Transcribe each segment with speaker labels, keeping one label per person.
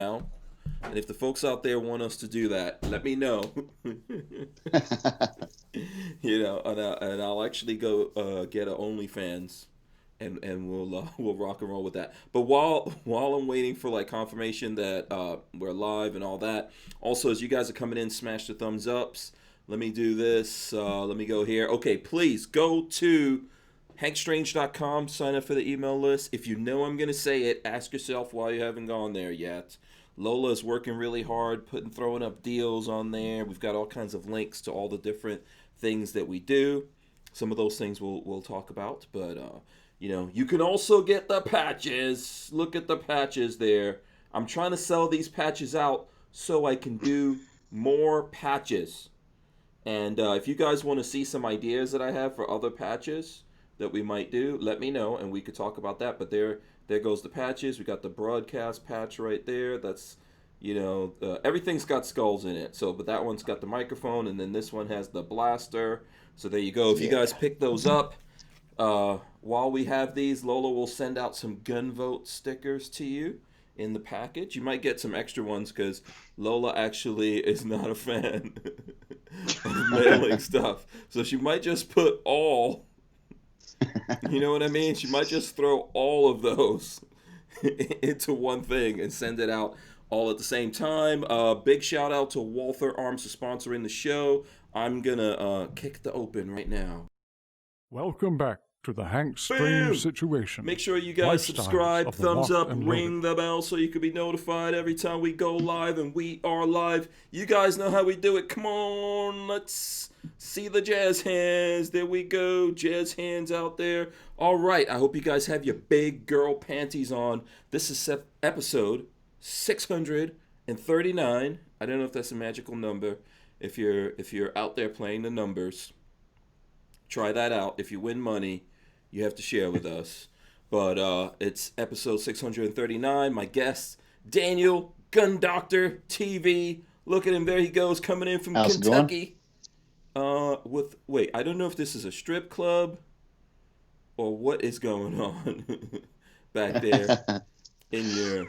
Speaker 1: now. And if the folks out there want us to do that, let me know. And I'll actually go get a OnlyFans, and we'll rock and roll with that. But while I'm waiting for like confirmation that we're live and all that, also as you guys are coming in, smash the thumbs ups. Let me do this. Let me go here. Okay, please go to hankstrange.com, sign up for the email list. If you know I'm going to say it, ask yourself why you haven't gone there yet. Lola is working really hard, throwing up deals on there. We've got all kinds of links to all the different things that we do. Some of those things we'll talk about, but you can also get the patches. Look at the patches there. I'm trying to sell these patches out so I can do more patches. And if you guys want to see some ideas that I have for other patches that we might do, let me know and we could talk about that. But there goes the patches. We got the broadcast patch right there. That's, everything's got skulls in it. So, but that one's got the microphone, and then this one has the blaster. So there you go. If you guys pick those up, while we have these, Lola will send out some gun vote stickers to you in the package. You might get some extra ones because Lola actually is not a fan of mailing stuff. So she might just put all, you know what I mean? She might just throw all of those into one thing and send it out all at the same time. Big shout out to Walther Arms for sponsoring the show. I'm going to kick the open right now.
Speaker 2: Welcome back to the Hank Strange Situation.
Speaker 1: Make sure you guys subscribe, thumbs up, ring the bell so you can be notified every time we go live, and we are live. You guys know how we do it. Come on, let's see the jazz hands. There we go, jazz hands out there. All right, I hope you guys have your big girl panties on. This is episode 639. I don't know if that's a magical number. If you're out there playing the numbers, try that out. If you win money, you have to share with us. But it's episode 639. My guest, Daniel, GunDoctorTV. Look at him. There he goes, coming in from Kentucky. Wait, I don't know if this is a strip club or what is going on back there in your...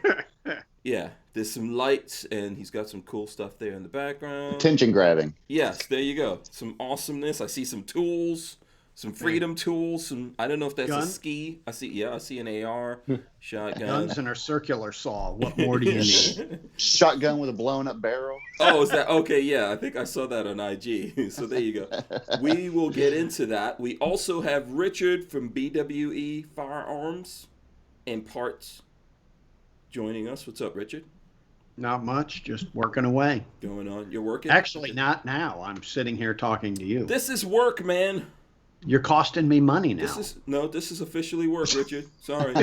Speaker 1: Yeah, there's some lights, and he's got some cool stuff there in the background.
Speaker 3: Attention grabbing.
Speaker 1: Yes, there you go. Some awesomeness. I see some tools, some freedom tools. I don't know if that's a ski. I see an AR, shotgun.
Speaker 4: Guns and a circular saw. What more do you need?
Speaker 3: Shotgun with a blown up barrel.
Speaker 1: Oh, is that okay? Yeah, I think I saw that on IG. So there you go. We will get into that. We also have Richard from BWE Firearms and Parts joining us. What's up, Richard?
Speaker 4: Not much, just working away.
Speaker 1: Going on. You're working?
Speaker 4: Actually, not now. I'm sitting here talking to you.
Speaker 1: This is work, man.
Speaker 4: You're costing me money now.
Speaker 1: This is officially work, Richard. Sorry.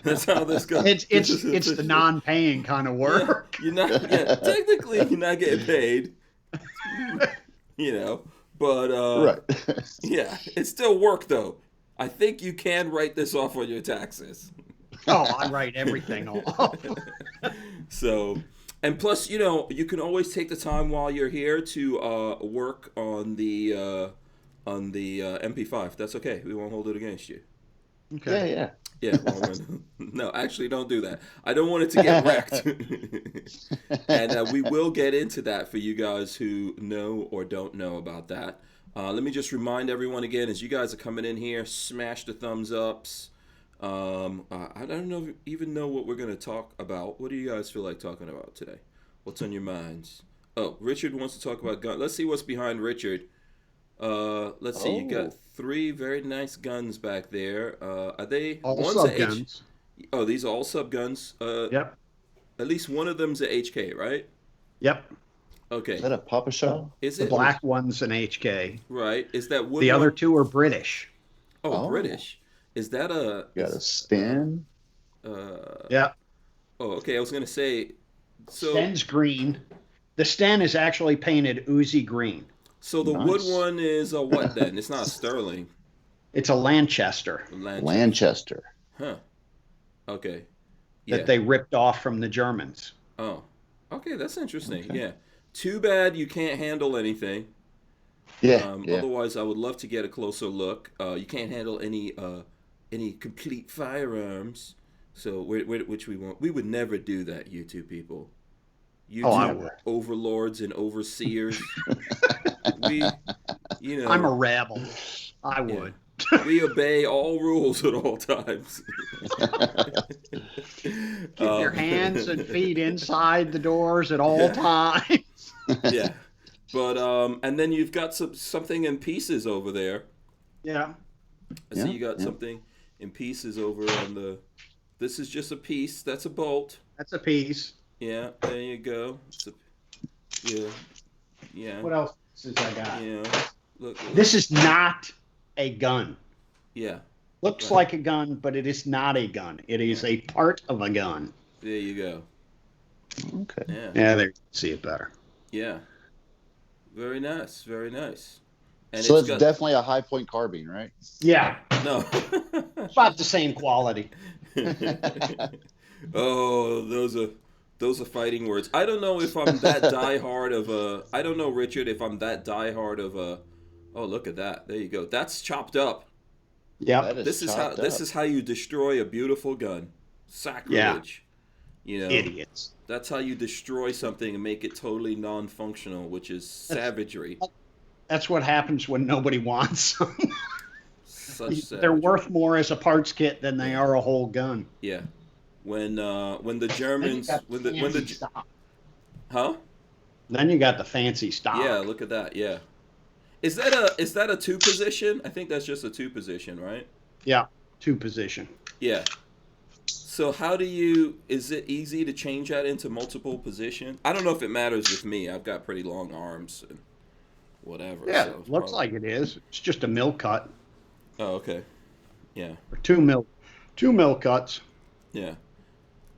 Speaker 1: That's how this goes.
Speaker 4: It's the non-paying kind of work.
Speaker 1: Technically you're not getting paid. But
Speaker 3: right.
Speaker 1: Yeah, it's still work though. I think you can write this off on your taxes.
Speaker 4: Oh, I write everything off.
Speaker 1: So, and plus, you can always take the time while you're here to work on the Mp5. That's okay. We won't hold it against you.
Speaker 4: Okay.
Speaker 1: Yeah. No, actually, don't do that. I don't want it to get wrecked. And we will get into that for you guys who know or don't know about that. Let me just remind everyone again, as you guys are coming in here, smash the thumbs ups. I don't even know what we're going to talk about. What do you guys feel like talking about today? What's on your minds? Oh, Richard wants to talk about guns. Let's see what's behind Richard. Let's see. You got 3 very nice guns back there. Are they
Speaker 4: all sub guns?
Speaker 1: Oh, these are all sub guns.
Speaker 4: Yep.
Speaker 1: At least one of them's a HK, right?
Speaker 4: Yep.
Speaker 1: Okay.
Speaker 3: Is that a Papa Shell?
Speaker 1: Is
Speaker 4: the
Speaker 1: it?
Speaker 4: Black one's an HK.
Speaker 1: Right. Is that wood?
Speaker 4: The other 2 are British.
Speaker 1: Oh, British. Is that a...
Speaker 3: Got a Sten?
Speaker 4: Yeah.
Speaker 1: Oh, okay. I was going to say... So,
Speaker 4: Sten's green. The Sten is actually painted oozy green.
Speaker 1: So the wood one is a what then? It's not a Sterling.
Speaker 4: It's a Lanchester.
Speaker 3: Lanchester.
Speaker 1: Huh. Okay. Yeah.
Speaker 4: That they ripped off from the Germans.
Speaker 1: Oh. Okay, that's interesting. Okay. Yeah. Too bad you can't handle anything.
Speaker 3: Yeah.
Speaker 1: Otherwise, I would love to get a closer look. You can't handle any complete firearms. So which we won't. We would never do that, you two people. You
Speaker 4: Oh, I
Speaker 1: two
Speaker 4: would.
Speaker 1: overlords and overseers. We,
Speaker 4: I'm a rebel. I
Speaker 1: yeah.
Speaker 4: would.
Speaker 1: We obey all rules at all times.
Speaker 4: Keep your hands and feet inside the doors at all times.
Speaker 1: Yeah. But and then you've got something in pieces over there.
Speaker 4: Yeah.
Speaker 1: I see you got something in pieces over on the. This is just a piece. That's a bolt.
Speaker 4: That's a piece.
Speaker 1: Yeah, there you go. Yeah.
Speaker 4: What else I got?
Speaker 1: Yeah. Look.
Speaker 4: This is not a gun.
Speaker 1: Yeah.
Speaker 4: Looks like a gun, but it is not a gun. It is a part of a gun.
Speaker 1: There you go.
Speaker 3: Okay.
Speaker 1: Yeah.
Speaker 4: Yeah, there you see it better.
Speaker 1: Yeah. Very nice. Very nice. And
Speaker 3: So it's definitely a high point carbine, right?
Speaker 4: Yeah.
Speaker 1: No.
Speaker 4: About the same quality.
Speaker 1: Oh, those are fighting words. I don't know if I'm that diehard of a. I don't know, Richard, if I'm that diehard of a. Oh, look at that! There you go. That's chopped up.
Speaker 4: Yeah.
Speaker 1: This is how you destroy a beautiful gun. Sacrilege.
Speaker 4: Yeah. Idiots.
Speaker 1: That's how you destroy something and make it totally non-functional, which is savagery.
Speaker 4: That's what happens when nobody wants them.
Speaker 1: Such savagery.
Speaker 4: They're worth more as a parts kit than they are a whole gun.
Speaker 1: Yeah. When the Germans huh?
Speaker 4: Then you got the fancy stock.
Speaker 1: Yeah, look at that. Yeah. Is that a 2 position? I think that's just a 2 position, right?
Speaker 4: Yeah, 2 position.
Speaker 1: Yeah. So is it easy to change that into multiple position? I don't know if it matters with me. I've got pretty long arms and whatever.
Speaker 4: Yeah,
Speaker 1: so
Speaker 4: looks like it is. It's just a mill cut.
Speaker 1: Oh, okay. Yeah.
Speaker 4: Or 2 mill cuts.
Speaker 1: Yeah.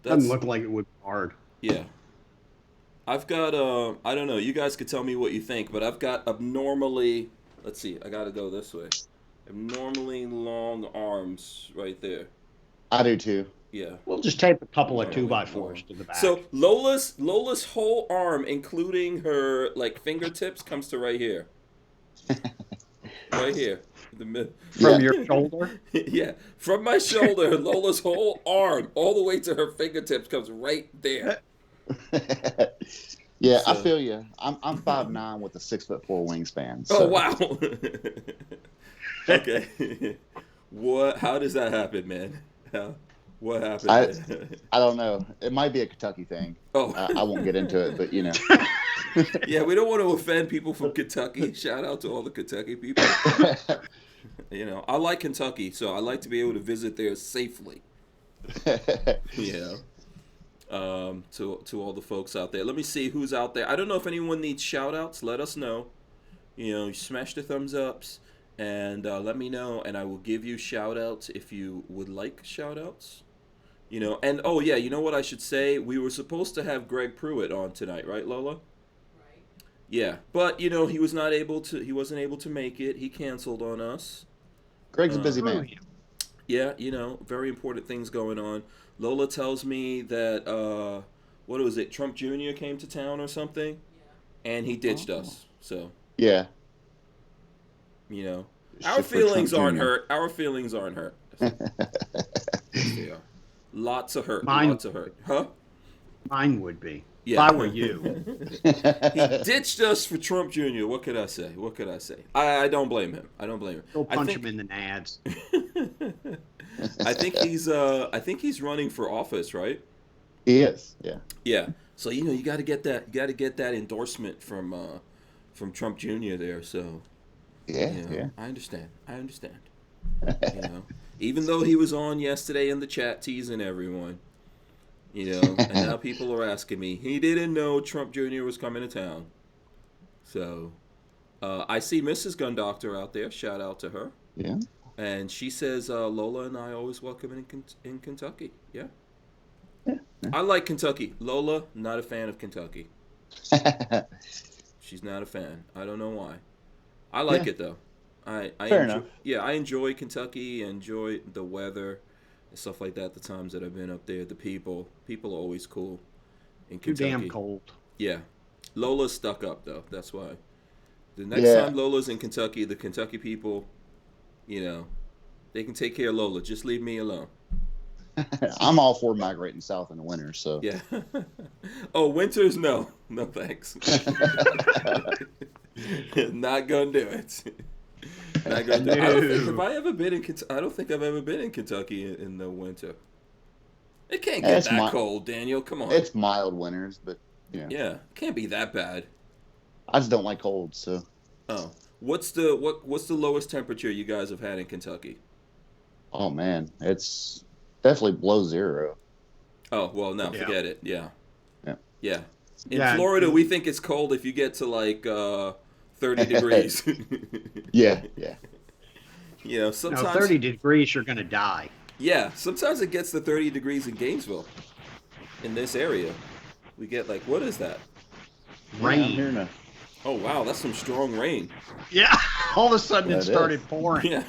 Speaker 4: Doesn't look like it would be hard.
Speaker 1: Yeah. I've got I don't know, you guys could tell me what you think, but I've got abnormally, let's see, I gotta go this way. Abnormally long arms right there.
Speaker 3: I do too.
Speaker 1: Yeah.
Speaker 4: We'll just tape a couple of 2x4s to the back.
Speaker 1: So Lola's whole arm, including her like fingertips, comes to right here. Right here.
Speaker 4: From your shoulder?
Speaker 1: Yeah. From my shoulder, Lola's whole arm, all the way to her fingertips, comes right there.
Speaker 3: Yeah, so, I feel you. I'm 5'9" with a 6'4" wingspan. So.
Speaker 1: Oh wow. Okay. How does that happen, man? What happened?
Speaker 3: I don't know. It might be a Kentucky thing.
Speaker 1: Oh.
Speaker 3: I won't get into it, but you know.
Speaker 1: Yeah, we don't want to offend people from Kentucky. Shout out to all the Kentucky people. I like Kentucky, so I like to be able to visit there safely. To all the folks out there. Let me see who's out there. I don't know if anyone needs shout outs. Let us know. Smash the thumbs ups and let me know, and I will give you shout outs if you would like shout outs. And oh yeah, you know what I should say? We were supposed to have Greg Pruitt on tonight, right, Lola? Yeah, but he wasn't able to make it. He canceled on us.
Speaker 3: Greg's a busy man.
Speaker 1: Yeah, very important things going on. Lola tells me that what was it? Trump Jr. came to town or something, and he ditched us. So
Speaker 3: yeah,
Speaker 1: our feelings aren't hurt. Our feelings aren't hurt. Yeah, lots of hurt. Lots of hurt. Huh?
Speaker 4: Mine would be.
Speaker 1: Yeah.
Speaker 4: If I were you.
Speaker 1: He ditched us for Trump Jr. What could I say? I don't blame him.
Speaker 4: Go punch him in the nads.
Speaker 1: I think he's running for office, right?
Speaker 3: He is. Yeah.
Speaker 1: Yeah. So you got to get that. You got to get that endorsement from Trump Jr. there. So.
Speaker 3: Yeah.
Speaker 1: I understand. Even though he was on yesterday in the chat teasing everyone. And now people are asking me. He didn't know Trump Jr. was coming to town. So, I see Mrs. Gun Doctor out there. Shout out to her.
Speaker 3: Yeah.
Speaker 1: And she says Lola and I always welcome in Kentucky. Yeah. I like Kentucky. Lola, not a fan of Kentucky. She's not a fan. I don't know why. I like it though.
Speaker 3: Fair enough.
Speaker 1: Yeah, I enjoy Kentucky. I enjoy the weather. Stuff like that. The times that I've been up there, the people are always cool in Kentucky.
Speaker 4: Too damn cold.
Speaker 1: Yeah, Lola's stuck up though. That's why. The next time Lola's in Kentucky, the Kentucky people, they can take care of Lola. Just leave me alone.
Speaker 3: I'm all for migrating south in the winter. So
Speaker 1: Yeah. Oh, winters? No, no thanks. Not gonna do it. Not gonna do it. I don't think have I ever been in Kentucky. I don't think I've ever been in Kentucky in the winter. It can't get
Speaker 3: It's
Speaker 1: that cold, Daniel. Come on.
Speaker 3: It's mild winters, but
Speaker 1: Yeah, it can't be that bad.
Speaker 3: I just don't like cold. So
Speaker 1: Oh, what's the lowest temperature you guys have had in Kentucky?
Speaker 3: oh man, it's definitely below zero.
Speaker 1: Oh well, no,
Speaker 4: Yeah.
Speaker 1: forget it. Yeah,
Speaker 3: Yeah.
Speaker 1: yeah. In
Speaker 4: Yeah.
Speaker 1: Florida, we think it's cold if you get to like 30 degrees.
Speaker 3: Yeah.
Speaker 1: You know,
Speaker 4: No,
Speaker 1: sometimes
Speaker 4: 30 degrees, you're going to die.
Speaker 1: Yeah, sometimes it gets to 30 degrees in Gainesville. In this area, we get like, what is that?
Speaker 4: Rain.
Speaker 3: I'm hearing a
Speaker 1: Oh wow, that's some strong rain.
Speaker 4: Yeah. All of a sudden
Speaker 3: Yeah,
Speaker 4: it
Speaker 3: it
Speaker 4: started
Speaker 3: is.
Speaker 4: pouring.
Speaker 1: Yeah.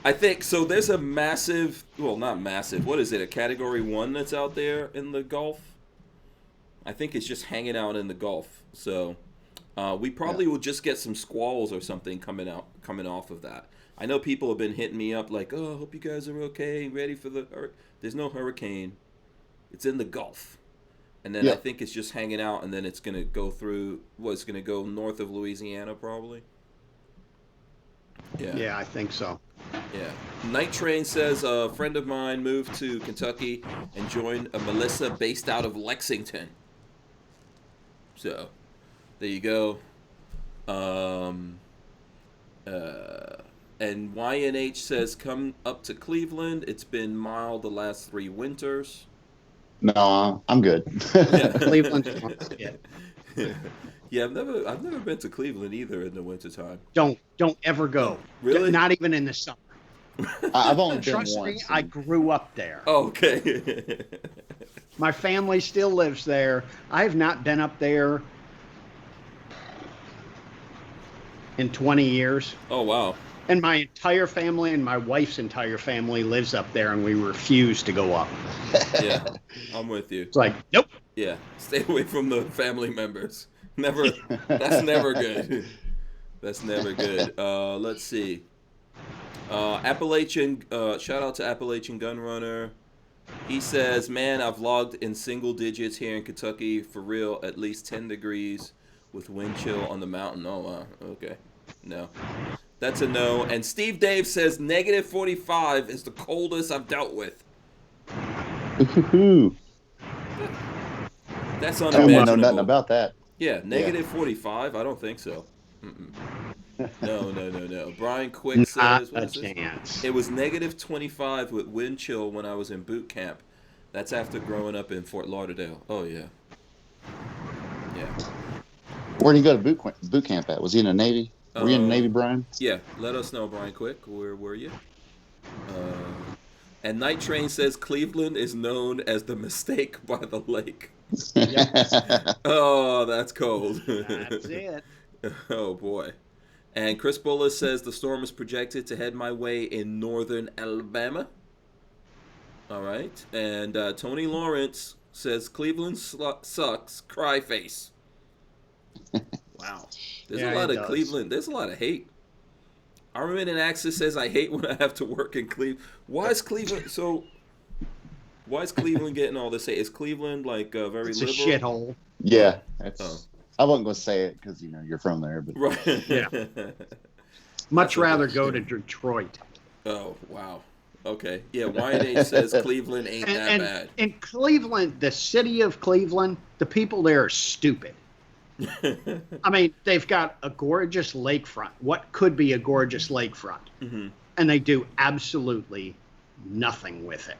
Speaker 1: I think so. There's a massive, well, not massive. What is it? A Category 1 that's out there in the Gulf. I think it's just hanging out in the Gulf. So we probably will just get some squalls or something coming off of that. I know people have been hitting me up like, "Oh, I hope you guys are okay, ready for the." There's no hurricane. It's in the Gulf, and then I think it's just hanging out, and then it's gonna go through. It's gonna go north of Louisiana probably. Yeah.
Speaker 4: Yeah, I think so.
Speaker 1: Yeah. Night Train says a friend of mine moved to Kentucky and joined a militia based out of Lexington. So, there you go. And YNH says come up to Cleveland. It's been mild the last 3 winters.
Speaker 3: no, I'm good.
Speaker 1: Yeah.
Speaker 4: Cleveland's yeah.
Speaker 1: Yeah, I've never been to Cleveland either in the wintertime.
Speaker 4: Don't ever go.
Speaker 1: Really?
Speaker 4: Not even in the summer.
Speaker 3: I've only been
Speaker 4: Trust me,
Speaker 3: once.
Speaker 4: I grew up there.
Speaker 1: Oh, okay.
Speaker 4: My family still lives there. I have not been up there in 20 years.
Speaker 1: Oh, wow.
Speaker 4: And my entire family and my wife's entire family lives up there, and we refuse to go up.
Speaker 1: Yeah, I'm with you.
Speaker 4: It's like, nope.
Speaker 1: Yeah, stay away from the family members. Never. That's never good. That's never good. Let's see. Appalachian. Shout out to Appalachian Gunrunner. He says, "Man, I've logged in single digits here in Kentucky for real. At least 10 degrees with wind chill on the mountain." Oh wow. Okay. No. That's a no. And Steve Dave says negative 45 is the coldest I've dealt with.
Speaker 3: Ooh.
Speaker 1: That's
Speaker 3: I
Speaker 1: unimaginable.
Speaker 3: don't know nothing about that.
Speaker 1: Yeah, negative 45? I don't think so. No. Brian Quick says,
Speaker 4: Not
Speaker 1: what
Speaker 4: a
Speaker 1: is this?
Speaker 4: chance.
Speaker 1: It was negative 25 with wind chill when I was in boot camp. That's after growing up in Fort Lauderdale. Oh, yeah. Yeah.
Speaker 3: Where did you go to boot camp at? Was he in the Navy? Were you in the Navy, Brian?
Speaker 1: Yeah, let us know, Brian Quick. Where were you? And Night Train says Cleveland is known as the mistake by the lake. Oh, that's cold.
Speaker 4: That's it.
Speaker 1: Oh, boy. And Chris Bullis says the storm is projected to head my way in northern Alabama. All right. And Tony Lawrence says Cleveland sucks. Cry face. Wow. There's
Speaker 4: Yeah,
Speaker 1: a lot
Speaker 4: it
Speaker 1: of
Speaker 4: does.
Speaker 1: Cleveland. There's a lot of hate. Armament and Axis says I hate when I have to work in Cleveland. Why is Cleveland getting all this hate? Is Cleveland like very
Speaker 4: It's
Speaker 1: liberal?
Speaker 4: a shithole.
Speaker 3: Yeah.
Speaker 1: Oh.
Speaker 3: I wasn't going to say it because, you're from there. But
Speaker 1: Right.
Speaker 4: Yeah. Much rather go to Detroit.
Speaker 1: Oh, wow. Okay. Yeah, YNH says Cleveland ain't that bad.
Speaker 4: In Cleveland, the city of Cleveland, the people there are stupid. I mean, they've got a gorgeous lakefront. What could be a gorgeous lakefront?
Speaker 1: Mm-hmm.
Speaker 4: And they do absolutely nothing with it.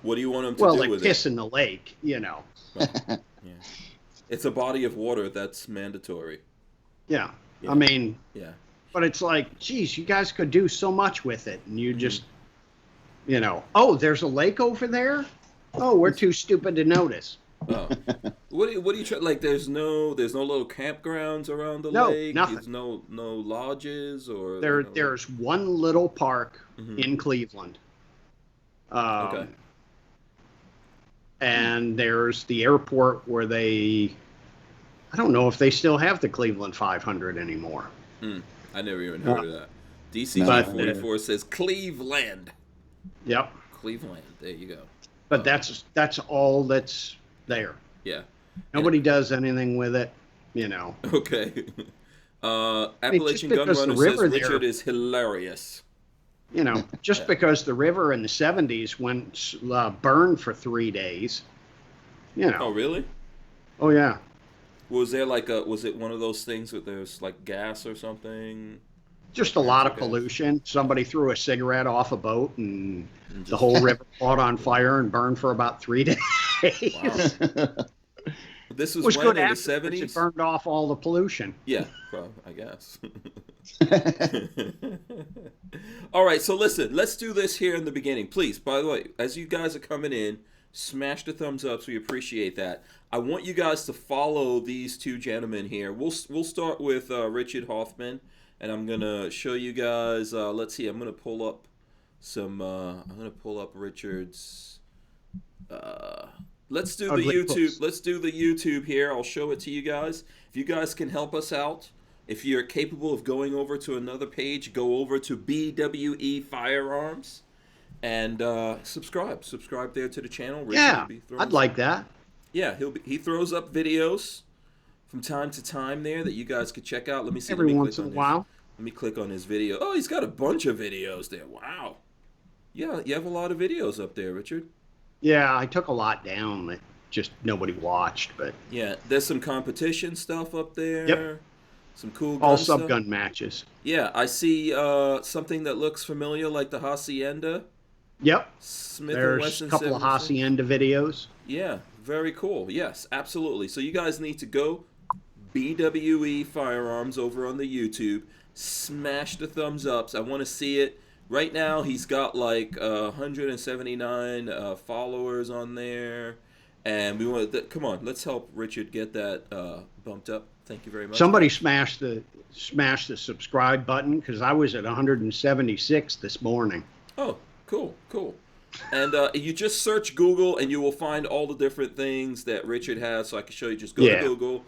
Speaker 1: What do you want them to
Speaker 4: Well,
Speaker 1: do
Speaker 4: they
Speaker 1: with
Speaker 4: piss
Speaker 1: it?
Speaker 4: in the lake,
Speaker 1: Yeah. It's a body of water that's mandatory.
Speaker 4: Yeah.
Speaker 1: Yeah.
Speaker 4: I mean,
Speaker 1: Yeah.
Speaker 4: but it's like, geez, you guys could do so much with it. And you just, oh, there's a lake over there? Oh, we're too stupid to notice.
Speaker 1: Oh. What do you try? Like, there's no little campgrounds around the
Speaker 4: No,
Speaker 1: lake.
Speaker 4: nothing.
Speaker 1: There's no lodges or.
Speaker 4: There's one little park
Speaker 1: Mhm.
Speaker 4: in Cleveland.
Speaker 1: Okay.
Speaker 4: And there's the airport where I don't know if they still have the Cleveland 500 anymore.
Speaker 1: I never even heard of that. DC
Speaker 4: But,
Speaker 1: 44 says Cleveland.
Speaker 4: Yep.
Speaker 1: Cleveland. There you go.
Speaker 4: But that's all that's there.
Speaker 1: Yeah.
Speaker 4: Nobody does anything with it, you know.
Speaker 1: Okay.
Speaker 4: Just
Speaker 1: Appalachian Gun
Speaker 4: because the
Speaker 1: Runner says
Speaker 4: river
Speaker 1: Richard
Speaker 4: there-
Speaker 1: is hilarious.
Speaker 4: You know, just because the river in the 70s went burned for 3 days, you know.
Speaker 1: Oh, really?
Speaker 4: Oh, yeah.
Speaker 1: Was there like was it one of those things where there's like gas or something?
Speaker 4: Just a lot of
Speaker 1: Okay.
Speaker 4: pollution. Somebody threw a cigarette off a boat and
Speaker 1: And
Speaker 4: the
Speaker 1: just-
Speaker 4: whole river caught on fire and burned for about 3 days.
Speaker 1: Wow. This was
Speaker 4: Was
Speaker 1: when
Speaker 4: good
Speaker 1: in the
Speaker 4: afterwards. It
Speaker 1: 70s?
Speaker 4: burned off all the pollution.
Speaker 1: Yeah, well, I guess. All right, so listen, let's do this here in the beginning. Please, by the way, as you guys are coming in, smash the thumbs ups. We appreciate that. I want you guys to follow these two gentlemen here. We'll start with Richard Hoffman, and I'm gonna show you guys. Let's see. I'm gonna pull up some. I'm gonna pull up Richard's. Let's do the
Speaker 4: Ugly
Speaker 1: YouTube.
Speaker 4: books.
Speaker 1: Let's do the YouTube here. I'll show it to you guys. If you guys can help us out, if you're capable of going over to another page, go over to BWE Firearms and subscribe. Subscribe there to the channel. Richard
Speaker 4: Yeah,
Speaker 1: will be throwing
Speaker 4: I'd like that.
Speaker 1: Yeah, he throws up videos from time to time there that you guys could check out. Let me see.
Speaker 4: Every
Speaker 1: Let me
Speaker 4: once
Speaker 1: click
Speaker 4: in a
Speaker 1: on
Speaker 4: while.
Speaker 1: Let me click on his video. Oh, he's got a bunch of videos there. Wow. Yeah, you have a lot of videos up there, Richard.
Speaker 4: Yeah, I took a lot down that just nobody watched, but
Speaker 1: Yeah, there's some competition stuff up there.
Speaker 4: Yep.
Speaker 1: Some cool
Speaker 4: all
Speaker 1: gun stuff.
Speaker 4: subgun matches.
Speaker 1: Yeah, I see something that looks familiar, like the Hacienda.
Speaker 4: Yep.
Speaker 1: Smith and
Speaker 4: There's
Speaker 1: Wesson
Speaker 4: a couple of
Speaker 1: 76.
Speaker 4: Hacienda videos.
Speaker 1: Yeah, very cool. Yes, absolutely. So you guys need to go BWE Firearms over on the YouTube. Smash the thumbs ups. I want to see it. Right now, he's got like 179 followers on there. And we want to, come on, let's help Richard get that bumped up. Thank you very much.
Speaker 4: Somebody smashed the subscribe button because I was at 176 this morning.
Speaker 1: Oh, cool. And you just search Google and you will find all the different things that Richard has. So I can show you. Just go to Google,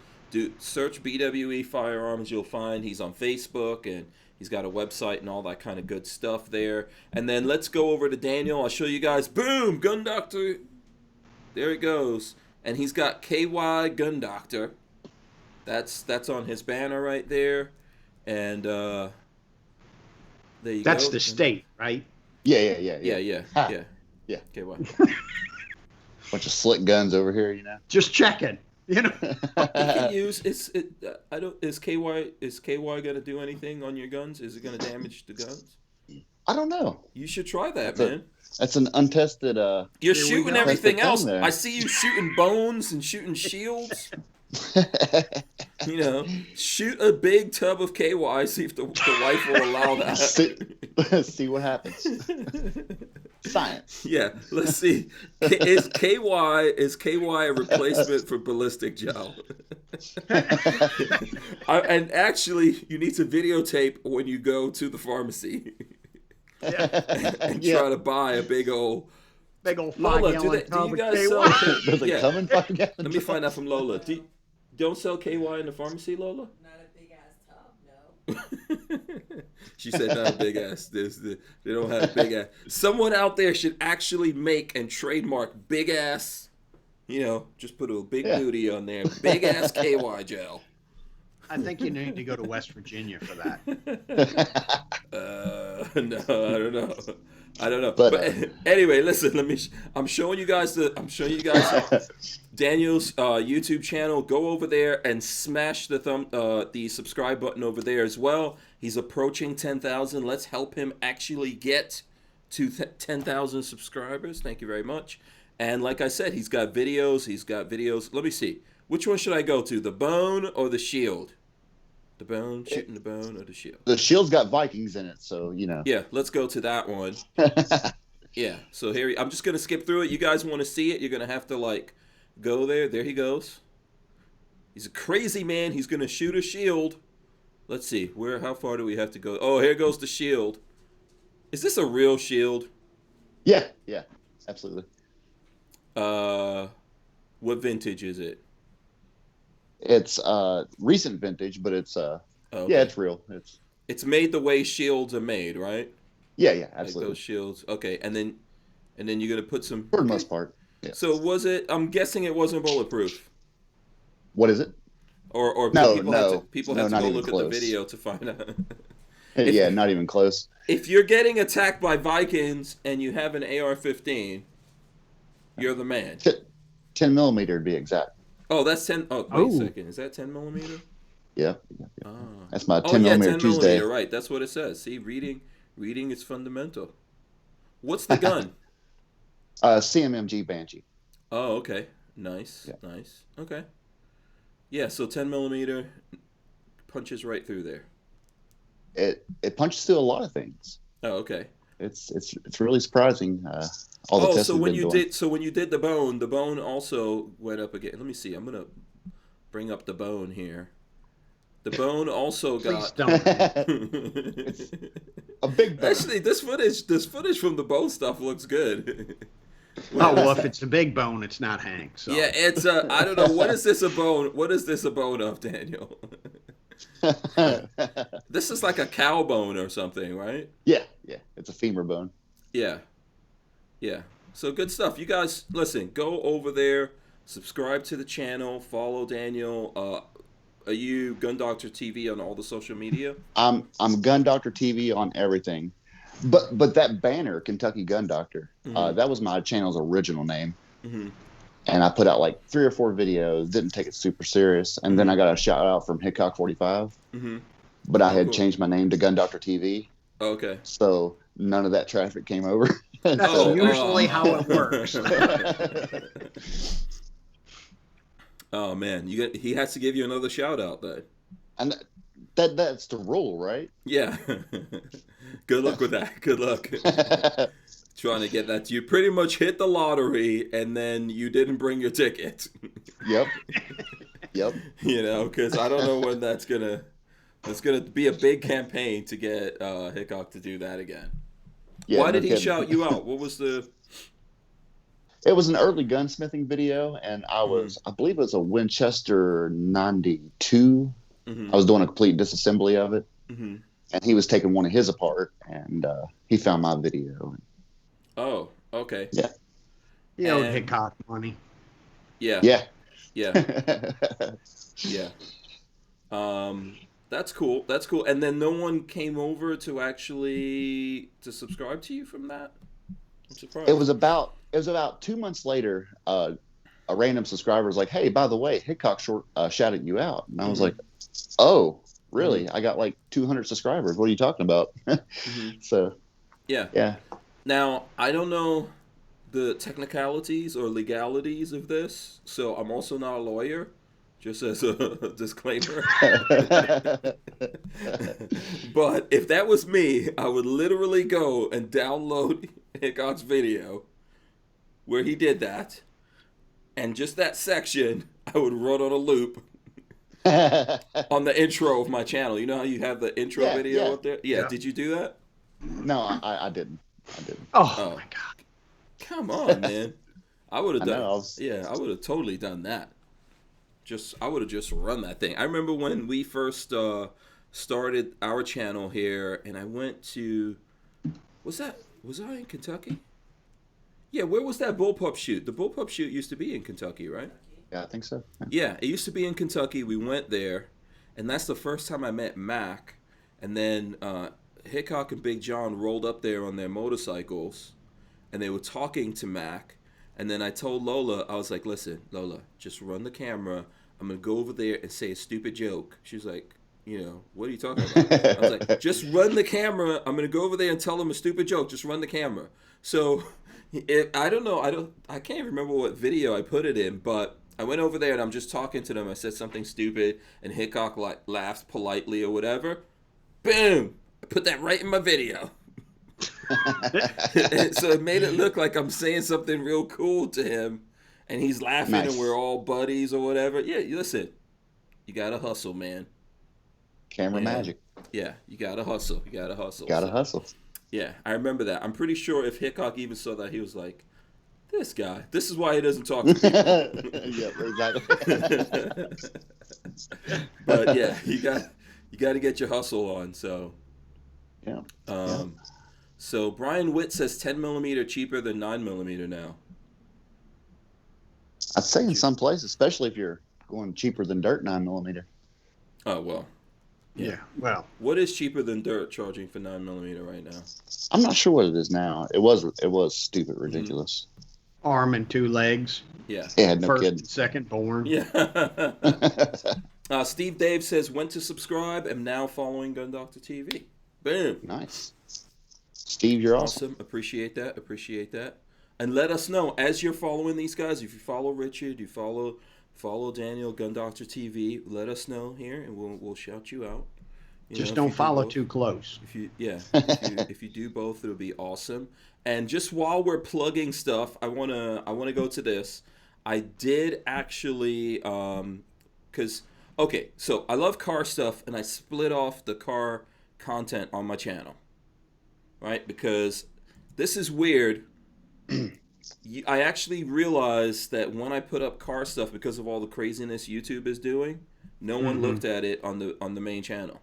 Speaker 1: search BWE Firearms. You'll find he's on Facebook and he's got a website and all that kind of good stuff there. And then let's go over to Daniel. I'll show you guys. Boom, Gun Doctor. There it goes. And he's got KY Gun Doctor. That's on his banner right there. And there you go.
Speaker 4: That's the state, right?
Speaker 1: Yeah.
Speaker 3: Yeah.
Speaker 1: KY.
Speaker 3: Bunch of slick guns over here, you know.
Speaker 4: Just checking. You know.
Speaker 1: You can use is KY gonna do anything on your guns? Is it gonna damage the guns?
Speaker 3: I don't know.
Speaker 1: You should try that,
Speaker 3: That's
Speaker 1: man.
Speaker 3: That's an untested.
Speaker 1: You're
Speaker 4: Here we
Speaker 1: shooting
Speaker 4: go.
Speaker 1: everything
Speaker 3: That's the
Speaker 1: else.
Speaker 3: thing there.
Speaker 1: I see you shooting bones and shooting shields. You know, shoot a big tub of KY. See if the wife will allow that.
Speaker 3: see what happens. Science.
Speaker 1: Yeah, let's see. Is KY a replacement for ballistic gel? And actually, you need to videotape when you go to the pharmacy and try to buy a big old. Lola, do you guys sell?
Speaker 3: Does it come in 5 gallons?
Speaker 1: Let me find out from Lola. Don't sell KY in the pharmacy, Lola?
Speaker 5: Not a big ass tub, no.
Speaker 1: She said not a big ass. They don't have big ass. Someone out there should actually make and trademark big ass. You know, just put a big booty on there. Big ass KY gel.
Speaker 4: I think you need to go to West Virginia for that.
Speaker 1: No, I don't know.
Speaker 3: But,
Speaker 1: But anyway, listen. I'm showing you guys Daniel's YouTube channel. Go over there and smash the subscribe button over there as well. He's approaching 10,000. Let's help him actually get to 10,000 subscribers. Thank you very much. And like I said, he's got videos. Let me see. Which one should I go to? The bone or the shield? The bone, shooting the bone, or the shield?
Speaker 3: The shield's got Vikings in it, so you know.
Speaker 1: Yeah, let's go to that one. Yeah, so here I'm just gonna skip through it. You guys want to see it? You're gonna have to like go there. There he goes. He's a crazy man. He's gonna shoot a shield. Let's see how far do we have to go? Oh, here goes the shield. Is this a real shield?
Speaker 3: Yeah, absolutely.
Speaker 1: What vintage is it?
Speaker 3: It's recent vintage, but it's
Speaker 1: Okay.
Speaker 3: yeah, it's real.
Speaker 1: It's made the way shields are made, right?
Speaker 3: Yeah,
Speaker 1: Like
Speaker 3: absolutely.
Speaker 1: those shields. Okay, and And then you're gonna put some.
Speaker 3: For the most part. Yeah.
Speaker 1: So was it? I'm guessing it wasn't bulletproof.
Speaker 3: What is it?
Speaker 1: Or
Speaker 3: No,
Speaker 1: people
Speaker 3: no,
Speaker 1: had to
Speaker 3: not
Speaker 1: go
Speaker 3: even
Speaker 1: look at
Speaker 3: close.
Speaker 1: the video to find out.
Speaker 3: Yeah, not even close.
Speaker 1: If you're getting attacked by Vikings and you have an AR-15, you're the man.
Speaker 3: 10 millimeter to be exact.
Speaker 1: Oh, that's 10. Oh, wait a second. Is that 10 millimeter?
Speaker 3: Yeah.
Speaker 1: Ah.
Speaker 3: That's my 10
Speaker 1: Oh, yeah,
Speaker 3: millimeter
Speaker 1: 10
Speaker 3: Tuesday.
Speaker 1: millimeter, right. That's what it says. See, reading is fundamental. What's the gun?
Speaker 3: CMMG Banshee.
Speaker 1: Oh, okay. Nice.
Speaker 3: Yeah.
Speaker 1: Nice. Okay. Yeah, so 10 millimeter punches right through there.
Speaker 3: It punches through a lot of things.
Speaker 1: Oh, okay.
Speaker 3: It's really surprising. All the tests
Speaker 1: so
Speaker 3: we've
Speaker 1: when
Speaker 3: been
Speaker 1: you
Speaker 3: doing.
Speaker 1: when you did the bone also went up again. Let me see. I'm gonna bring up the bone here. The bone also
Speaker 4: Please
Speaker 1: got.
Speaker 4: don't.
Speaker 3: It's a big bone.
Speaker 1: Actually, this footage from the bone stuff looks good.
Speaker 4: Oh, well, if it's a big bone, it's not Hank. So.
Speaker 1: Yeah, it's I don't know. What is this a bone? What is this a bone of, Daniel? This is like a cow bone or something, right?
Speaker 3: Yeah. It's a femur bone.
Speaker 1: Yeah. So good stuff. You guys, listen, go over there, subscribe to the channel, follow Daniel. Are you GunDoctorTV on all the social media?
Speaker 3: I'm GunDoctorTV on everything, but that banner, Kentucky Gun Doctor, that was my channel's original name, and I put out like 3 or 4 videos. Didn't take it super serious, and then I got a shout out from Hickok 45, but I had changed my name to GunDoctorTV.
Speaker 1: Okay.
Speaker 3: So none of that traffic came over.
Speaker 4: That's usually how it works.
Speaker 1: Oh man, he has to give you another shout out then.
Speaker 3: And that's the rule, right?
Speaker 1: Yeah. Good luck with that. Good luck. Trying to get that. You pretty much hit the lottery and then you didn't bring your ticket.
Speaker 3: Yep.
Speaker 1: You know, because I don't know when that's gonna be a big campaign to get Hickok to do that again.
Speaker 3: Yeah,
Speaker 1: Why did he
Speaker 3: kidding.
Speaker 1: shout you out? What was the?
Speaker 3: It was an early gunsmithing video, and I believe it was a Winchester 92. I was doing a complete disassembly of it, and he was taking one of his apart, and he found my video.
Speaker 1: Oh, okay.
Speaker 3: Yeah.
Speaker 4: You owed Hickok money.
Speaker 1: Yeah.
Speaker 3: Yeah.
Speaker 1: That's cool. And then no one came over to subscribe to you from that? I'm surprised.
Speaker 3: It was about 2 months later. A random subscriber was like, "Hey, by the way, Hickok shouted you out," and I was like, "Oh, really? I got like 200 subscribers. What are you talking about?" So, yeah.
Speaker 1: Now I don't know the technicalities or legalities of this, so I'm also not a lawyer. Just as a disclaimer. But if that was me, I would literally go and download Hickok's video where he did that. And just that section, I would run on a loop on the intro of my channel. You know how you have the intro video up there? Yeah, did you do that?
Speaker 3: No, I didn't.
Speaker 4: Oh, my God.
Speaker 1: Come on, man. I would have done
Speaker 3: I
Speaker 1: would have totally done that. I would have just run that thing. I remember when we first started our channel here, and I went to, was I in Kentucky? Yeah, where was that bullpup shoot? The bullpup shoot used to be in Kentucky, right?
Speaker 3: Yeah, I think so.
Speaker 1: Yeah, it used to be in Kentucky. We went there, and that's the first time I met Mac. And then Hickok and Big John rolled up there on their motorcycles, and they were talking to Mac. And then I told Lola, I was like, "Listen, Lola, just run the camera. I'm going to go over there and say a stupid joke." She was like, "What are you talking about?" I was like, "Just run the camera. I'm going to go over there and tell them a stupid joke. Just run the camera." So I can't even remember what video I put it in, but I went over there and I'm just talking to them. I said something stupid and Hickok laughs politely or whatever. Boom! I put that right in my video. So it made it look like I'm saying something real cool to him, and he's laughing, and we're all buddies or whatever. Yeah, listen, you gotta hustle, man.
Speaker 3: Camera magic.
Speaker 1: Yeah, you gotta hustle.
Speaker 3: Gotta hustle.
Speaker 1: Yeah, I remember that. I'm pretty sure if Hickok even saw that, he was like, "This guy. This is why he doesn't talk to people."
Speaker 3: Yeah, exactly.
Speaker 1: But yeah, you got to get your hustle on. So.
Speaker 3: Yeah.
Speaker 1: So Brian Witt says 10 millimeter cheaper than 9 millimeter now.
Speaker 3: I'd say in some places, especially if you're going cheaper than dirt 9mm.
Speaker 1: Oh well.
Speaker 4: Yeah. Well,
Speaker 1: What is cheaper than dirt charging for 9 millimeter right now?
Speaker 3: I'm not sure what it is now. It was stupid ridiculous.
Speaker 4: arm and 2 legs.
Speaker 1: Yeah.
Speaker 3: It had no
Speaker 4: First
Speaker 3: kid.
Speaker 4: and second born.
Speaker 1: Yeah. Steve Dave says, went to subscribe, am now following GunDoctorTV. Boom.
Speaker 3: Nice. Steve, you're awesome.
Speaker 1: Appreciate that. And let us know as you're following these guys. If you follow Richard, you follow Daniel, GunDoctorTV. Let us know here, and we'll shout you out.
Speaker 4: Just don't follow too close.
Speaker 1: If you do both, it'll be awesome. And just while we're plugging stuff, I wanna go to this. I did actually so I love car stuff, and I split off the car content on my channel, right? Because this is weird. I actually realized that when I put up car stuff, because of all the craziness YouTube is doing, no one looked at it on the main channel.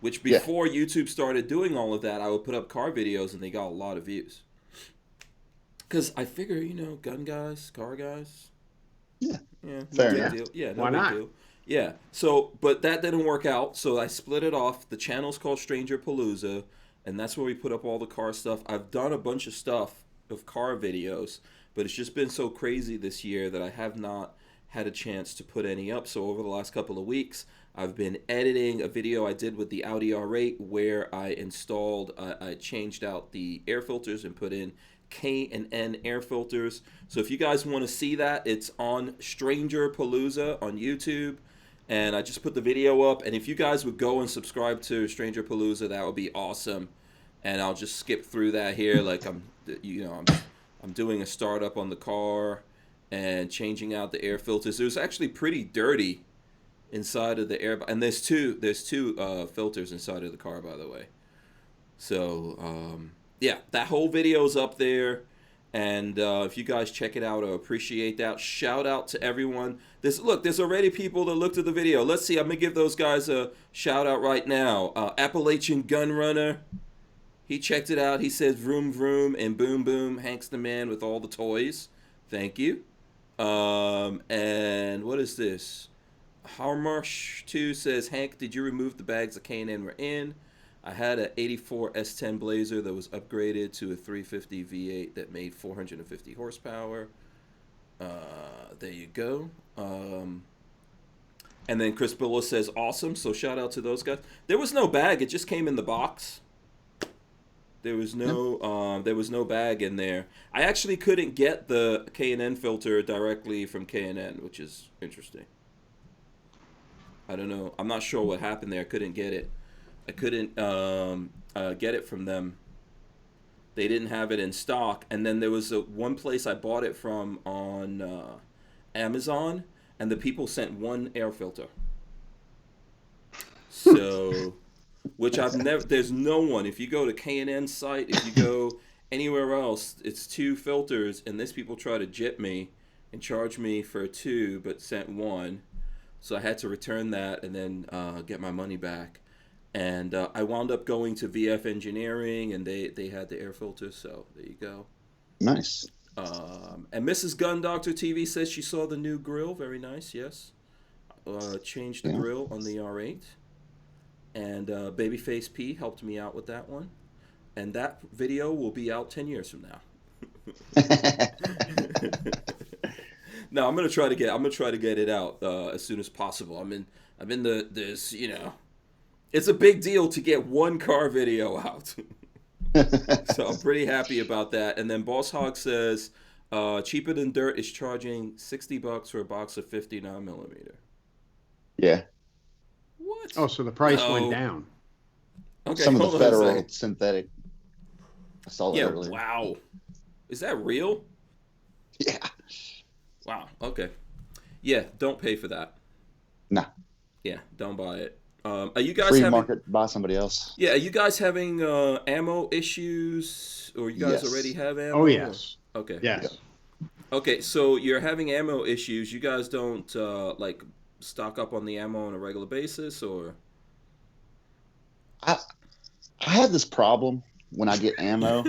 Speaker 1: Which before YouTube started doing all of that, I would put up car videos and they got a lot of views. Because I figure, gun guys, car guys.
Speaker 3: Yeah.
Speaker 1: Fair
Speaker 3: enough.
Speaker 1: Deal. Yeah, no
Speaker 4: Why
Speaker 1: big
Speaker 4: not?
Speaker 1: deal. Yeah. So, but that didn't work out. So I split it off. The channel's called Stranger Palooza, and that's where we put up all the car stuff. I've done a bunch of stuff of car videos, but it's just been so crazy this year that I have not had a chance to put any up. So over the last couple of weeks, I've been editing a video I did with the Audi R8 where I changed out the air filters and put in K and N air filters. So if you guys want to see that, it's on Stranger Palooza on YouTube. And I just put the video up. And if you guys would go and subscribe to Stranger Palooza, that would be awesome. And I'll just skip through that here. Like I'm doing a startup on the car and changing out the air filters. It was actually pretty dirty inside of the air, and there's two filters inside of the car, by the way. So that whole video's up there, and if you guys check it out, I appreciate that. Shout out to everyone. There's already people that looked at the video. Let's see, I'm gonna give those guys a shout out right now. Appalachian Gun Runner, he checked it out. He says vroom vroom and boom boom. Hank's the man with all the toys. Thank you. And what is this? Harmarsh2 says, Hank, did you remove the bags the K&N were in? I had an 84 S10 Blazer that was upgraded to a 350 V8 that made 450 horsepower. There you go. And then Chris Billow says, awesome. So shout out to those guys. There was no bag. It just came in the box. There was no bag in there. I actually couldn't get the K&N filter directly from K&N, which is interesting. I don't know. I'm not sure what happened there. I couldn't get it. I couldn't get it from them. They didn't have it in stock. And then there was one place I bought it from on Amazon, and the people sent one air filter. So, which I've never. There's no one. If you go to K&N site, if you go anywhere else, it's 2 filters, and these people try to jip me and charge me for 2, but sent 1. So I had to return that and then get my money back. And I wound up going to VF Engineering, and they had the air filter. So there you go.
Speaker 3: Nice.
Speaker 1: And Mrs. GunDoctorTV says she saw the new grill. Very nice. Yes. Changed the grill on the R8. And Babyface P helped me out with that one. And that video will be out 10 years from now. No, I'm gonna try to get it out as soon as possible. I'm in this, it's a big deal to get one car video out. So I'm pretty happy about that. And then Boss Hog says, cheaper than dirt is charging $60 for a box of 59mm.
Speaker 3: Yeah.
Speaker 1: What?
Speaker 4: Oh, so the price went down.
Speaker 1: Okay,
Speaker 3: Some of
Speaker 1: hold
Speaker 3: the
Speaker 1: on a
Speaker 3: federal
Speaker 1: second.
Speaker 3: synthetic. I saw that earlier.
Speaker 1: Wow. Is that real?
Speaker 3: Yeah.
Speaker 1: Wow. Okay. Yeah, don't pay for that.
Speaker 3: Nah.
Speaker 1: Yeah, don't buy it. Are you guys
Speaker 3: Free
Speaker 1: having
Speaker 3: market, buy somebody else.
Speaker 1: Yeah, are you guys having ammo issues, or you guys
Speaker 3: Yes.
Speaker 1: already have ammo?
Speaker 4: Oh, yes.
Speaker 1: Okay.
Speaker 4: Yes.
Speaker 1: Okay, so you're having ammo issues. You guys don't stock up on the ammo on a regular basis, or?
Speaker 3: I had this problem when I get ammo,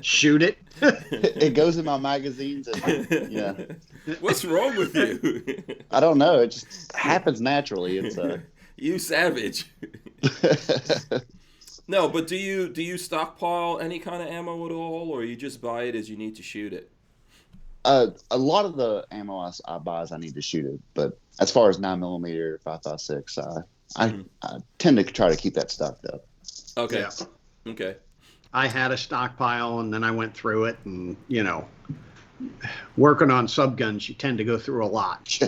Speaker 4: Shoot it.
Speaker 3: it goes in my magazines. And, yeah,
Speaker 1: What's wrong with you?
Speaker 3: I don't know. It just happens naturally. It's
Speaker 1: You savage. No, but do you stockpile any kind of ammo at all, or you just buy it as you need to shoot it?
Speaker 3: a lot of the ammo I buy is I need to shoot it, but as far as 9mm 5.56, I tend to try to keep that stocked up.
Speaker 1: Okay.
Speaker 4: Yeah.
Speaker 1: Okay.
Speaker 4: I had a stockpile, and then I went through it, and working on subguns, you tend to go through a lot.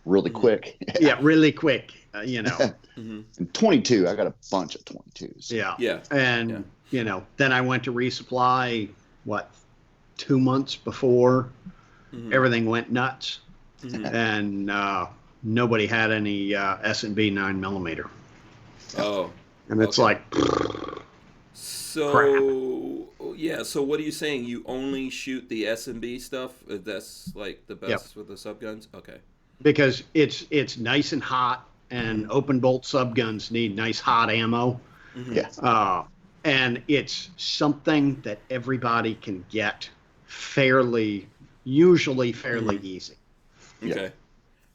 Speaker 3: Really quick.
Speaker 4: Yeah, really quick.
Speaker 3: And 22, I got a bunch of 22s.
Speaker 4: Yeah.
Speaker 1: Yeah.
Speaker 4: And then I went to resupply. 2 months before everything went nuts, and nobody had any S&B 9mm.
Speaker 1: Oh.
Speaker 4: And it's
Speaker 1: Okay.
Speaker 4: like,
Speaker 1: So
Speaker 4: crap.
Speaker 1: yeah. So what are you saying? You only shoot the S&B stuff? That's like the best with the subguns? Okay.
Speaker 4: Because it's nice and hot, and open bolt subguns need nice hot ammo.
Speaker 3: Yeah.
Speaker 4: And it's something that everybody can get usually fairly easy.
Speaker 1: Okay.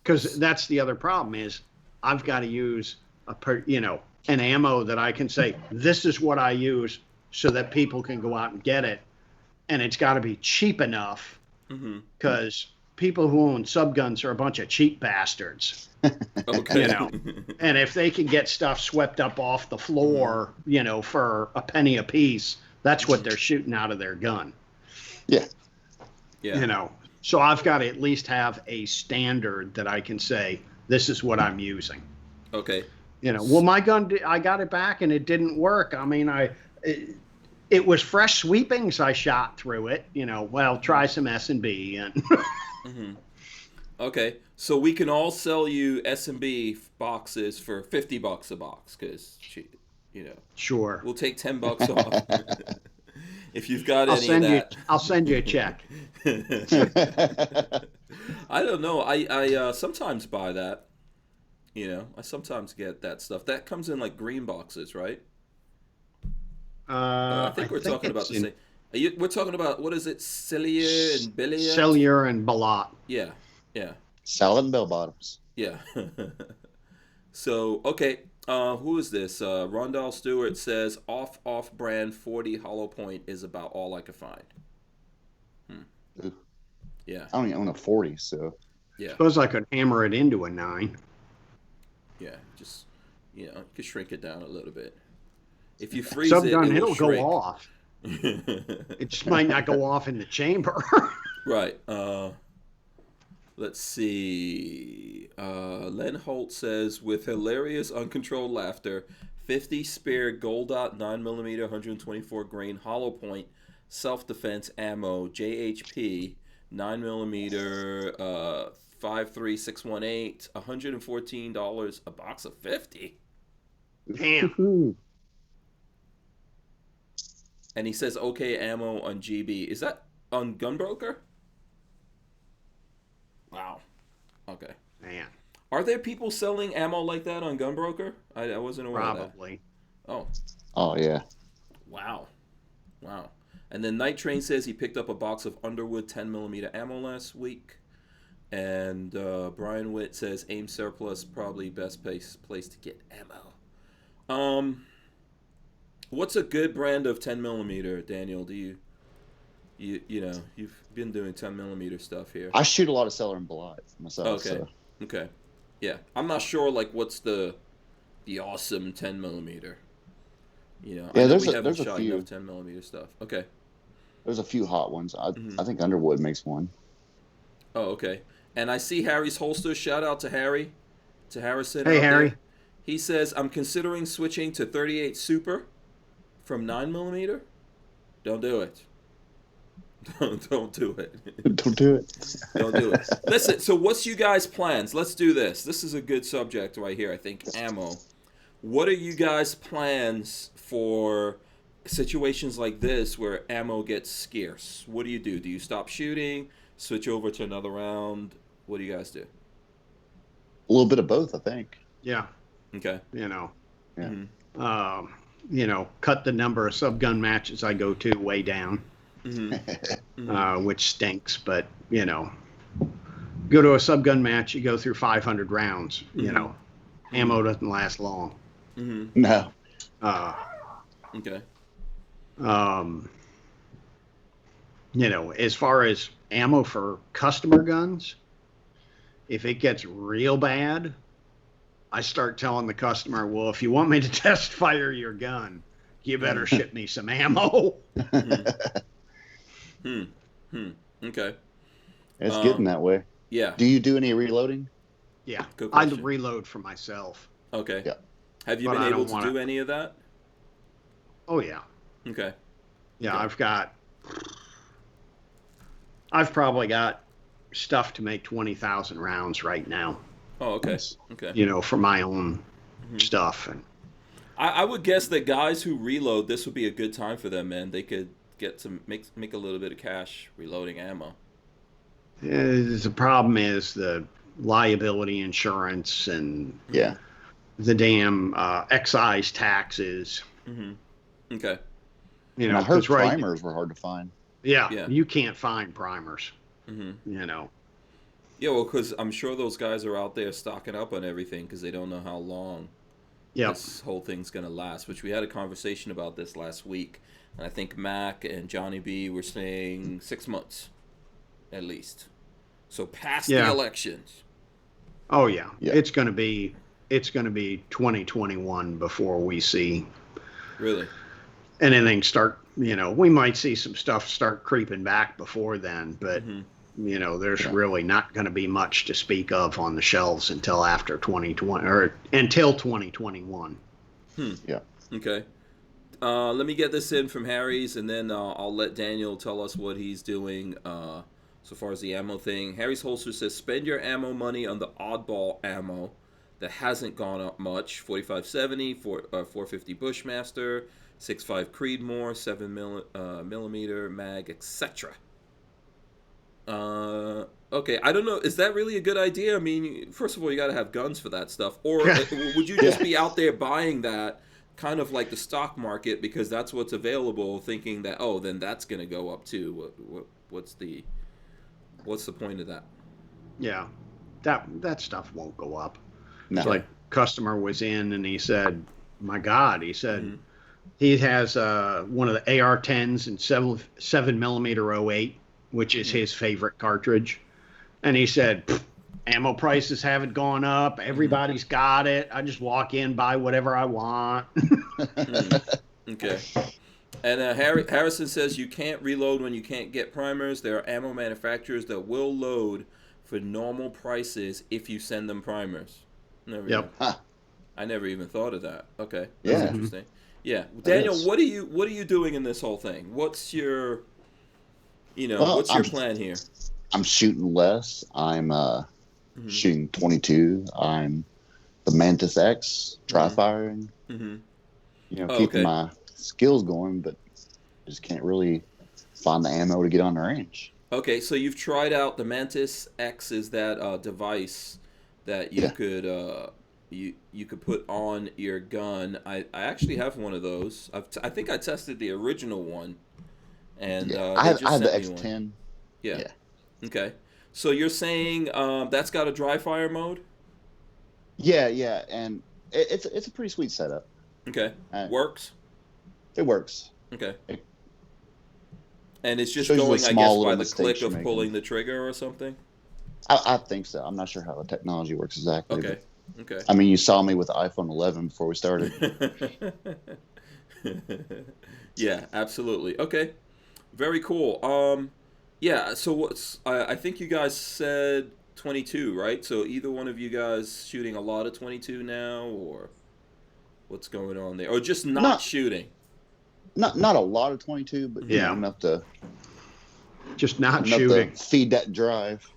Speaker 4: Because that's the other problem is I've got to use an ammo that I can say, this is what I use, so that people can go out and get it. And it's got to be cheap enough, because people who own subguns are a bunch of cheap bastards.
Speaker 1: Okay.
Speaker 4: And if they can get stuff swept up off the floor, for a penny a piece, that's what they're shooting out of their gun.
Speaker 3: Yeah.
Speaker 1: Yeah.
Speaker 4: So I've got to at least have a standard that I can say, this is what I'm using.
Speaker 1: Okay.
Speaker 4: Well, my gun, I got it back and it didn't work. I mean, it was fresh sweepings. I shot through it, try some S&B and
Speaker 1: Okay. So we can all sell you S&B boxes for $50 a box, because
Speaker 4: Sure.
Speaker 1: we'll take $10 off. If you've got
Speaker 4: I'll
Speaker 1: any
Speaker 4: send
Speaker 1: of that.
Speaker 4: I'll send you a check.
Speaker 1: I don't know. I sometimes buy that. I sometimes get that stuff. That comes in like green boxes, right? I think we're talking about the same. We're talking about, what is it? Cellier and Billiard?
Speaker 4: Cellier and Balat.
Speaker 1: Yeah. Yeah.
Speaker 3: Salad and bell bottoms.
Speaker 1: Yeah. So, okay. Who is this? Rondell Stewart says off-brand 40 hollow point is about all I could find.
Speaker 3: Ooh.
Speaker 1: Yeah.
Speaker 3: I don't even own a 40, so.
Speaker 1: Yeah.
Speaker 4: Suppose I could hammer it into a 9.
Speaker 1: Yeah. Just, you could shrink it down a little bit. If you freeze
Speaker 4: Subgun,
Speaker 1: it'll
Speaker 4: go
Speaker 1: shrink.
Speaker 4: off. It just might not go off in the chamber.
Speaker 1: Right. Let's see. Len Holt says, with hilarious, uncontrolled laughter, 50 spare Gold Dot 9mm 124 grain hollow point self-defense ammo, JHP 9mm 53618, $114 a box of 50.
Speaker 4: Damn.
Speaker 1: And he says okay ammo on GB. Is that on Gunbroker? Wow. Okay.
Speaker 4: Man.
Speaker 1: Are there people selling ammo like that on Gunbroker? I wasn't aware of
Speaker 4: Probably.
Speaker 1: that. Oh.
Speaker 3: Oh, yeah.
Speaker 1: Wow. And then Night Train says he picked up a box of Underwood 10mm ammo last week. And Brian Witt says AIM Surplus probably best place to get ammo. What's a good brand of 10mm, Daniel? Do you you've been doing 10mm stuff here.
Speaker 3: I shoot a lot of Cellar and Balat myself.
Speaker 1: Okay.
Speaker 3: So.
Speaker 1: Okay. Yeah. I'm not sure what's the awesome 10mm.
Speaker 3: Yeah,
Speaker 1: there's
Speaker 3: there's
Speaker 1: a
Speaker 3: few.
Speaker 1: enough 10mm stuff. Okay.
Speaker 3: There's a few hot ones. I think Underwood makes one.
Speaker 1: Oh, okay. And I see Harry's holster. Shout out to Harry, to Harrison.
Speaker 4: Hey, Harry.
Speaker 1: There. He says, I'm considering switching to 38 Super from 9mm. Don't do it. Don't do it.
Speaker 3: Don't do it.
Speaker 1: Don't do it. Listen, so what's you guys' plans? Let's do this. This is a good subject right here, I think. Ammo. What are you guys' plans for situations like this where ammo gets scarce? What do? Do you stop shooting? Switch over to another round? What do you guys do?
Speaker 3: A little bit of both, I think.
Speaker 4: Yeah.
Speaker 1: Okay.
Speaker 3: Yeah.
Speaker 4: cut the number of subgun matches I go to way down, which stinks. But go to a subgun match, you go through 500 rounds. Ammo doesn't last long.
Speaker 3: No.
Speaker 1: Okay.
Speaker 4: As far as ammo for customer guns, if it gets real bad, I start telling the customer, well, if you want me to test fire your gun, you better ship me some ammo.
Speaker 1: Okay.
Speaker 3: It's getting that way.
Speaker 1: Yeah.
Speaker 3: Do you do any reloading?
Speaker 4: Yeah.
Speaker 1: Good
Speaker 4: I
Speaker 1: question.
Speaker 4: reload for myself.
Speaker 1: Okay.
Speaker 3: Yeah.
Speaker 1: Have you
Speaker 4: But
Speaker 1: been
Speaker 4: I
Speaker 1: able
Speaker 4: don't
Speaker 1: to do any of that?
Speaker 4: Oh, yeah.
Speaker 1: Okay.
Speaker 4: Yeah, I've probably got stuff to make 20,000 rounds right now,
Speaker 1: Oh, okay. Okay.
Speaker 4: for my own stuff. And
Speaker 1: I would guess that guys who reload, this would be a good time for them, man. They could get some make a little bit of cash reloading ammo.
Speaker 4: the problem is the liability insurance and
Speaker 3: Yeah.
Speaker 4: the damn excise taxes.
Speaker 1: Okay.
Speaker 3: And I heard
Speaker 4: 'cause right-
Speaker 3: primers were hard to find.
Speaker 4: Yeah, you can't find primers.
Speaker 1: Yeah, well, because I'm sure those guys are out there stocking up on everything because they don't know how long this whole thing's going to last, which we had a conversation about this last week. And I think Mac and Johnny B were saying 6 months, at least. So past the elections.
Speaker 4: Oh, yeah. It's going to be 2021 before we see
Speaker 1: Really?
Speaker 4: anything start, we might see some stuff start creeping back before then, but there's really not going to be much to speak of on the shelves until after 2020 or until 2021.
Speaker 3: Yeah.
Speaker 1: Okay. Let me get this in from Harry's, and then I'll let Daniel tell us what he's doing so far as the ammo thing. Harry's Holster says, spend your ammo money on the oddball ammo that hasn't gone up much. 4570, 450 Bushmaster, 6.5 Creedmoor, 7 millimeter mag, etc. Okay, I don't know. Is that really a good idea? I mean, first of all, you got to have guns for that stuff. Or would you just be out there buying that kind of like the stock market because that's what's available, thinking that, oh, then that's going to go up too? What's the point of that?
Speaker 4: Yeah, that stuff won't go up.
Speaker 3: No.
Speaker 4: It's like customer was in and he said, my God, he said he has one of the AR-10s and 7 millimeter 08, which is his favorite cartridge. And he said, ammo prices haven't gone up. Everybody's got it. I just walk in, buy whatever I want.
Speaker 1: Okay. And Harrison says you can't reload when you can't get primers. There are ammo manufacturers that will load for normal prices if you send them primers. I never even thought of that. Okay. That's interesting. Yeah. Daniel, what are you doing in this whole thing? What's your what's your plan here?
Speaker 3: I'm shooting less. I'm shooting 22. I'm the Mantis X, tri-firing. Keeping my skills going, but just can't really find the ammo to get on the range.
Speaker 1: Okay, so you've tried out the Mantis X. Is that device that you could you could put on your gun? I actually have one of those. I think I tested the original one, and
Speaker 3: I have the X10.
Speaker 1: Yeah. Okay. So you're saying that's got a dry fire mode?
Speaker 3: Yeah, and it's a pretty sweet setup.
Speaker 1: Okay. Works?
Speaker 3: It works.
Speaker 1: Okay. And it's just
Speaker 3: Shows you
Speaker 1: going,
Speaker 3: the
Speaker 1: I
Speaker 3: small
Speaker 1: guess, by
Speaker 3: little
Speaker 1: the click
Speaker 3: mistakes you're
Speaker 1: of
Speaker 3: making.
Speaker 1: pulling the trigger or something?
Speaker 3: I think so. I'm not sure how the technology works exactly.
Speaker 1: Okay. Okay.
Speaker 3: I mean, you saw me with the iPhone 11 before we started.
Speaker 1: Yeah, absolutely. Okay. Very cool. Yeah, so I think you guys said 22, right? So either one of you guys shooting a lot of 22 now, or what's going on there? Or just not shooting?
Speaker 3: Not a lot of 22, but enough to
Speaker 4: just not shooting.
Speaker 3: To feed that drive.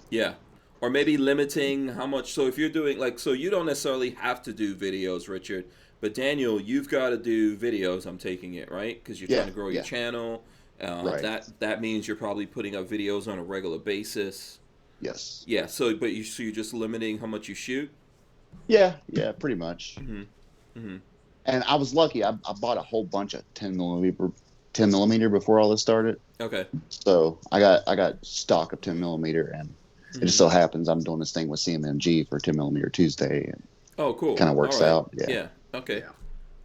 Speaker 1: Yeah. Or maybe limiting how much. So if you're doing, so you don't necessarily have to do videos, Richard. But Daniel, you've got to do videos, I'm taking it, right? Because you're trying to grow your channel.
Speaker 3: Right.
Speaker 1: That means you're probably putting up videos on a regular basis.
Speaker 3: Yes.
Speaker 1: Yeah, so you're just limiting how much you shoot?
Speaker 3: Yeah, pretty much. And I was lucky. I bought a whole bunch of 10 millimeter before all this started.
Speaker 1: Okay.
Speaker 3: So I got stock of 10 millimeter, and it just so happens I'm doing this thing with CMMG for 10 millimeter Tuesday, and
Speaker 1: Oh, cool.
Speaker 3: kind of works
Speaker 1: All right.
Speaker 3: out. Yeah.
Speaker 1: Yeah. Okay.
Speaker 4: Yeah.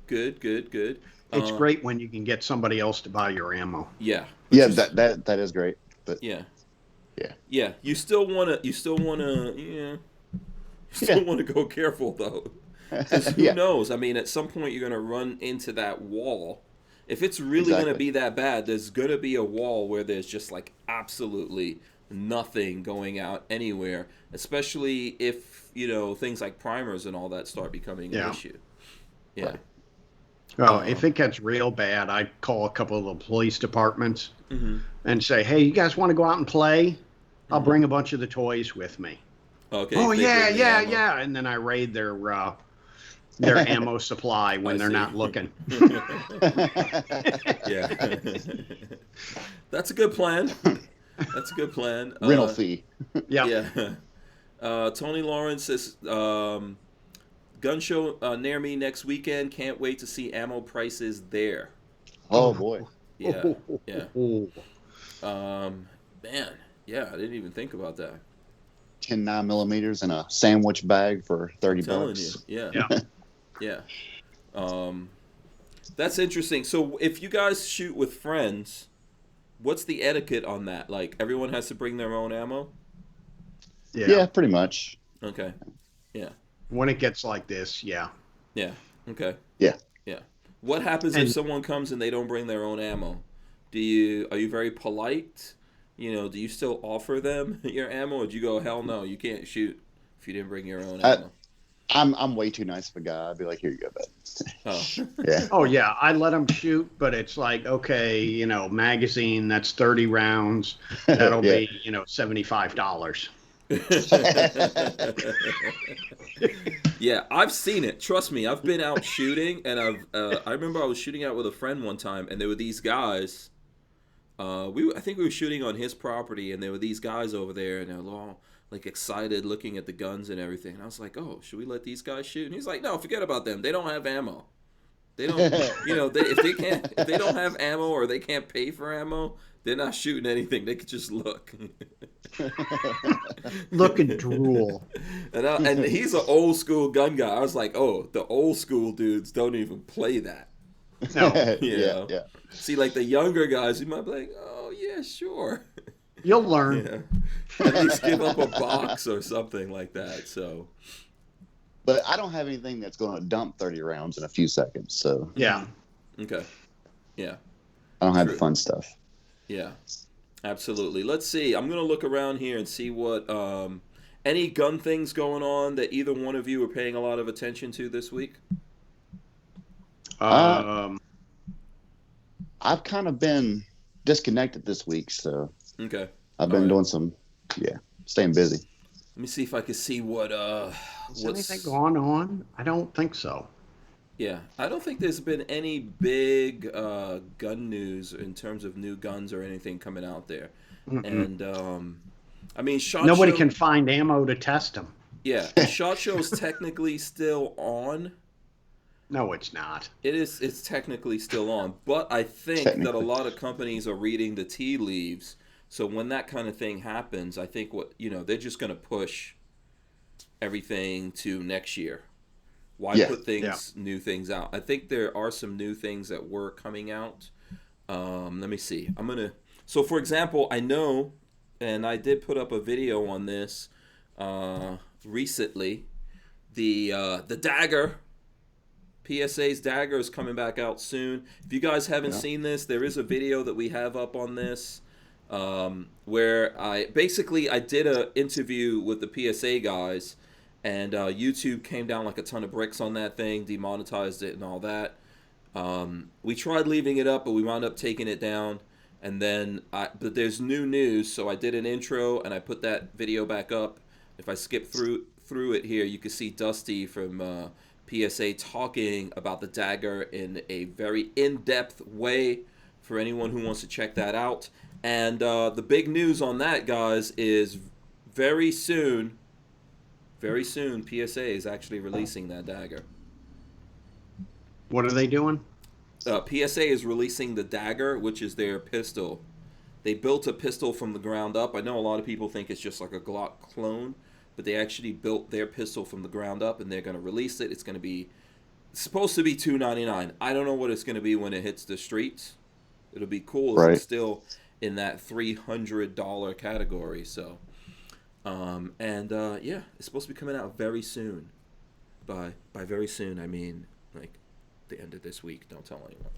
Speaker 1: Good.
Speaker 4: It's great when you can get somebody else to buy your ammo.
Speaker 1: Yeah.
Speaker 3: Yeah,
Speaker 1: Which is-
Speaker 3: that is great. But
Speaker 1: Yeah.
Speaker 3: yeah.
Speaker 1: Yeah. You still wanna go careful though. 'Cause who
Speaker 3: Yeah.
Speaker 1: knows? I mean, at some point you're gonna run into that wall. If it's really gonna
Speaker 3: Exactly.
Speaker 1: be that bad, there's gonna be a wall where there's just like absolutely nothing going out anywhere. Especially if things like primers and all that start becoming an
Speaker 4: Yeah.
Speaker 1: issue. Yeah.
Speaker 3: Right.
Speaker 4: Well, if it gets real bad, I call a couple of the police departments
Speaker 1: Mm-hmm.
Speaker 4: and say, "Hey, you guys want to go out and play? I'll bring a bunch of the toys with me."
Speaker 1: Okay.
Speaker 4: Oh
Speaker 1: if they
Speaker 4: yeah,
Speaker 1: bring the
Speaker 4: yeah,
Speaker 1: ammo.
Speaker 4: yeah. And then I raid their ammo supply when
Speaker 1: I
Speaker 4: they're
Speaker 1: see.
Speaker 4: not looking.
Speaker 1: Yeah. That's a good plan. That's a good plan.
Speaker 3: Rental fee.
Speaker 4: Yeah.
Speaker 1: Yeah. Tony Lawrence says, gun show near me next weekend. Can't wait to see ammo prices there.
Speaker 3: Oh boy.
Speaker 1: Yeah. Yeah.
Speaker 4: Oh.
Speaker 1: Man. Yeah, I didn't even think about that.
Speaker 3: 10 9 millimeters in a sandwich bag for 30
Speaker 1: Telling
Speaker 3: bucks.
Speaker 1: you.
Speaker 4: Yeah.
Speaker 1: Yeah. That's interesting. So if you guys shoot with friends, what's the etiquette on that? Like everyone has to bring their own ammo?
Speaker 3: Yeah, pretty much.
Speaker 1: Okay. Yeah.
Speaker 4: When it gets like this, yeah.
Speaker 1: Yeah. Okay.
Speaker 3: Yeah.
Speaker 1: Yeah. What happens if someone comes and they don't bring their own ammo? Are you very polite? Do you still offer them your ammo, or do you go, hell no, you can't shoot if you didn't bring your own ammo?
Speaker 3: I'm way too nice of a guy. I'd be like, here you go, bud.
Speaker 1: Oh.
Speaker 3: Yeah.
Speaker 4: Oh yeah, I let them shoot, but it's like, okay, magazine, that's 30 rounds. That'll
Speaker 3: Yeah.
Speaker 4: be, $75.
Speaker 1: Yeah, I've seen it. Trust me, I've been out shooting, and I remember I was shooting out with a friend one time, and there were these guys. I think we were shooting on his property, and there were these guys over there, and they were all like excited, looking at the guns and everything. And I was like, "Oh, should we let these guys shoot?" And he's like, "No, forget about them. They don't have ammo. They don't, if they don't have ammo or they can't pay for ammo, they're not shooting anything. They could just look."
Speaker 4: Look and drool.
Speaker 1: And he's an old school gun guy. I was like, "Oh, the old school dudes don't even play that."
Speaker 4: No,
Speaker 1: Yeah.
Speaker 3: Yeah.
Speaker 1: See, like the younger guys, you might be like, "Oh yeah, sure."
Speaker 4: you'll learn.
Speaker 1: Yeah. At least give up a box or something like that. So.
Speaker 3: But I don't have anything that's going to dump 30 rounds in a few seconds, so
Speaker 4: Yeah.
Speaker 1: Okay. Yeah.
Speaker 3: I don't have
Speaker 1: True.
Speaker 3: the fun stuff.
Speaker 1: Yeah. Absolutely. Let's see. I'm gonna look around here and see what any gun things going on that either one of you are paying a lot of attention to this week.
Speaker 4: Um,
Speaker 3: I've kind of been disconnected this week, so
Speaker 1: Okay.
Speaker 3: I've been
Speaker 1: All right.
Speaker 3: doing some, staying busy.
Speaker 1: Let me see if I can see what
Speaker 4: is anything going on? I don't think so.
Speaker 1: Yeah, I don't think there's been any big gun news in terms of new guns or anything coming out there. And I mean,
Speaker 4: Nobody can find ammo to test them.
Speaker 1: Yeah, SHOT Show's technically still on.
Speaker 4: No, it's not.
Speaker 1: It's technically still on, but I think that a lot of companies are reading the tea leaves. So when that kind of thing happens, I think they're just going to push everything to next year. Why put new things out? I think there are some new things that were coming out. Let me see. So for example, I know, and I did put up a video on this recently. The Dagger. PSA's Dagger is coming back out soon. If you guys haven't seen this, there is a video that we have up on this where I did an interview with the PSA guys, and YouTube came down like a ton of bricks on that thing, demonetized it and all that. We tried leaving it up, but we wound up taking it down. And then, but there's new news, so I did an intro and I put that video back up. If I skip through it here, you can see Dusty from PSA talking about the Dagger in a very in-depth way for anyone who wants to check that out. And the big news on that, guys, is very soon, PSA is actually releasing that Dagger.
Speaker 4: What are they doing?
Speaker 1: PSA is releasing the Dagger, which is their pistol. They built a pistol from the ground up. I know a lot of people think it's just like a Glock clone, but they actually built their pistol from the ground up, and they're going to release it. It's going to be supposed to be $299. I don't know what it's going to be when it hits the streets. It'll be cool if it's still in that $300 category. So, yeah, it's supposed to be coming out very soon. By very soon, I mean like the end of this week. Don't tell anyone.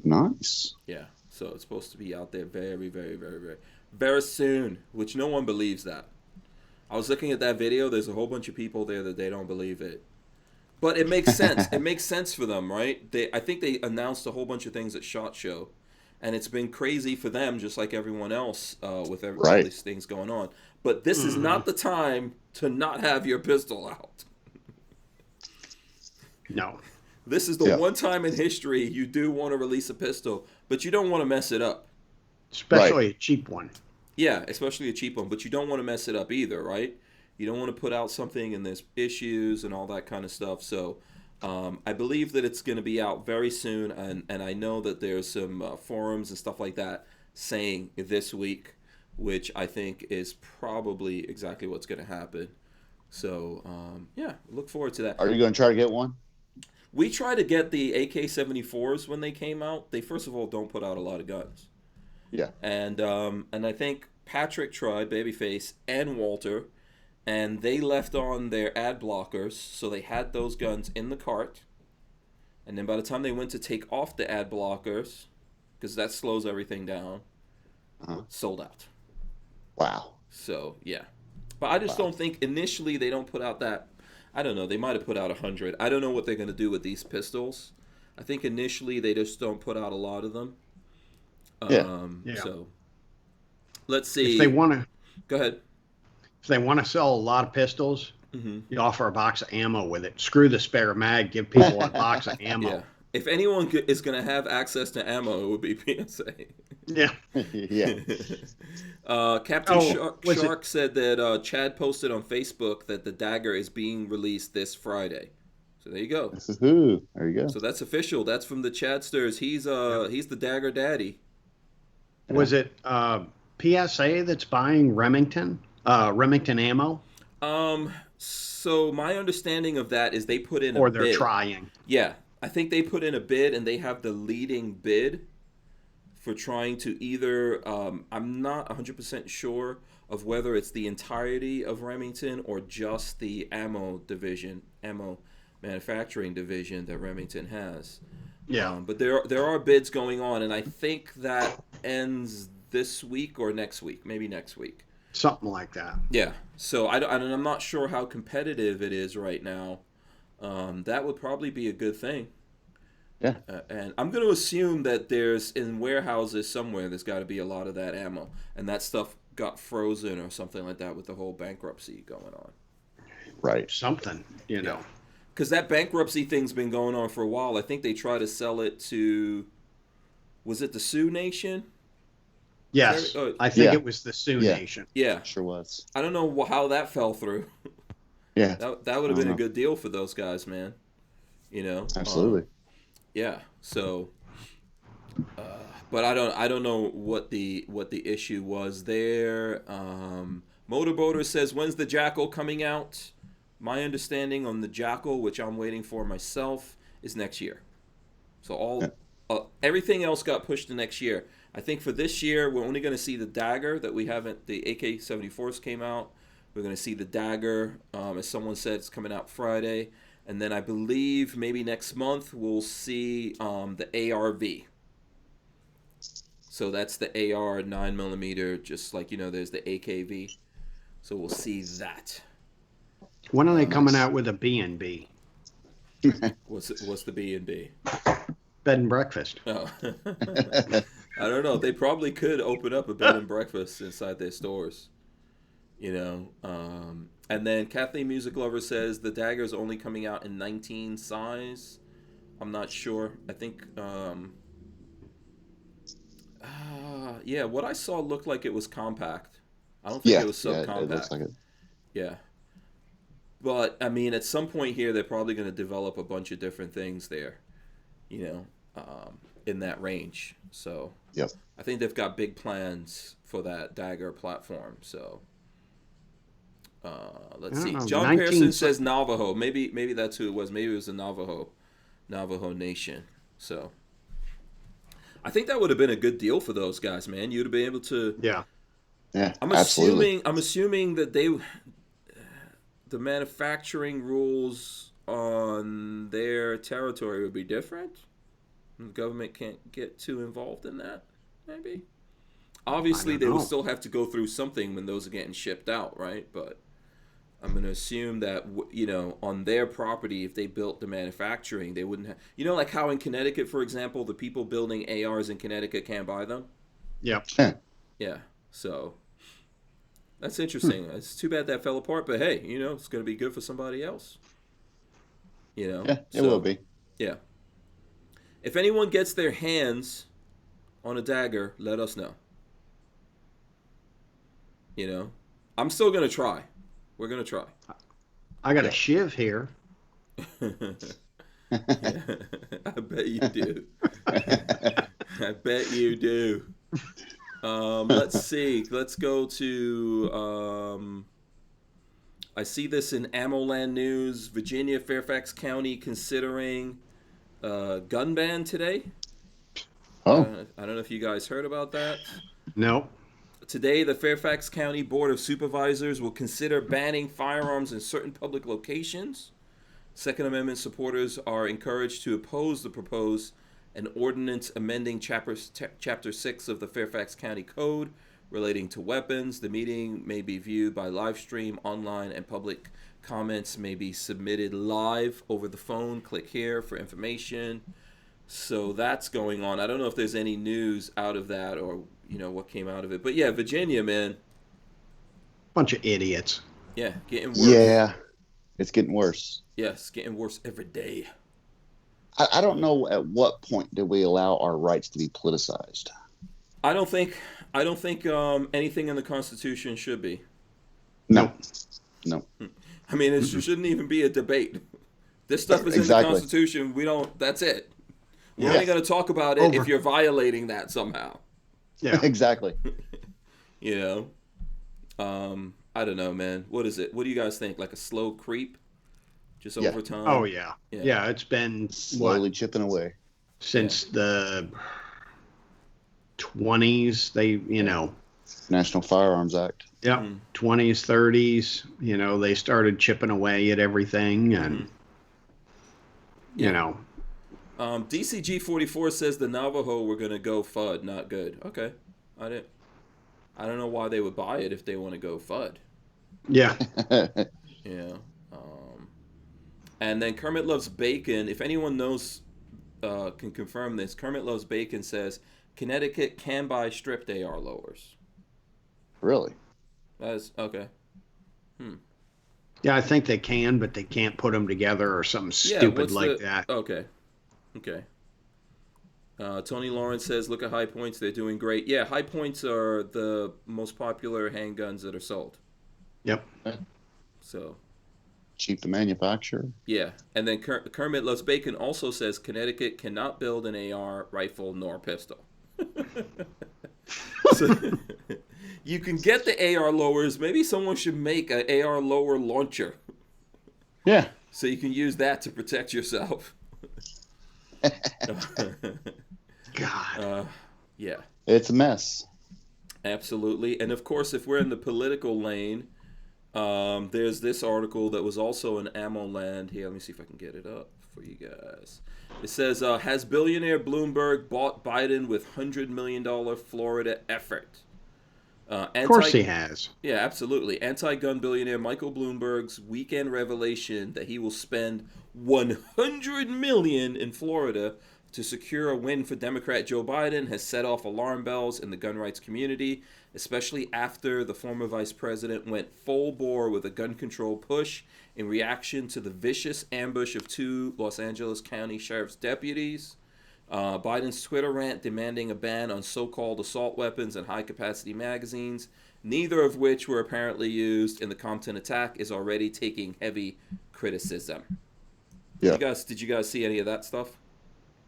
Speaker 3: Nice.
Speaker 1: Yeah, so it's supposed to be out there very, very, very, very, very soon, which no one believes that. I was looking at that video. There's a whole bunch of people there that they don't believe it. But it makes sense. It makes sense for them, right? I think they announced a whole bunch of things at SHOT Show, and it's been crazy for them, just like everyone else with all these things going on. But this is not the time to not have your pistol out.
Speaker 4: No.
Speaker 1: This is the one time in history you do want to release a pistol, but you don't want to mess it up.
Speaker 4: Especially a cheap one.
Speaker 1: Yeah, especially a cheap one, but you don't want to mess it up either, right? You don't want to put out something and there's issues and all that kind of stuff. So I believe that it's going to be out very soon, and I know that there's some forums and stuff like that saying this week, which I think is probably exactly what's going to happen. So, yeah, look forward to that.
Speaker 3: Are you going to try to get one?
Speaker 1: We tried to get the AK-74s when they came out. They, first of all, don't put out a lot of guns.
Speaker 3: Yeah.
Speaker 1: And I think Patrick tried, Babyface, and Walter, and they left on their ad blockers, so they had those guns in the cart. And then by the time they went to take off the ad blockers, because that slows everything down, sold out.
Speaker 3: Wow.
Speaker 1: So, yeah. But I just don't think, initially, they don't put out that, I don't know, they might have put out 100. I don't know what they're going to do with these pistols. I think initially they just don't put out a lot of them. So, let's see.
Speaker 4: If they want to...
Speaker 1: Go ahead.
Speaker 4: If they want to sell a lot of pistols, you offer a box of ammo with it. Screw the spare mag. Give people a box of ammo.
Speaker 1: Yeah. If anyone is going to have access to ammo, it would be PSA.
Speaker 4: Yeah.
Speaker 3: Yeah.
Speaker 1: Captain Shark said that Chad posted on Facebook that the Dagger is being released this Friday. So there you go.
Speaker 3: There you go.
Speaker 1: So that's official. That's from the Chadsters. He's the Dagger daddy.
Speaker 4: Was it PSA that's buying Remington Ammo?
Speaker 1: So my understanding of that is they put in a bid.
Speaker 4: Or they're trying.
Speaker 1: Yeah. I think they put in a bid, and they have the leading bid for trying to either, I'm not 100% sure of whether it's the entirety of Remington or just the ammo manufacturing division that Remington has.
Speaker 4: Yeah.
Speaker 1: But there are bids going on, and I think that ends this week or next week, maybe next week.
Speaker 4: Something like that.
Speaker 1: Yeah. So I'm not sure how competitive it is right now. That would probably be a good thing.
Speaker 3: Yeah.
Speaker 1: And I'm going to assume that there's, in warehouses somewhere, there's got to be a lot of that ammo. And that stuff got frozen or something like that with the whole bankruptcy going on.
Speaker 3: Right.
Speaker 4: Something, you know.
Speaker 1: Because that bankruptcy thing's been going on for a while. I think they tried to sell it to, was it the Sioux Nation?
Speaker 4: Yes. I think it was the Sioux Nation.
Speaker 1: Yeah.
Speaker 3: Sure was.
Speaker 1: I don't know how that fell through.
Speaker 3: Yeah.
Speaker 1: That would have been a good deal for those guys, man. You know?
Speaker 3: Absolutely.
Speaker 1: Yeah. So, but I don't know what the issue was there. Motorboater says, when's the Jackal coming out? My understanding on the Jackal, which I'm waiting for myself, is next year. So everything else got pushed to next year. I think for this year, we're only going to see the Dagger that we haven't. The AK-74s came out. We're going to see the Dagger. As someone said, it's coming out Friday. And then I believe maybe next month we'll see the ARV. So that's the AR 9mm, just like, there's the AKV. So we'll see that.
Speaker 4: When are they coming out with a B&B?
Speaker 1: What's the B&B?
Speaker 4: Bed and breakfast.
Speaker 1: Oh. I don't know. They probably could open up a bed and breakfast inside their stores. And then Kathleen Music Lover says the Dagger is only coming out in 19 size. I'm not sure. I think, what I saw looked like it was compact. I don't think it was subcompact.
Speaker 3: Yeah, it looks like it.
Speaker 1: Yeah. But I mean, at some point here, they're probably going to develop a bunch of different things there, you know, in that range. So
Speaker 3: Yep.
Speaker 1: I think they've got big plans for that Dagger platform. So let's see. John Pearson says Navajo. Maybe that's who it was. Maybe it was the Navajo Nation. So I think that would have been a good deal for those guys, man. You'd have been able to.
Speaker 4: Yeah.
Speaker 3: Yeah.
Speaker 1: I'm
Speaker 3: absolutely.
Speaker 1: assuming that the manufacturing rules on their territory would be different. The government can't get too involved in that, maybe. Obviously, they will still have to go through something when those are getting shipped out, right? But I'm going to assume that, on their property, if they built the manufacturing, they wouldn't have... like how in Connecticut, for example, the people building ARs in Connecticut can't buy them?
Speaker 4: Yep.
Speaker 1: Yeah, so... That's interesting. It's too bad that fell apart, but hey, it's going to be good for somebody else.
Speaker 3: Yeah, it will be.
Speaker 1: Yeah. If anyone gets their hands on a Dagger, let us know. I'm still going to try. We're going to try.
Speaker 4: I got a shiv here.
Speaker 1: I bet you do. I bet you do. Let's see. Let's go to... I see this in AmmoLand News. Virginia, Fairfax County considering gun ban today.
Speaker 3: Oh.
Speaker 1: I don't know if you guys heard about that.
Speaker 4: No.
Speaker 1: Today, the Fairfax County Board of Supervisors will consider banning firearms in certain public locations. Second Amendment supporters are encouraged to oppose the proposed an ordinance amending Chapter 6 of the Fairfax County Code relating to weapons. The meeting may be viewed by live stream online, and public comments may be submitted live over the phone. Click here for information. So that's going on. I don't know if there's any news out of that or, what came out of it. But yeah, Virginia, man.
Speaker 4: Bunch of idiots.
Speaker 1: Yeah, getting worse.
Speaker 3: Yeah, it's getting worse.
Speaker 1: Yes, getting worse every day.
Speaker 3: I don't know at what point do we allow our rights to be politicized.
Speaker 1: I don't think anything in the Constitution should be.
Speaker 3: No.
Speaker 1: I mean, it shouldn't even be a debate. This stuff is in
Speaker 3: Exactly.
Speaker 1: the Constitution. That's it. We're only going to talk about it if you're violating that somehow.
Speaker 4: Yeah.
Speaker 3: Exactly.
Speaker 1: I don't know, man. What is it? What do you guys think? Like a slow creep? Just over time?
Speaker 4: Oh, yeah. Yeah, it's been...
Speaker 3: Slowly chipping away.
Speaker 4: Since the 20s,
Speaker 3: National Firearms Act.
Speaker 4: Yeah, 20s, 30s, they started chipping away at everything, and,
Speaker 1: DCG 44 says the Navajo were going to go FUD, not good. Okay. I don't know why they would buy it if they want to go FUD.
Speaker 4: Yeah.
Speaker 1: And then Kermit Loves Bacon, if anyone knows, can confirm this, Kermit Loves Bacon says Connecticut can buy stripped AR lowers.
Speaker 3: Really?
Speaker 1: That is, okay.
Speaker 4: Yeah, I think they can, but they can't put them together or something stupid like that.
Speaker 1: Okay. Tony Lawrence says, look at High Points. They're doing great. Yeah, High Points are the most popular handguns that are sold.
Speaker 4: Yep.
Speaker 1: So...
Speaker 3: cheap to manufacture.
Speaker 1: Yeah, and then Kermit Loves Bacon also says Connecticut cannot build an AR rifle nor pistol. So you can get the AR lowers. Maybe someone should make an AR lower launcher.
Speaker 3: Yeah.
Speaker 1: So you can use that to protect yourself.
Speaker 4: God.
Speaker 1: Yeah.
Speaker 3: It's a mess.
Speaker 1: Absolutely. And of course, if we're in the political lane, there's this article that was also in AmmoLand. Here, let me see if I can get it up for you guys. It says, has billionaire Bloomberg bought Biden with $100 million Florida effort?
Speaker 4: Of course he has.
Speaker 1: Yeah, absolutely. Anti-gun billionaire Michael Bloomberg's weekend revelation that he will spend $100 million in Florida to secure a win for Democrat Joe Biden has set off alarm bells in the gun rights community, especially after the former vice president went full bore with a gun control push in reaction to the vicious ambush of 2 Los Angeles County Sheriff's deputies. Biden's Twitter rant demanding a ban on so-called assault weapons and high-capacity magazines neither of which were apparently used in the Compton attack, is already taking heavy criticism.
Speaker 3: Yeah.
Speaker 1: Did you guys see any of that stuff?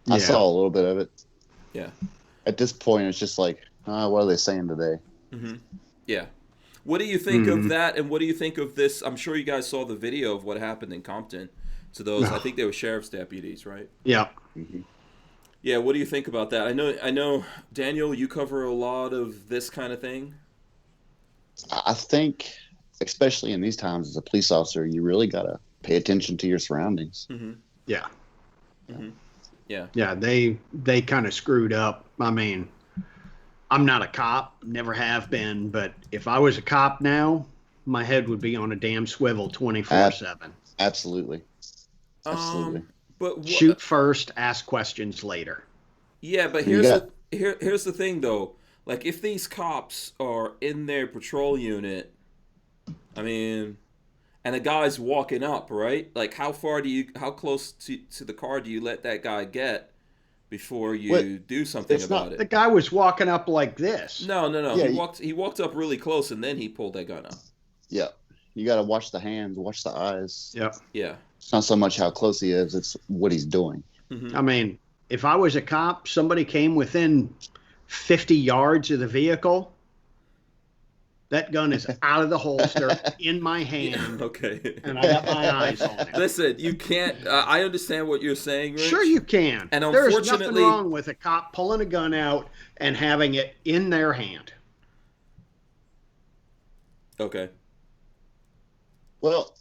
Speaker 3: I saw a little bit of it.
Speaker 1: Yeah.
Speaker 3: At this point, it's just like, what are they saying today?
Speaker 1: Mm-hmm. Yeah. What do you think of that, and what do you think of this? I'm sure you guys saw the video of what happened in Compton to those, I think they were sheriff's deputies, right?
Speaker 4: Yeah.
Speaker 3: Mm-hmm.
Speaker 1: Yeah, what do you think about that? I know, Daniel, you cover a lot of this kind of thing.
Speaker 3: I think, especially in these times as a police officer, you really got to pay attention to your surroundings.
Speaker 1: Mm-hmm.
Speaker 4: Yeah.
Speaker 1: Mm-hmm. Yeah.
Speaker 4: Yeah, they kind of screwed up. I mean, I'm not a cop, never have been, but if I was a cop now, my head would be on a damn swivel 24/7.
Speaker 3: Absolutely. Absolutely.
Speaker 1: But
Speaker 4: shoot first, ask questions later.
Speaker 1: Yeah, but here's the thing though. Like, if these cops are in their patrol unit, I mean, and a guy's walking up, right? Like, how close to the car do you let that guy get before you do something about it?
Speaker 4: The guy was walking up like this.
Speaker 1: No.
Speaker 3: Yeah,
Speaker 1: he walked up really close, and then he pulled that gun up.
Speaker 3: Yeah. You got to watch the hands, watch the eyes.
Speaker 4: Yep.
Speaker 1: Yeah.
Speaker 3: It's not so much how close he is, it's what he's doing.
Speaker 1: Mm-hmm.
Speaker 4: I mean, if I was a cop, somebody came within 50 yards of the vehicle, that gun is out of the holster in my hand.
Speaker 1: Okay.
Speaker 4: And I got my eyes on it.
Speaker 1: Listen, you can't. I understand what you're saying, Rich.
Speaker 4: Sure, you can.
Speaker 1: And
Speaker 4: there's
Speaker 1: unfortunately,
Speaker 4: nothing wrong with a cop pulling a gun out and having it in their hand.
Speaker 1: Okay.
Speaker 3: Well,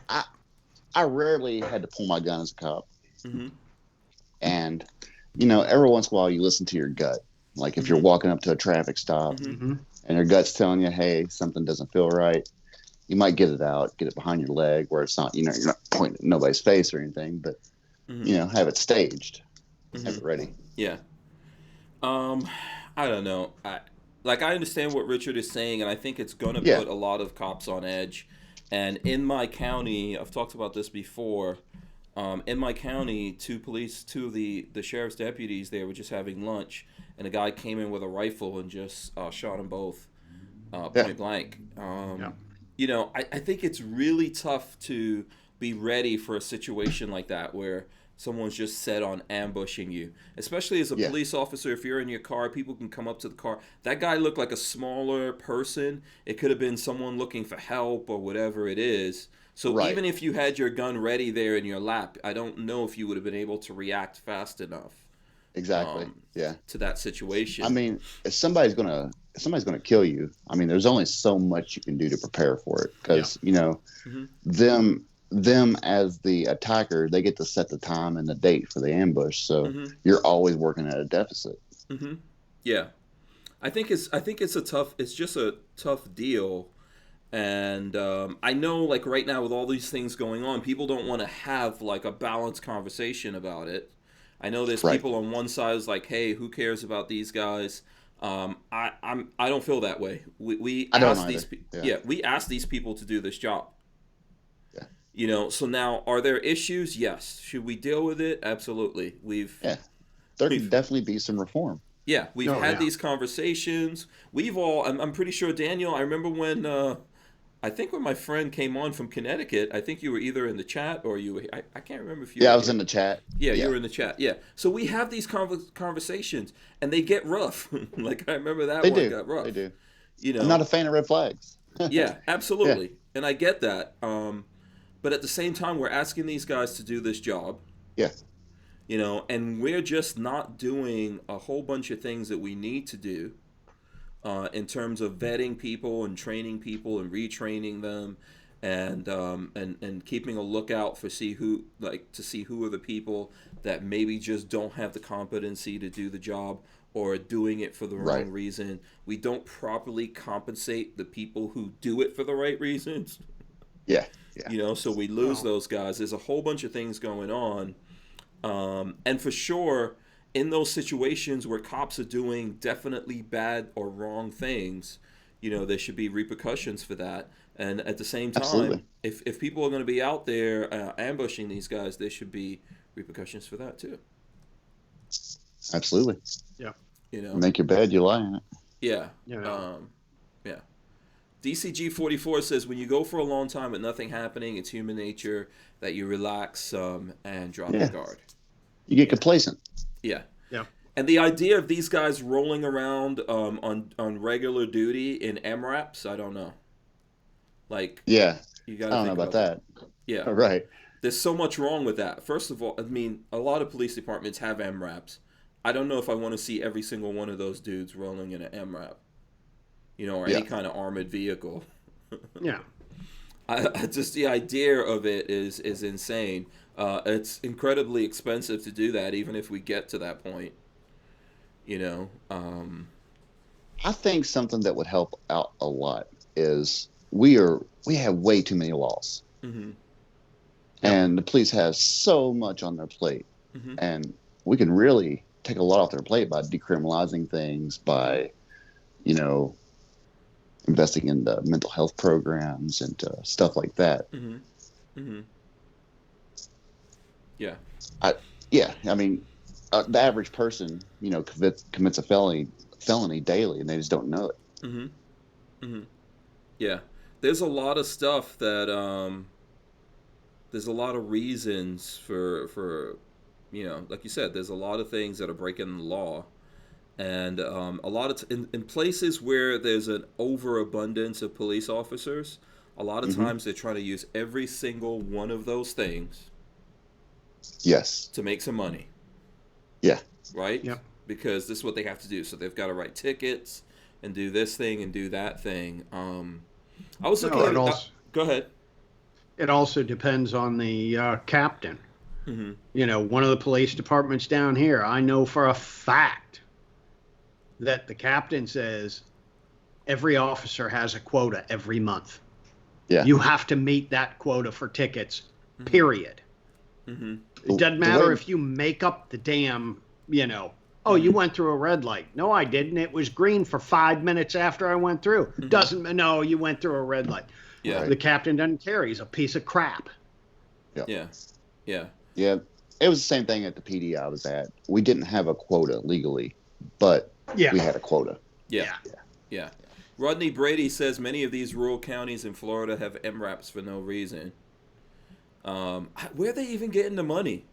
Speaker 3: I rarely had to pull my gun as a cop.
Speaker 1: Mm-hmm.
Speaker 3: And, every once in a while you listen to your gut. Like if you're walking up to a traffic stop and your gut's telling you, hey, something doesn't feel right, you might get it out, get it behind your leg where it's not, you're not pointing at nobody's face or anything, but, have it staged, have it ready.
Speaker 1: Yeah. I don't know. I understand what Richard is saying, and I think it's going to put a lot of cops on edge. And in my county, I've talked about this before. In my county, two of the sheriff's deputies there were just having lunch, and a guy came in with a rifle and just shot them both point blank. I think it's really tough to be ready for a situation like that where someone's just set on ambushing you. Especially as a police officer, if you're in your car, people can come up to the car. That guy looked like a smaller person. It could have been someone looking for help or whatever it is. So even if you had your gun ready there in your lap, I don't know if you would have been able to react fast enough.
Speaker 3: Exactly.
Speaker 1: To that situation.
Speaker 3: I mean, if somebody's gonna kill you, I mean, there's only so much you can do to prepare for it because them as the attacker, they get to set the time and the date for the ambush, so you're always working at a deficit.
Speaker 1: Yeah, I think it's just a tough deal. And I know, like, right now with all these things going on, people don't want to have like a balanced conversation about it. I know there's people on one side is like, hey, who cares about these guys? I don't feel that way. We asked these people to do this job. So now, are there issues? Yes. Should we deal with it? Absolutely.
Speaker 3: There can definitely be some reform.
Speaker 1: Yeah, we've had these conversations. I'm pretty sure, Daniel, I remember when my friend came on from Connecticut, I think you were either in the chat or I can't remember if you were.
Speaker 3: I was in the chat.
Speaker 1: Yeah, you were in the chat. Yeah. So we have these conversations, and they get rough. Like, I remember that got rough.
Speaker 3: They do. I'm not a fan of red flags.
Speaker 1: Yeah, absolutely. Yeah. And I get that. But at the same time, we're asking these guys to do this job.
Speaker 3: Yeah.
Speaker 1: And we're just not doing a whole bunch of things that we need to do in terms of vetting people and training people and retraining them and keeping a lookout for who are the people that maybe just don't have the competency to do the job or are doing it for the wrong reason. We don't properly compensate the people who do it for the right reasons.
Speaker 3: Yeah.
Speaker 1: So we lose those guys. There's a whole bunch of things going on. And for sure, in those situations where cops are doing definitely bad or wrong things, there should be repercussions for that. And at the same time, if people are going to be out there ambushing these guys, there should be repercussions for that too.
Speaker 3: Absolutely.
Speaker 4: Yeah.
Speaker 3: Make your bed, you lie in it.
Speaker 1: Yeah. Yeah. DCG 44 says when you go for a long time with nothing happening, it's human nature that you relax and drop your guard.
Speaker 3: You get complacent.
Speaker 1: Yeah.
Speaker 4: Yeah.
Speaker 1: And the idea of these guys rolling around on regular duty in MRAPs, I don't know. Like,
Speaker 3: Yeah.
Speaker 1: you got
Speaker 3: I
Speaker 1: to
Speaker 3: don't know
Speaker 1: think
Speaker 3: about that.
Speaker 1: Yeah.
Speaker 3: Right.
Speaker 1: There's so much wrong with that. First of all, I mean, a lot of police departments have MRAPs. I don't know if I want to see every single one of those dudes rolling in an MRAP, or any kind of armored vehicle.
Speaker 4: Yeah.
Speaker 1: Just the idea of it is insane. It's incredibly expensive to do that, even if we get to that point.
Speaker 3: I think something that would help out a lot is we have way too many laws.
Speaker 1: Mm-hmm.
Speaker 3: And the police have so much on their plate.
Speaker 1: Mm-hmm.
Speaker 3: And we can really take a lot off their plate by decriminalizing things, by, investing in the mental health programs and stuff like that.
Speaker 1: Mm-hmm. Mm-hmm. Yeah.
Speaker 3: I mean, the average person, commits a felony daily, and they just don't know it.
Speaker 1: Mm-hmm. Mm-hmm. Yeah. There's a lot of stuff that there's a lot of reasons for like you said, there's a lot of things that are breaking the law, and a lot of in places where there's an overabundance of police officers, a lot of times they're trying to use every single one of those things.
Speaker 3: Yes.
Speaker 1: To make some money.
Speaker 3: Yeah.
Speaker 1: Right?
Speaker 4: Yep.
Speaker 1: Because this is what they have to do. So they've got to write tickets and do this thing and do that thing. I was looking at go ahead.
Speaker 4: It also depends on the captain.
Speaker 1: Mm-hmm.
Speaker 4: One of the police departments down here, I know for a fact that the captain says every officer has a quota every month.
Speaker 3: Yeah.
Speaker 4: You have to meet that quota for tickets, period.
Speaker 1: Mm-hmm.
Speaker 4: It doesn't matter if you make up the damn, oh, you went through a red light. No, I didn't. It was green for 5 minutes after I went through. No, you went through a red light.
Speaker 1: Yeah.
Speaker 4: The captain doesn't care. He's a piece of crap.
Speaker 1: Yeah. Yeah.
Speaker 3: Yeah. It was the same thing at the PD I was at. We didn't have a quota legally, but we had a quota.
Speaker 1: Yeah. Rodney Brady says many of these rural counties in Florida have MRAPs for no reason. Where are they even getting the money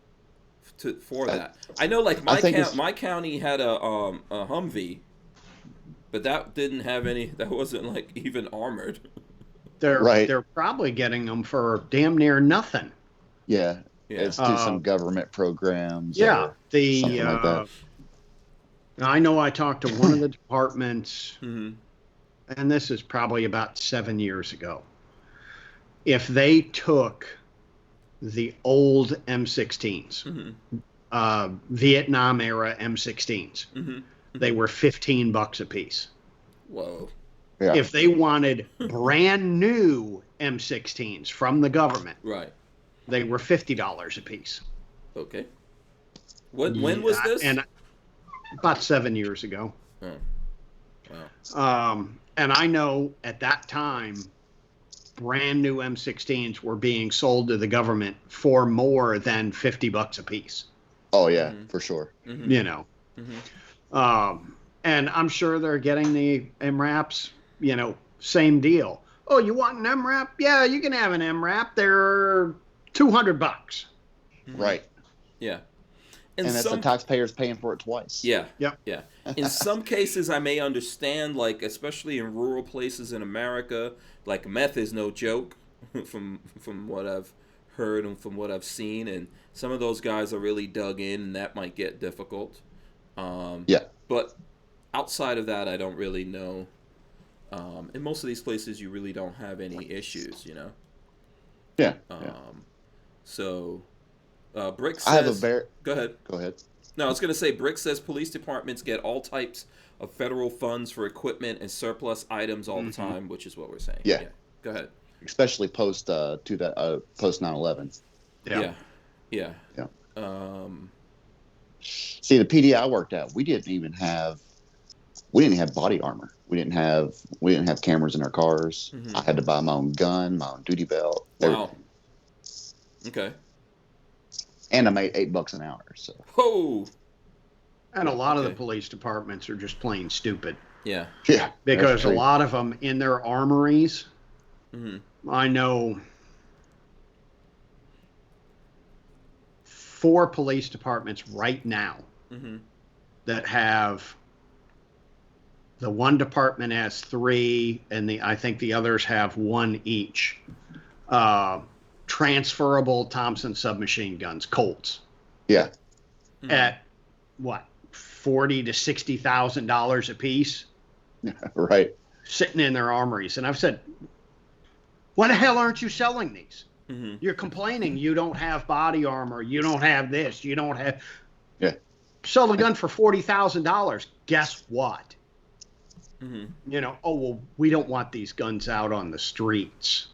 Speaker 1: for that? I know, like my county had a Humvee, but that didn't have any. That wasn't like even armored.
Speaker 4: They're probably getting them for damn near nothing.
Speaker 3: Yeah. It's through some government programs.
Speaker 4: Yeah.
Speaker 3: Something like that.
Speaker 4: I know I talked to one of the departments,
Speaker 1: Mm-hmm.
Speaker 4: and this is probably about 7 years ago. If they took the old M16s, Vietnam era M16s, they were $15 a piece.
Speaker 1: Whoa.
Speaker 3: Yeah.
Speaker 4: If they wanted brand new M16s from the government,
Speaker 1: Right.
Speaker 4: they were $50 a piece.
Speaker 1: Okay. When was this?
Speaker 4: And about 7 years ago.
Speaker 1: Oh. Wow.
Speaker 4: And I know at that time, brand new M16s were being sold to the government for more than $50 a piece.
Speaker 3: Oh yeah, for sure.
Speaker 1: Mm-hmm.
Speaker 4: And I'm sure they're getting the MRAPs, same deal. Oh, you want an MRAP? Yeah, you can have an MRAP. They're $200.
Speaker 3: Right.
Speaker 1: Yeah.
Speaker 3: And that's the taxpayers paying for it twice.
Speaker 1: Yeah.
Speaker 4: Yep.
Speaker 1: Yeah. In some cases, I may understand, like, especially in rural places in America, like meth is no joke from what I've heard and from what I've seen. And some of those guys are really dug in, and that might get difficult. But outside of that, I don't really know. In most of these places, you really don't have any issues,
Speaker 3: Yeah.
Speaker 1: So, Brick says... Go ahead.
Speaker 3: Go ahead.
Speaker 1: No, I was going to say, Brick says police departments get all types of federal funds for equipment and surplus items all the time, which is what we're saying.
Speaker 3: Yeah.
Speaker 1: Go ahead.
Speaker 3: Especially post 9/11.
Speaker 1: Yeah.
Speaker 3: See, the PD I worked at, we didn't have body armor. We didn't have cameras in our cars. I had to buy my own gun, my own duty belt.
Speaker 1: Wow. Okay.
Speaker 3: And I made $8 an hour. So.
Speaker 1: Oh.
Speaker 4: And a lot of the police departments are just plain stupid.
Speaker 1: Yeah.
Speaker 3: Yeah.
Speaker 4: because a lot of them in their armories, I know 4 police departments right now that have, the one department has 3, and I think the others have 1 each. Transferable Thompson submachine guns, Colts.
Speaker 3: Yeah.
Speaker 4: At what, $40,000 to $60,000 a piece,
Speaker 3: Right.
Speaker 4: sitting in their armories. And I've said, why the hell aren't you selling these? You're complaining you don't have body armor, you don't have this, you don't have.
Speaker 3: Yeah.
Speaker 4: Sell the gun for $40,000. Guess what? You know, oh well, we don't want these guns out on the streets.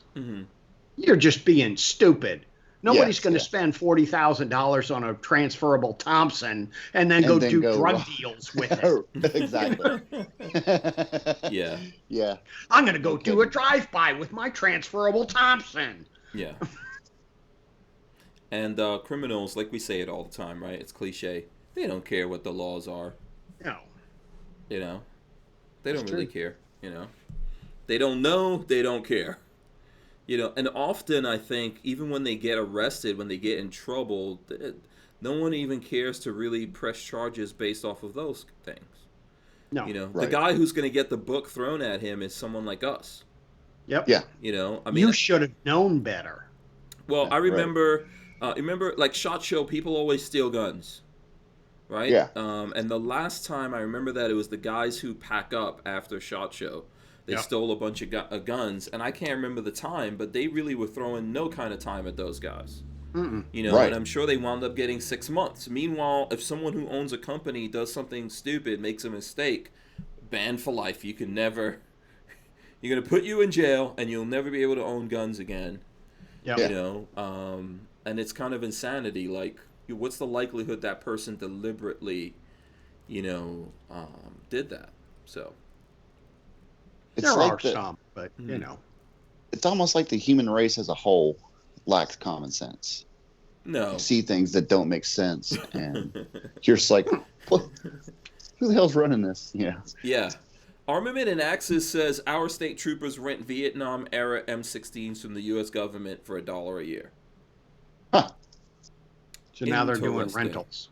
Speaker 4: You're just being stupid. Nobody's going to spend $40,000 on a transferable Thompson and then go do drug deals with it.
Speaker 3: Exactly.
Speaker 1: Yeah.
Speaker 3: Yeah.
Speaker 4: I'm going to go do a drive-by with my transferable Thompson.
Speaker 1: Yeah. And criminals, like we say it all the time, right? It's cliche. They don't care what the laws are.
Speaker 4: No.
Speaker 1: You know? They don't really care, you know? They don't know, they don't care. You know, and often I think even when they get arrested, when they get in trouble, no one even cares to really press charges based off of those things.
Speaker 4: No.
Speaker 1: You know, the guy who's going to get the book thrown at him is someone like us.
Speaker 4: Yep.
Speaker 3: Yeah.
Speaker 1: You know, I mean,
Speaker 4: you should have known better.
Speaker 1: Well, I remember, like SHOT Show, people always steal guns, right?
Speaker 3: Yeah.
Speaker 1: And the last time I remember that it was the guys who pack up after SHOT Show. They stole a bunch of guns, and I can't remember the time, but they really were throwing no kind of time at those guys. You know, and I'm sure they wound up getting 6 months. Meanwhile, if someone who owns a company does something stupid, makes a mistake, banned for life. You can never. You're gonna put you in jail, and you'll never be able to own guns again.
Speaker 4: Yep.
Speaker 1: You know, and it's kind of insanity. Like, what's the likelihood that person deliberately, you know, did that? So.
Speaker 4: There are some, but you know.
Speaker 3: It's almost like the human race as a whole lacks common sense.
Speaker 1: No.
Speaker 3: You see things that don't make sense, and you're just like, who the hell's running this? Yeah.
Speaker 1: Yeah. Armament and Axis says our state troopers rent Vietnam-era M16s from the U.S. government for $1 a year.
Speaker 3: Huh.
Speaker 4: So now they're doing rentals.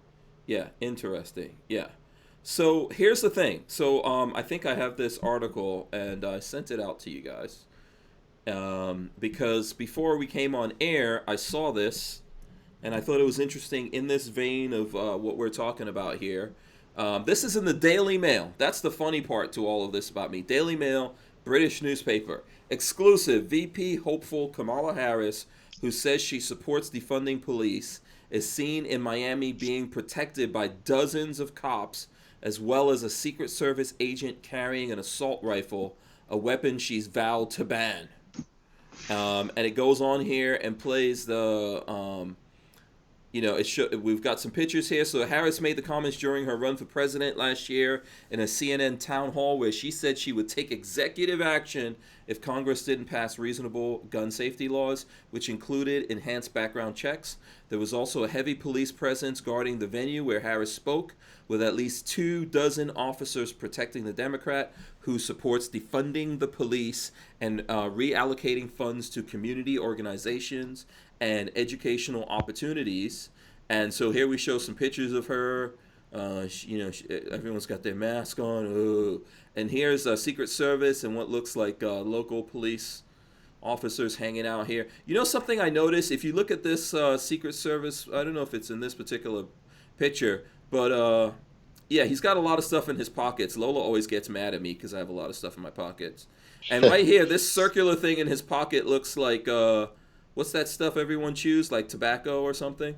Speaker 1: Yeah, interesting. Yeah. So here's the thing. So I think I have this article, and I sent it out to you guys. Because before we came on air, I saw this, and I thought it was interesting in this vein of what we're talking about here. This is in the Daily Mail. That's the funny part to all of this about me. Daily Mail, British newspaper. Exclusive. VP hopeful Kamala Harris, who says she supports defunding police, is seen in Miami being protected by dozens of cops, as well as a Secret Service agent carrying an assault rifle, a weapon she's vowed to ban. And it goes on here and plays the, you know, we've got some pictures here. So Harris made the comments during her run for president last year in a CNN town hall where she said she would take executive action if Congress didn't pass reasonable gun safety laws, which included enhanced background checks. There was also a heavy police presence guarding the venue where Harris spoke, with at least 24 officers protecting the Democrat who supports defunding the police and reallocating funds to community organizations and educational opportunities. And so here we show some pictures of her. Everyone's got their mask on. Ooh. And here's a Secret Service and what looks like local police officers hanging out here. You know something I noticed? If you look at this Secret Service, I don't know if it's in this particular picture, but yeah, he's got a lot of stuff in his pockets. Lola always gets mad at me because I have a lot of stuff in my pockets. And right here, this circular thing in his pocket looks like, what's that stuff everyone chews? Like tobacco or something?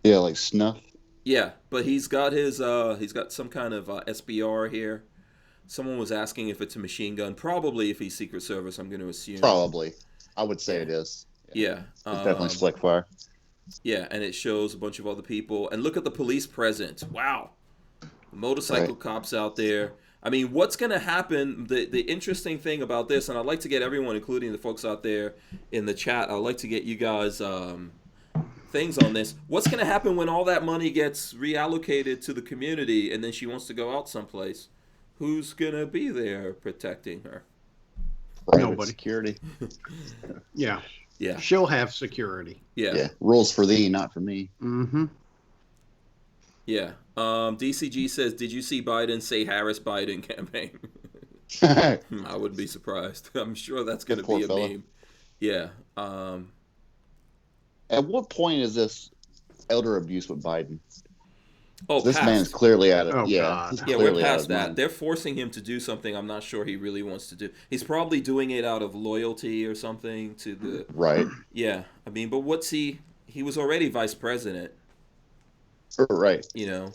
Speaker 3: Yeah, like snuff.
Speaker 1: Yeah, but he's got some kind of SBR here. Someone was asking if it's a machine gun. Probably if he's Secret Service, I'm going to assume.
Speaker 3: Probably. I would say it is.
Speaker 1: Yeah.
Speaker 3: It's definitely slick fire.
Speaker 1: Yeah, and it shows a bunch of other people. And look at the police presence. Wow. Motorcycle cops out there. I mean, what's going to happen? The interesting thing about this, and I'd like to get everyone, including the folks out there in the chat, I'd like to get you guys things on this. What's going to happen when all that money gets reallocated to the community and then she wants to go out someplace? who's gonna be there protecting her?
Speaker 3: Private
Speaker 4: Nobody.
Speaker 3: security.
Speaker 4: Yeah.
Speaker 1: Yeah.
Speaker 4: She'll have security.
Speaker 1: Yeah.
Speaker 3: Yeah. Rules for thee, not for me.
Speaker 4: Mm-hmm.
Speaker 1: Yeah. DCG says, did you see Biden say Harris Biden campaign? I wouldn't be surprised. I'm sure that's going to
Speaker 3: Poor
Speaker 1: be a
Speaker 3: fella.
Speaker 1: meme. Yeah.
Speaker 3: At what point is this elder abuse with Biden?
Speaker 1: Oh,
Speaker 3: This
Speaker 1: past.
Speaker 3: man's clearly out of
Speaker 4: Oh,
Speaker 3: yeah.
Speaker 4: God.
Speaker 3: He's
Speaker 1: Yeah, we're
Speaker 3: clearly out
Speaker 1: past
Speaker 3: of
Speaker 1: that.
Speaker 3: mind.
Speaker 1: They're forcing him to do something I'm not sure he really wants to do. He's probably doing it out of loyalty or something to the...
Speaker 3: Right.
Speaker 1: Yeah. I mean, but what's he... He was already vice president,
Speaker 3: Right.
Speaker 1: you know.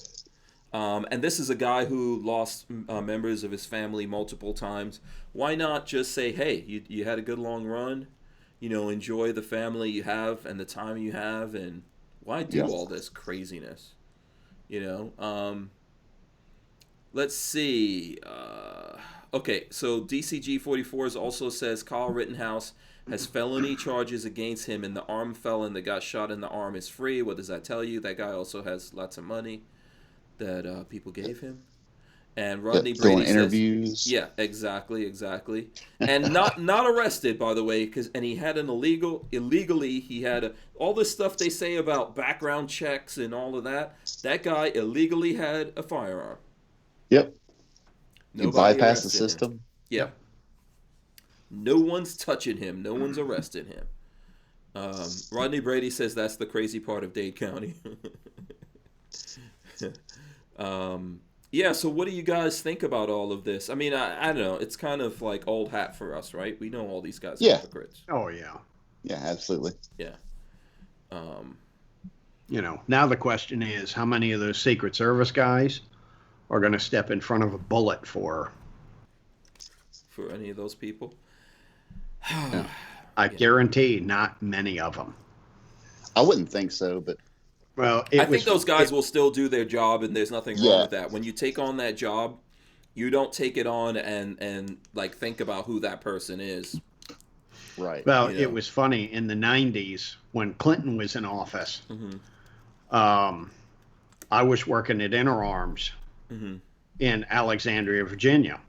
Speaker 1: And this is a guy who lost members of his family multiple times. Why not just say, hey, you had a good long run, you know, enjoy the family you have and the time you have, and why do all this craziness, you know? Let's see. Okay, so DCG44 also says Kyle Rittenhouse has felony charges against him, and the armed felon that got shot in the arm is free. What does that tell you? That guy also has lots of money that people gave him. And Rodney
Speaker 3: doing
Speaker 1: Brady
Speaker 3: interviews.
Speaker 1: says, yeah, exactly, and not arrested, by the way, and he had an illegally he had all this stuff they say about background checks and all of that. That guy illegally had a firearm.
Speaker 3: Yep. You
Speaker 1: Nobody
Speaker 3: bypass the
Speaker 1: arrested him.
Speaker 3: system.
Speaker 1: Yeah. No one's touching him. No one's arresting him. Rodney Brady says that's the crazy part of Dade County. Yeah, so what do you guys think about all of this? I mean, I don't know. It's kind of like old hat for us, right? We know all these guys are hypocrites.
Speaker 4: Oh, yeah.
Speaker 3: Yeah, absolutely.
Speaker 1: Yeah.
Speaker 4: You know, now the question is, how many of those Secret Service guys are going to step in front of a bullet for
Speaker 1: any of those people?
Speaker 4: I guarantee not many of them.
Speaker 3: I wouldn't think so, but
Speaker 4: Well,
Speaker 1: I think those guys will still do their job, and there's nothing wrong with that. When you take on that job, you don't take it on and like think about who that person is.
Speaker 3: right.
Speaker 4: Well,
Speaker 1: you know.
Speaker 4: it was funny in the 90s when Clinton was in office. I was working at Inner Arms in Alexandria, Virginia.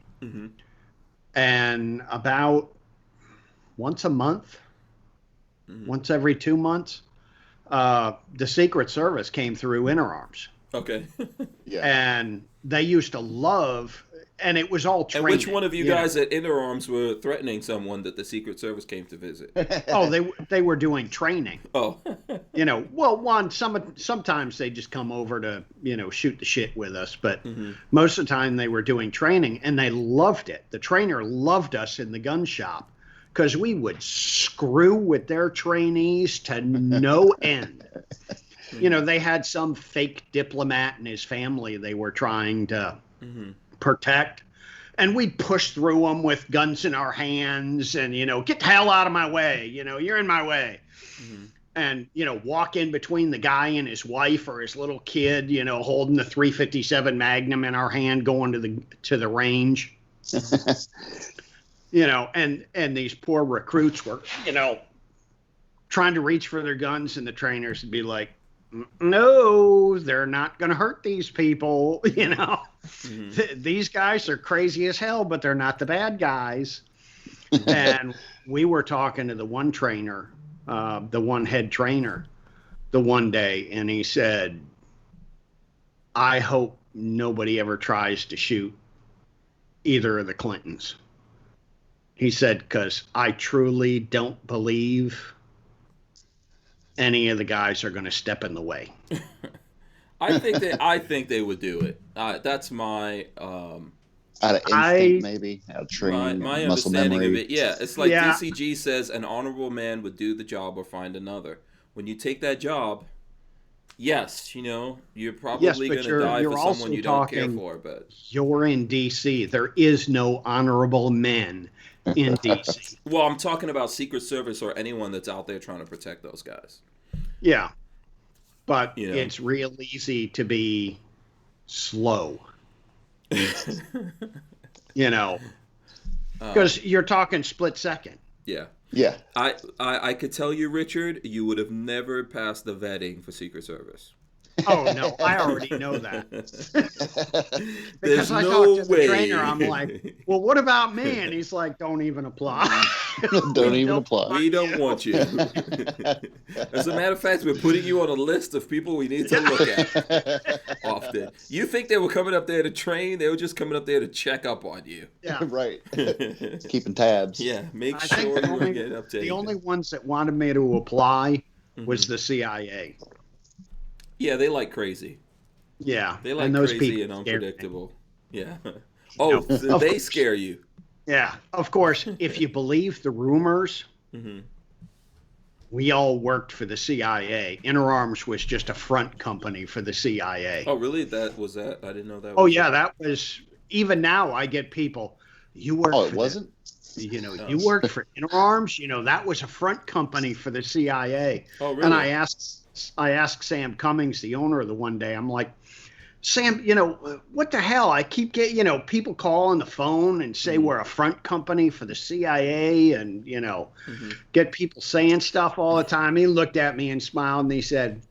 Speaker 4: And about once a month, once every 2 months, the Secret Service came through Inner Arms.
Speaker 1: Okay.
Speaker 3: Yeah.
Speaker 4: And they used to love, and it was all
Speaker 1: And
Speaker 4: training.
Speaker 1: which one of you
Speaker 4: know.
Speaker 1: guys at Inner Arms were threatening someone that the Secret Service came to visit?
Speaker 4: Oh, they were doing training.
Speaker 1: Oh.
Speaker 4: You know, well, sometimes they just come over to, you know, shoot the shit with us, but most of the time they were doing training, and they loved it. The trainer loved us in the gun shop because we would screw with their trainees to no end. You know, they had some fake diplomat and his family they were trying to protect. And we'd push through them with guns in our hands and, you know, get the hell out of my way. You know, you're in my way. And, you know, walk in between the guy and his wife or his little kid, you know, holding the .357 Magnum in our hand going to the range. You know, and these poor recruits were, you know, trying to reach for their guns, and the trainers would be like, no, they're not going to hurt these people. You know, these guys are crazy as hell, but they're not the bad guys. And we were talking to the one trainer, the one head trainer, the one day, and he said, I hope nobody ever tries to shoot either of the Clintons. He said, because I truly don't believe any of the guys are going to step in the way.
Speaker 1: I think they would do it. That's my
Speaker 3: Out of instinct, maybe. Out of training,
Speaker 1: my
Speaker 3: muscle
Speaker 1: understanding
Speaker 3: memory.
Speaker 1: of it. Yeah, it's like DCG says, an honorable man would do the job or find another. When you take that job, yes, you know, you're probably going to die for someone you don't care for. But
Speaker 4: you're in D.C. There is no honorable men in D.C.
Speaker 1: Well, I'm talking about Secret Service or anyone that's out there trying to protect those guys.
Speaker 4: Yeah. But
Speaker 1: You know.
Speaker 4: it's real easy to be slow. You know, because you're talking split second.
Speaker 1: Yeah.
Speaker 3: Yeah.
Speaker 1: I could tell you, Richard, you would have never passed the vetting for Secret Service.
Speaker 4: Oh no, I already know that.
Speaker 1: There's
Speaker 4: Because I
Speaker 1: no
Speaker 4: talked to
Speaker 1: way.
Speaker 4: the trainer, I'm like, well, what about me? And he's like, don't even apply.
Speaker 3: Don't even apply.
Speaker 1: We don't want you. As a matter of fact, we're putting you on a list of people we need to look at often. You think they were coming up there to train? They were just coming up there to check up on you.
Speaker 4: Yeah.
Speaker 3: Right. Keeping tabs.
Speaker 1: Yeah, make
Speaker 4: I think
Speaker 1: sure
Speaker 4: the
Speaker 1: you
Speaker 4: only,
Speaker 1: get up to
Speaker 4: the only ones that wanted me to apply was
Speaker 1: Mm-hmm.
Speaker 4: the CIA.
Speaker 1: Yeah, they like crazy.
Speaker 4: Yeah.
Speaker 1: They like
Speaker 4: and those
Speaker 1: crazy
Speaker 4: people
Speaker 1: and
Speaker 4: scared me.
Speaker 1: unpredictable. Yeah. Oh, so they scare you.
Speaker 4: Yeah. Of course, if you believe the rumors,
Speaker 1: Mm-hmm.
Speaker 4: we all worked for the CIA. InterArms was just a front company for the CIA.
Speaker 1: Oh, really? That was that? I didn't know that.
Speaker 4: Oh,
Speaker 1: was
Speaker 4: yeah, that was, even now I get people, you work
Speaker 3: Oh,
Speaker 4: for
Speaker 3: it
Speaker 4: the-
Speaker 3: wasn't?
Speaker 4: you worked for InterArms, that was a front company for the CIA.
Speaker 1: Oh, really?
Speaker 4: And I asked Sam Cummings, the owner of the one day, I'm like, Sam, what the hell? I keep getting, people call on the phone and say we're a front company for the CIA and, get people saying stuff all the time. He looked at me and smiled and he said,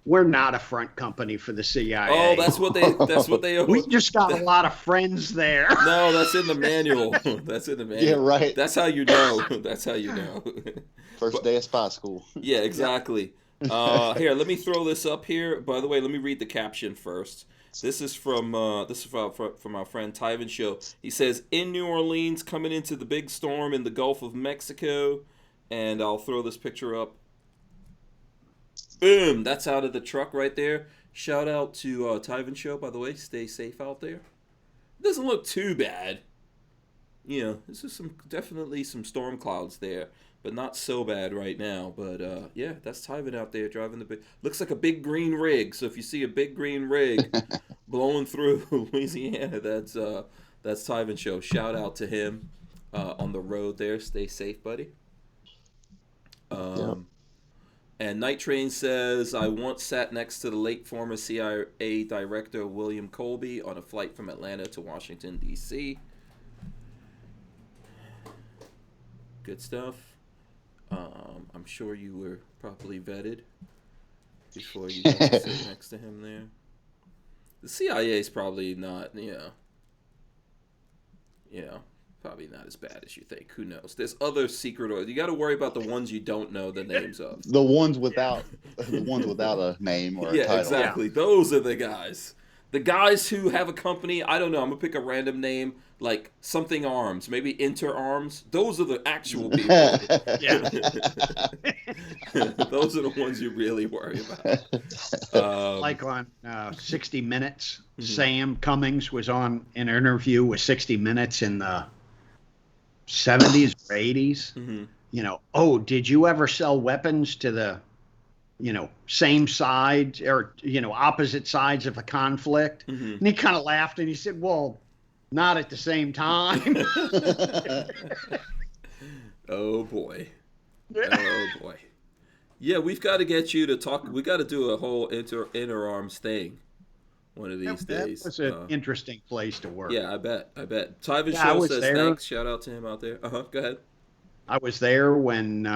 Speaker 4: we're not a front company for the CIA.
Speaker 1: Oh, that's what they.
Speaker 4: We just got a lot of friends there.
Speaker 1: No, that's in the manual. That's in the manual.
Speaker 3: Yeah, right.
Speaker 1: That's how you know. That's how you know.
Speaker 3: First day of spy school.
Speaker 1: Yeah, exactly. Here, let me throw this up here. By the way, let me read the caption first. This is from our friend Tyven Show. He says, in New Orleans, coming into the big storm in the Gulf of Mexico, and I'll throw this picture up. Boom! That's out of the truck right there. Shout out to Tyven Show, by the way. Stay safe out there. It doesn't look too bad. This is definitely some storm clouds there, but not so bad right now. But yeah, that's Tyven out there driving the big. Looks like a big green rig. So if you see a big green rig blowing through Louisiana, that's Tyven Show. Shout out to him on the road there. Stay safe, buddy.
Speaker 3: Yep.
Speaker 1: And Night Train says, I once sat next to the late former CIA director William Colby on a flight from Atlanta to Washington, D.C. Good stuff. I'm sure you were properly vetted before you got to sit next to him there. The CIA is probably not, probably not as bad as you think. Who knows? There's other secret, or you got to worry about the ones you don't know the names of.
Speaker 3: The ones without a name or a title.
Speaker 1: Yeah, exactly. Those are the guys. The guys who have a company, I don't know, I'm going to pick a random name, like something Arms, maybe InterArms. Those are the actual people.
Speaker 4: Yeah.
Speaker 1: Those are the ones you really worry about.
Speaker 4: Like on 60 Minutes, Sam Cummings was on an interview with 60 Minutes in the 70s or 80s. Oh, did you ever sell weapons to the, same side or, opposite sides of a conflict? And he kind of laughed and he said, well, not at the same time.
Speaker 1: Oh, boy. Oh, boy. Yeah, we've got to get you to talk. We got to do a whole InterArms thing one of these days.
Speaker 4: That was an interesting place to work.
Speaker 1: Yeah, I bet. Tyven
Speaker 4: Yeah, I
Speaker 1: Show
Speaker 4: was
Speaker 1: says
Speaker 4: there.
Speaker 1: thanks. Shout out to him out there. Go ahead.
Speaker 4: I was there when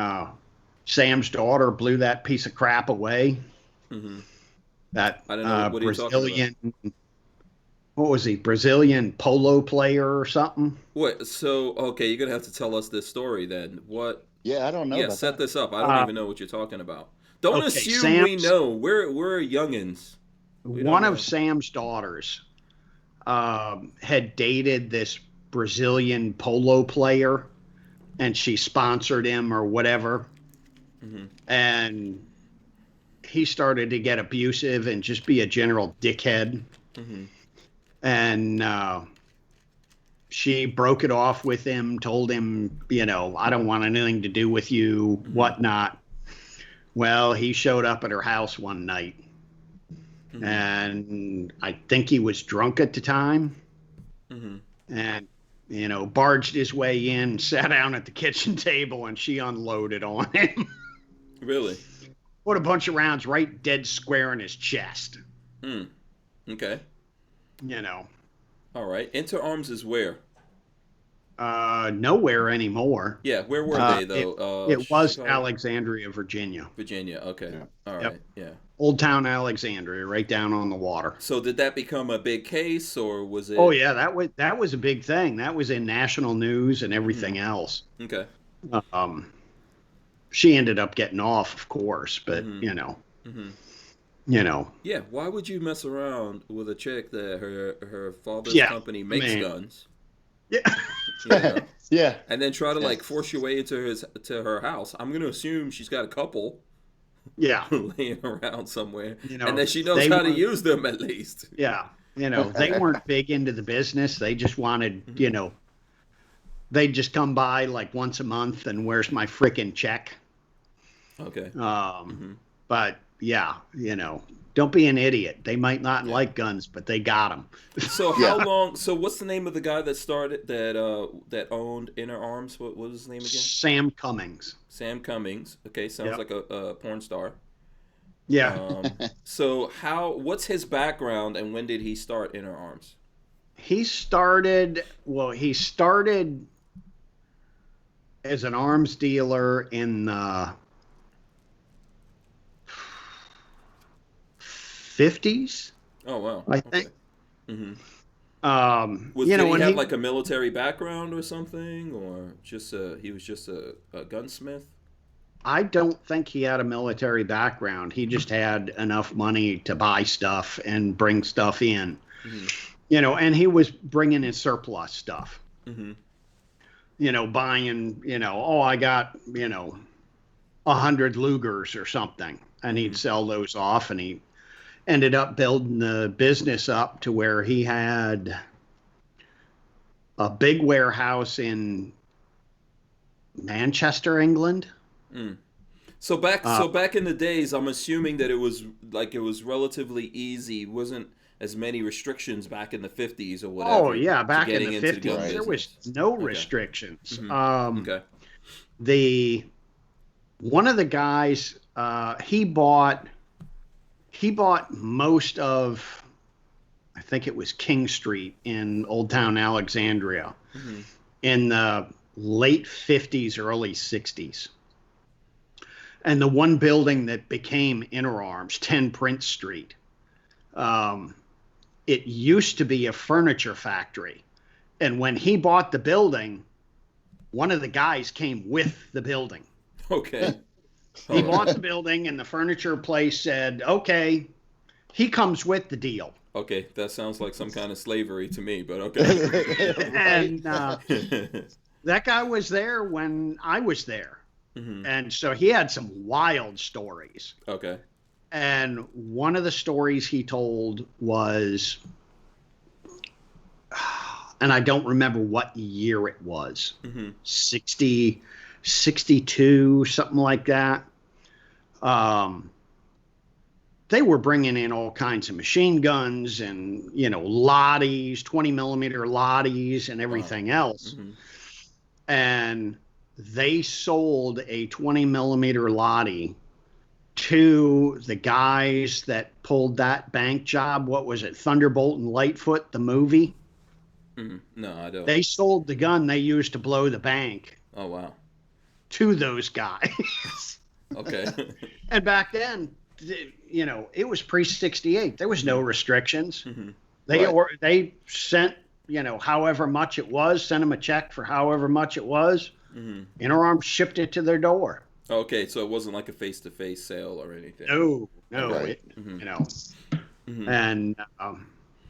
Speaker 4: Sam's daughter blew that piece of crap away. That
Speaker 1: I don't know. What are you talking
Speaker 4: Brazilian, what was he? Brazilian polo player or something?
Speaker 1: What? So, okay, you're going to have to tell us this story then. What?
Speaker 3: Yeah, I don't know.
Speaker 1: Yeah,
Speaker 3: about
Speaker 1: set
Speaker 3: that.
Speaker 1: this up. I don't even know what you're talking about. Don't
Speaker 4: okay,
Speaker 1: assume we know. We're youngins.
Speaker 4: One of Sam's daughters had dated this Brazilian polo player, and she sponsored him or whatever. And he started to get abusive and just be a general dickhead. And she broke it off with him, told him, I don't want anything to do with you, whatnot. Well, he showed up at her house one night. And I think he was drunk at the time. And, barged his way in, sat down at the kitchen table, and she unloaded on him.
Speaker 1: Really?
Speaker 4: Put a bunch of rounds right dead square in his chest.
Speaker 1: Okay.
Speaker 4: All
Speaker 1: right. InterArms is where?
Speaker 4: Nowhere anymore.
Speaker 1: Yeah, where were they though?
Speaker 4: It was
Speaker 1: Chicago,
Speaker 4: Alexandria, Virginia.
Speaker 1: Virginia. Okay,
Speaker 3: Yeah.
Speaker 1: all
Speaker 4: Yep.
Speaker 1: right, yeah.
Speaker 4: Old Town Alexandria, right down on the water.
Speaker 1: So did that become a big case, or was
Speaker 4: Oh
Speaker 1: it?
Speaker 4: yeah, that was a big thing. That was in national news and everything else.
Speaker 1: Okay.
Speaker 4: Um, she ended up getting off, of course, but
Speaker 1: Mm-hmm. Mm-hmm.
Speaker 4: you know,
Speaker 1: Yeah. Why would you mess around with a chick that her father's
Speaker 4: yeah,
Speaker 1: company
Speaker 4: I
Speaker 1: makes
Speaker 4: mean,
Speaker 1: guns?
Speaker 4: yeah,
Speaker 1: You know,
Speaker 3: Yeah.
Speaker 1: and then try to
Speaker 3: Yeah.
Speaker 1: like force your way into her house. I'm gonna assume she's got a couple
Speaker 4: yeah.
Speaker 1: laying around somewhere,
Speaker 4: You
Speaker 1: and
Speaker 4: know,
Speaker 1: that she knows
Speaker 4: they
Speaker 1: how to
Speaker 4: weren't,
Speaker 1: use them at least.
Speaker 4: yeah, they weren't big into the business. They just wanted, they'd just come by like once a month and where's my freaking check?
Speaker 1: Okay.
Speaker 4: But yeah, don't be an idiot. They might not
Speaker 1: Yeah.
Speaker 4: like guns, but they got them.
Speaker 1: So
Speaker 3: Yeah.
Speaker 1: how long? So what's the name of the guy that started that owned Inner Arms? What was his name again?
Speaker 4: Sam Cummings.
Speaker 1: Sam Cummings. Okay, sounds
Speaker 4: Yep.
Speaker 1: like a porn star.
Speaker 4: Yeah.
Speaker 1: So what's his background and when did he start Inner Arms?
Speaker 4: He started as an arms dealer in the 50s,
Speaker 1: Oh wow.
Speaker 4: I
Speaker 1: Okay.
Speaker 4: think.
Speaker 1: Mm-hmm.
Speaker 4: Did
Speaker 1: Did he have like a military background or something, or just he was just a gunsmith?
Speaker 4: I don't think he had a military background. He just had enough money to buy stuff and bring stuff in. And he was bringing in surplus stuff.
Speaker 1: Mm-hmm.
Speaker 4: Buying, I got, 100 Lugers or something. And he'd sell those off, and he ended up building the business up to where he had a big warehouse in Manchester, England.
Speaker 1: So back in the days, I'm assuming that it was relatively easy. Wasn't as many restrictions back in the 50s or whatever.
Speaker 4: Oh yeah, back in
Speaker 1: getting
Speaker 4: the
Speaker 1: into
Speaker 4: 50s,
Speaker 1: gun
Speaker 4: there was
Speaker 1: business.
Speaker 4: no
Speaker 1: Okay.
Speaker 4: restrictions.
Speaker 1: Okay.
Speaker 4: One of the guys, he bought most of, I think it was King Street in Old Town Alexandria in the late 50s, early 60s. And the one building that became Inner Arms, 10 Prince Street, it used to be a furniture factory. And when he bought the building, one of the guys came with the building.
Speaker 1: Okay.
Speaker 4: He bought the building, and the furniture place said, okay, he comes with the deal.
Speaker 1: Okay, that sounds like some kind of slavery to me, but okay.
Speaker 4: And that guy was there when I was there. And so he had some wild stories.
Speaker 1: Okay.
Speaker 4: And one of the stories he told was, and I don't remember what year it was, 60, 62, something like that. They were bringing in all kinds of machine guns and, Lotties, 20 millimeter Lotties and everything else. And they sold a 20 millimeter Lottie to the guys that pulled that bank job. What was it? Thunderbolt and Lightfoot, the movie.
Speaker 1: No, I don't.
Speaker 4: They sold the gun they used to blow the bank
Speaker 1: Oh wow.
Speaker 4: to those guys.
Speaker 1: Okay.
Speaker 4: And back then, it was pre-68. There was no restrictions. They sent, however much it was, sent them a check for however much it was. Inner Arms shipped it to their door.
Speaker 1: Okay, so it wasn't like a face-to-face sale or anything.
Speaker 4: No,
Speaker 3: Right.
Speaker 4: And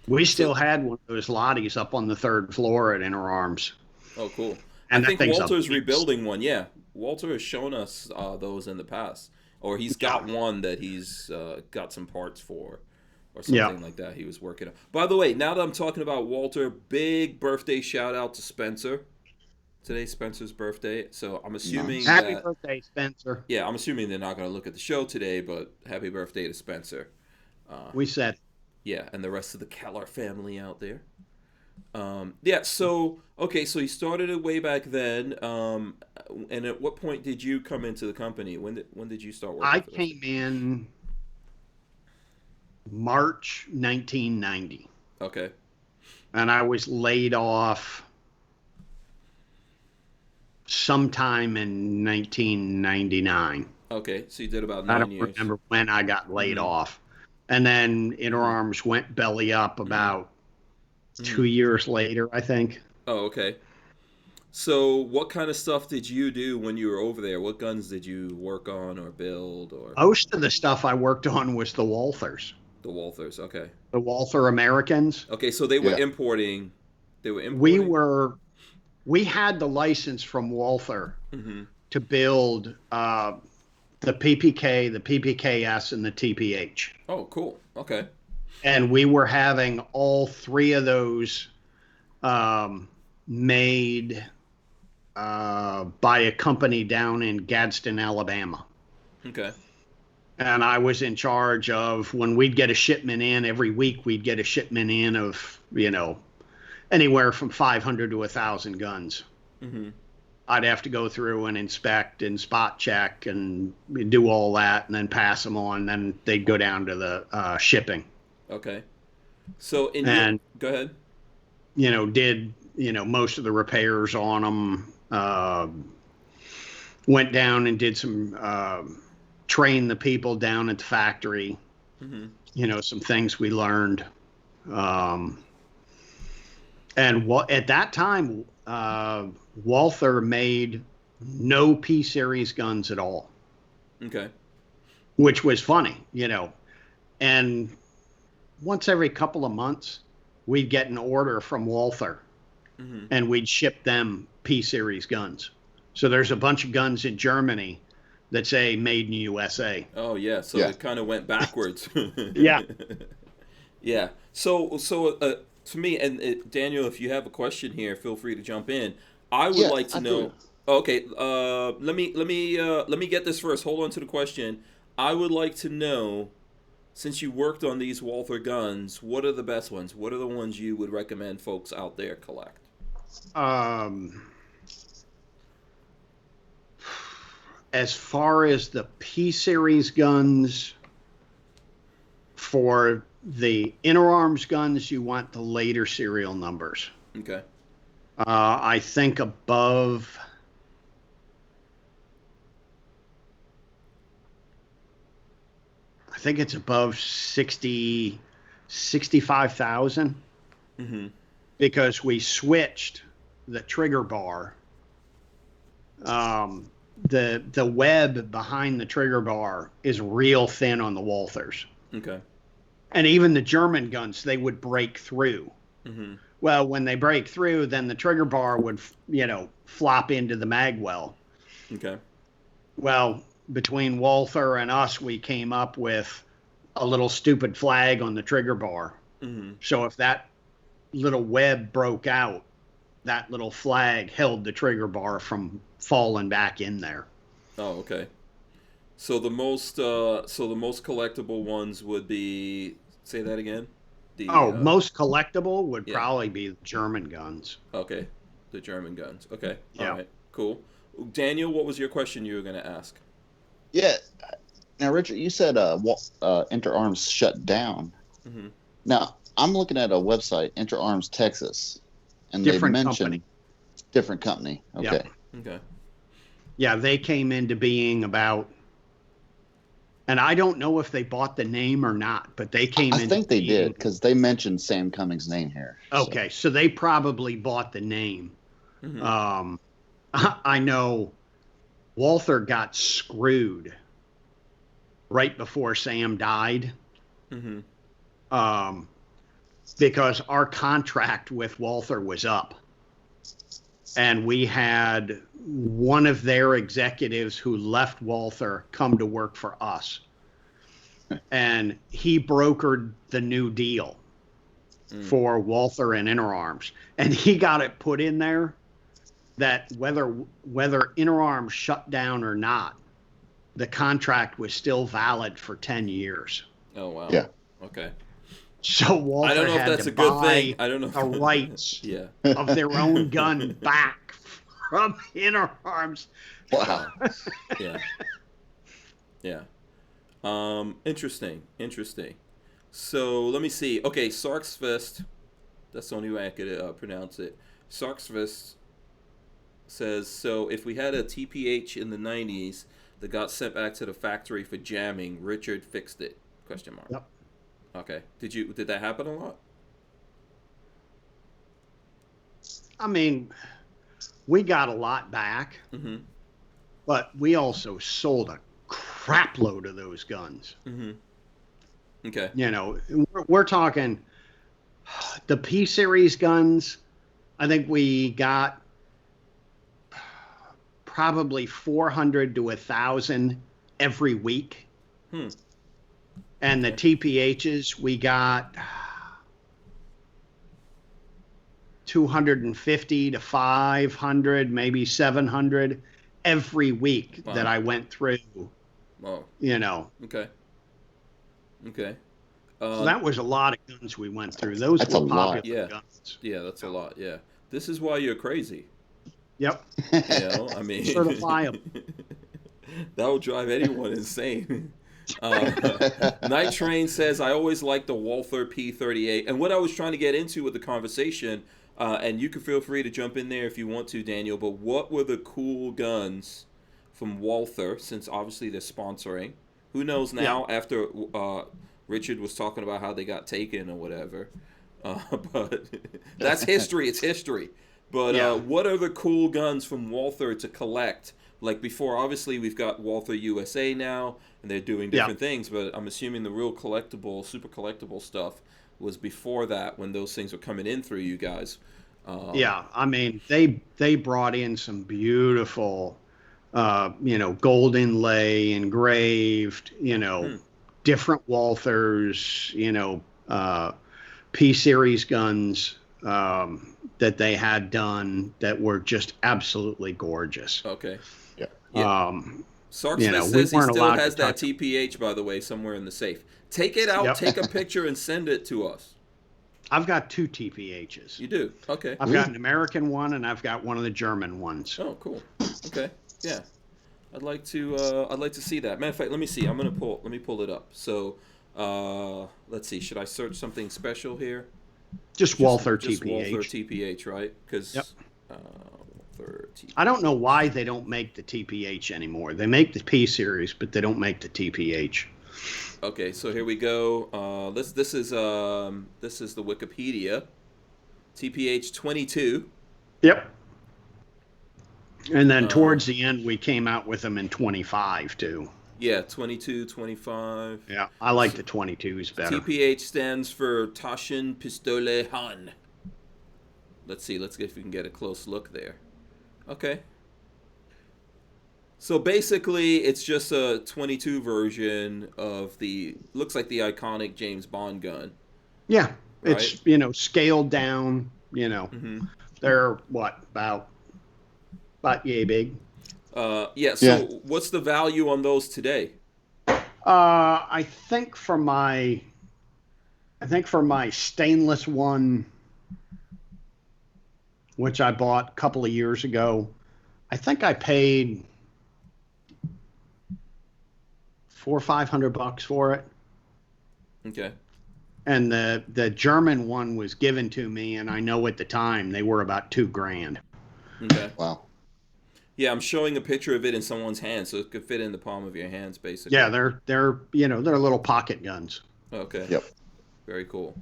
Speaker 4: we still had one of those Lotties up on the third floor at Inner Arms.
Speaker 1: Oh, cool.
Speaker 4: And
Speaker 1: I think
Speaker 4: that thing's a
Speaker 1: Walter's
Speaker 4: beast.
Speaker 1: rebuilding one. Yeah, Walter has shown us those in the past, or he's got one that he's got some parts for, or something like that. He was working on. By the way, now that I'm talking about Walter, big birthday shout out to Spencer. Today's Spencer's birthday, so I'm assuming
Speaker 4: Happy birthday, Spencer.
Speaker 1: Yeah, I'm assuming they're not going to look at the show today, but happy birthday to Spencer.
Speaker 4: We said.
Speaker 1: Yeah, and the rest of the Keller family out there. Yeah, so you started it way back then. And at what point did you come into the company? When did you start working?
Speaker 4: I came in March 1990.
Speaker 1: Okay.
Speaker 4: And I was laid off sometime in 1999.
Speaker 1: Okay, so you did about
Speaker 4: I
Speaker 1: 9
Speaker 4: don't
Speaker 1: years.
Speaker 4: remember when I got laid
Speaker 1: Mhm.
Speaker 4: off. And then Interarms went belly up about 2 years later, I think.
Speaker 1: Oh, okay. So, what kind of stuff did you do when you were over there? What guns did you work on or build or
Speaker 4: Most of the stuff I worked on was the Walthers,
Speaker 1: the Walthers? Okay.
Speaker 4: the Walther Americans.
Speaker 1: Okay, so they were
Speaker 3: Yeah.
Speaker 1: importing. They were
Speaker 4: We
Speaker 1: importing.
Speaker 4: were we had the license from Walther
Speaker 1: Mm-hmm.
Speaker 4: to build the PPK, the PPKS, and the TPH.
Speaker 1: Oh, cool. Okay.
Speaker 4: And we were having all three of those made by a company down in Gadsden, Alabama.
Speaker 1: Okay.
Speaker 4: And I was in charge of when we'd get a shipment in every week, we'd get a shipment in of, anywhere from 500 to 1,000 guns.
Speaker 1: Mm-hmm.
Speaker 4: I'd have to go through and inspect and spot check and do all that and then pass them on. Then they'd go down to the shipping.
Speaker 1: Okay. So
Speaker 4: And
Speaker 1: go ahead.
Speaker 4: did most of the repairs on them. Went down and did some train the people down at the factory.
Speaker 1: Mm-hmm.
Speaker 4: Some things we learned. And at that time, Walther made no P series guns at all,
Speaker 1: Okay.
Speaker 4: which was funny, And once every couple of months, we'd get an order from Walther,
Speaker 1: Mm-hmm.
Speaker 4: and we'd ship them P series guns. So there's a bunch of guns in Germany that say "Made in USA."
Speaker 1: Oh yeah. So
Speaker 3: Yeah.
Speaker 1: it kind of went backwards.
Speaker 4: Yeah.
Speaker 1: Yeah. So to me and Daniel, if you have a question here, feel free to jump in. I would
Speaker 3: Yeah,
Speaker 1: like to
Speaker 3: I
Speaker 1: know.
Speaker 3: do.
Speaker 1: Okay. Let me get this first. Hold on to the question. I would like to know, since you worked on these Walther guns, what are the best ones? What are the ones you would recommend folks out there collect?
Speaker 4: As far as the P series guns, for the Interarms guns, you want the later serial numbers.
Speaker 1: Okay.
Speaker 4: I think above. I think it's above 65,000
Speaker 1: Mm-hmm.
Speaker 4: because we switched the trigger bar. The web behind the trigger bar is real thin on the Walthers.
Speaker 1: Okay.
Speaker 4: And even the German guns, they would break through.
Speaker 1: Mm-hmm.
Speaker 4: Well, when they break through, then the trigger bar would, flop into the mag well.
Speaker 1: Okay.
Speaker 4: Well, between Walther and us, we came up with a little stupid flag on the trigger bar.
Speaker 1: Mm-hmm.
Speaker 4: So if that little web broke out, that little flag held the trigger bar from falling back in there.
Speaker 1: Oh, okay. So the most collectible ones would be, say that again.
Speaker 4: Most collectible would
Speaker 1: yeah.
Speaker 4: probably be the German guns.
Speaker 1: Okay, the German guns. Okay,
Speaker 4: Yeah.
Speaker 1: all right, cool. Daniel, what was your question you were going to ask?
Speaker 3: Yeah. Now, Richard, you said Interarms shut down.
Speaker 1: Mm-hmm.
Speaker 3: Now, I'm looking at a website, Interarms Texas, and
Speaker 4: Different
Speaker 3: they mentioned
Speaker 4: company.
Speaker 3: different company. Okay.
Speaker 4: Yeah.
Speaker 1: Okay.
Speaker 4: Yeah, they came into being about, and I don't know if they bought the name or not, but they came
Speaker 3: I
Speaker 4: into
Speaker 3: think they
Speaker 4: being.
Speaker 3: did because they mentioned Sam Cummings' name here.
Speaker 4: Okay, so they probably bought the name.
Speaker 1: Mm-hmm.
Speaker 4: I know Walther got screwed right before Sam died.
Speaker 1: Mm-hmm.
Speaker 4: Because our contract with Walther was up. And we had one of their executives who left Walther come to work for us. And he brokered the new deal for Walther and Interarms. And he got it put in there that whether Interarms shut down or not, the contract was still valid for 10 years.
Speaker 1: Oh wow.
Speaker 3: Yeah.
Speaker 1: Okay.
Speaker 4: So Walther
Speaker 1: I don't know if
Speaker 4: had
Speaker 1: that's
Speaker 4: to
Speaker 1: a good
Speaker 4: buy
Speaker 1: thing. I don't know.
Speaker 4: the rights
Speaker 1: Yeah.
Speaker 4: of their own gun back from Interarms.
Speaker 3: Wow.
Speaker 1: Yeah. Yeah. Interesting. So let me see. Okay, Sarksfist. That's the only way I could pronounce it. Sarksfist says, so if we had a TPH in the 90s that got sent back to the factory for jamming, Richard fixed it? Question mark.
Speaker 4: Yep.
Speaker 1: Okay. Did that happen a lot?
Speaker 4: I mean, we got a lot back, but we also sold a crap load of those guns.
Speaker 1: Okay.
Speaker 4: You know, we're talking the P series guns. I think we got probably 400 to 1,000 every week. And the TPHs, we got 250 to 500, maybe 700 every week that I went through.
Speaker 1: Wow.
Speaker 4: You know.
Speaker 1: Okay.
Speaker 4: So that was a lot of guns we went through. Those were popular guns.
Speaker 1: Yeah, that's a lot. Yeah. This is why you're crazy.
Speaker 4: Yep.
Speaker 1: You know, I mean,
Speaker 4: certifiable.
Speaker 1: That would drive anyone insane. Night Train says, I always liked the Walther P38. And what I was trying to get into with the conversation, and you can feel free to jump in there if you want to, Daniel, but what were the cool guns from Walther, since obviously they're sponsoring? Who knows now, after Richard was talking about how they got taken or whatever. But that's history. It's history. But what are the cool guns from Walther to collect? Like before, obviously, we've got Walther USA now, and they're doing different things. But I'm assuming the real collectible, super collectible stuff was before that, when those things were coming in through you guys.
Speaker 4: Yeah, I mean, they brought in some beautiful, you know, gold inlay, engraved, you know, different Walthers, you know, P-series guns that they had done that were just absolutely gorgeous.
Speaker 1: Okay.
Speaker 3: Yeah.
Speaker 1: Sarksmith says he still has that TPH, by the way, somewhere in the safe. Take it out, take a picture, and send it to us.
Speaker 4: I've got 2 TPHs.
Speaker 1: You do? Okay.
Speaker 4: I've got an American one, and I've got one of the German ones.
Speaker 1: Oh, cool. Okay. Yeah. I'd like to see that. Matter of fact, let me see. Let me pull it up. So, let's see. Should I search something special here?
Speaker 4: Just Walther TPH.
Speaker 1: Just Walther TPH, right? Because Walther TPH.
Speaker 4: I don't know why they don't make the TPH anymore. They make the P series, but they don't make the TPH.
Speaker 1: Okay, so here we go. This is the Wikipedia. TPH 22.
Speaker 4: Yep. And then towards the end, we came out with them in 25 too.
Speaker 1: Yeah, 22, 25.
Speaker 4: Yeah, I like the 22s better.
Speaker 1: TPH stands for Taschen Pistole Han. Let's see. Let's see if we can get a close look there. Okay. So basically, it's just a 22 version of looks like the iconic James Bond gun.
Speaker 4: Yeah,
Speaker 1: right?
Speaker 4: It's, you know, scaled down, you know. They're what, about yay big.
Speaker 1: So what's the value on those today?
Speaker 4: I think for my stainless one, which I bought a couple of years ago, I think I paid $400 or $500 for it.
Speaker 1: Okay.
Speaker 4: And the German one was given to me, and I know at the time they were about $2,000.
Speaker 1: Okay.
Speaker 3: Wow.
Speaker 1: Yeah, I'm showing a picture of it in someone's hand, so it could fit in the palm of your hands, basically.
Speaker 4: Yeah, they're you know, they're little pocket guns.
Speaker 1: Okay.
Speaker 3: Yep.
Speaker 1: Very cool.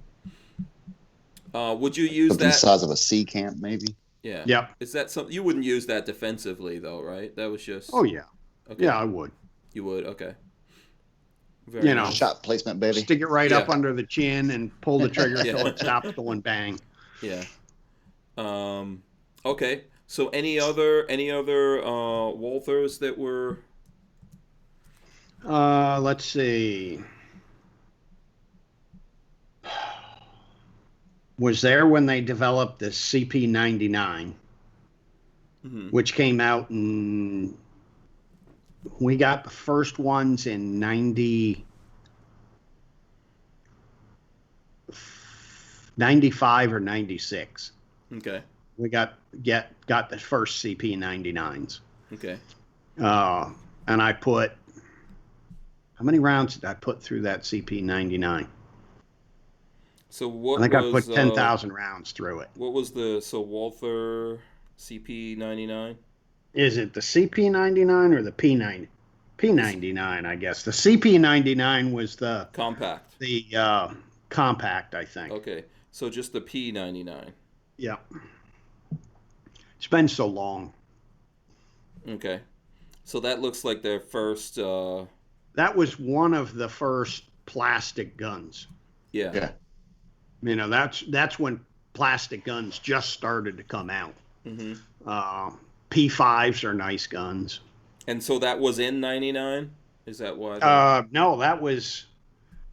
Speaker 1: Would you use
Speaker 3: Something
Speaker 1: that?
Speaker 3: the size of a sea camp, maybe?
Speaker 1: Yeah.
Speaker 4: Yep.
Speaker 1: Is that something you wouldn't use that defensively, though, right? That was just.
Speaker 4: Oh yeah.
Speaker 1: Okay.
Speaker 4: Yeah, I would.
Speaker 1: You would. Okay. Very
Speaker 4: you know,
Speaker 1: nice.
Speaker 3: Shot placement, baby.
Speaker 4: Stick it right up under the chin and pull the trigger till it stops going bang.
Speaker 1: Yeah. Okay. So any other Walthers that were?
Speaker 4: Let's see. Was there when they developed the CP99, which came out in. We got the first ones in 95 or 96.
Speaker 1: Okay.
Speaker 4: We got the first CP99s.
Speaker 1: Okay.
Speaker 4: And I put, how many rounds did I put through that CP99?
Speaker 1: So what?
Speaker 4: I think I put 10,000 rounds through it.
Speaker 1: What was the Walther CP99.
Speaker 4: Is it the CP99 or the P90? P99, I guess. The CP99 was the
Speaker 1: Compact.
Speaker 4: compact, I think.
Speaker 1: Okay, so just the P99.
Speaker 4: Yeah. It's been so long.
Speaker 1: Okay, so that looks like their first.
Speaker 4: That was one of the first plastic guns.
Speaker 1: Yeah.
Speaker 3: Yeah.
Speaker 4: You know, that's when plastic guns just started to come out. P5s are nice guns.
Speaker 1: And so that was in '99. Is that why?
Speaker 4: No, that was.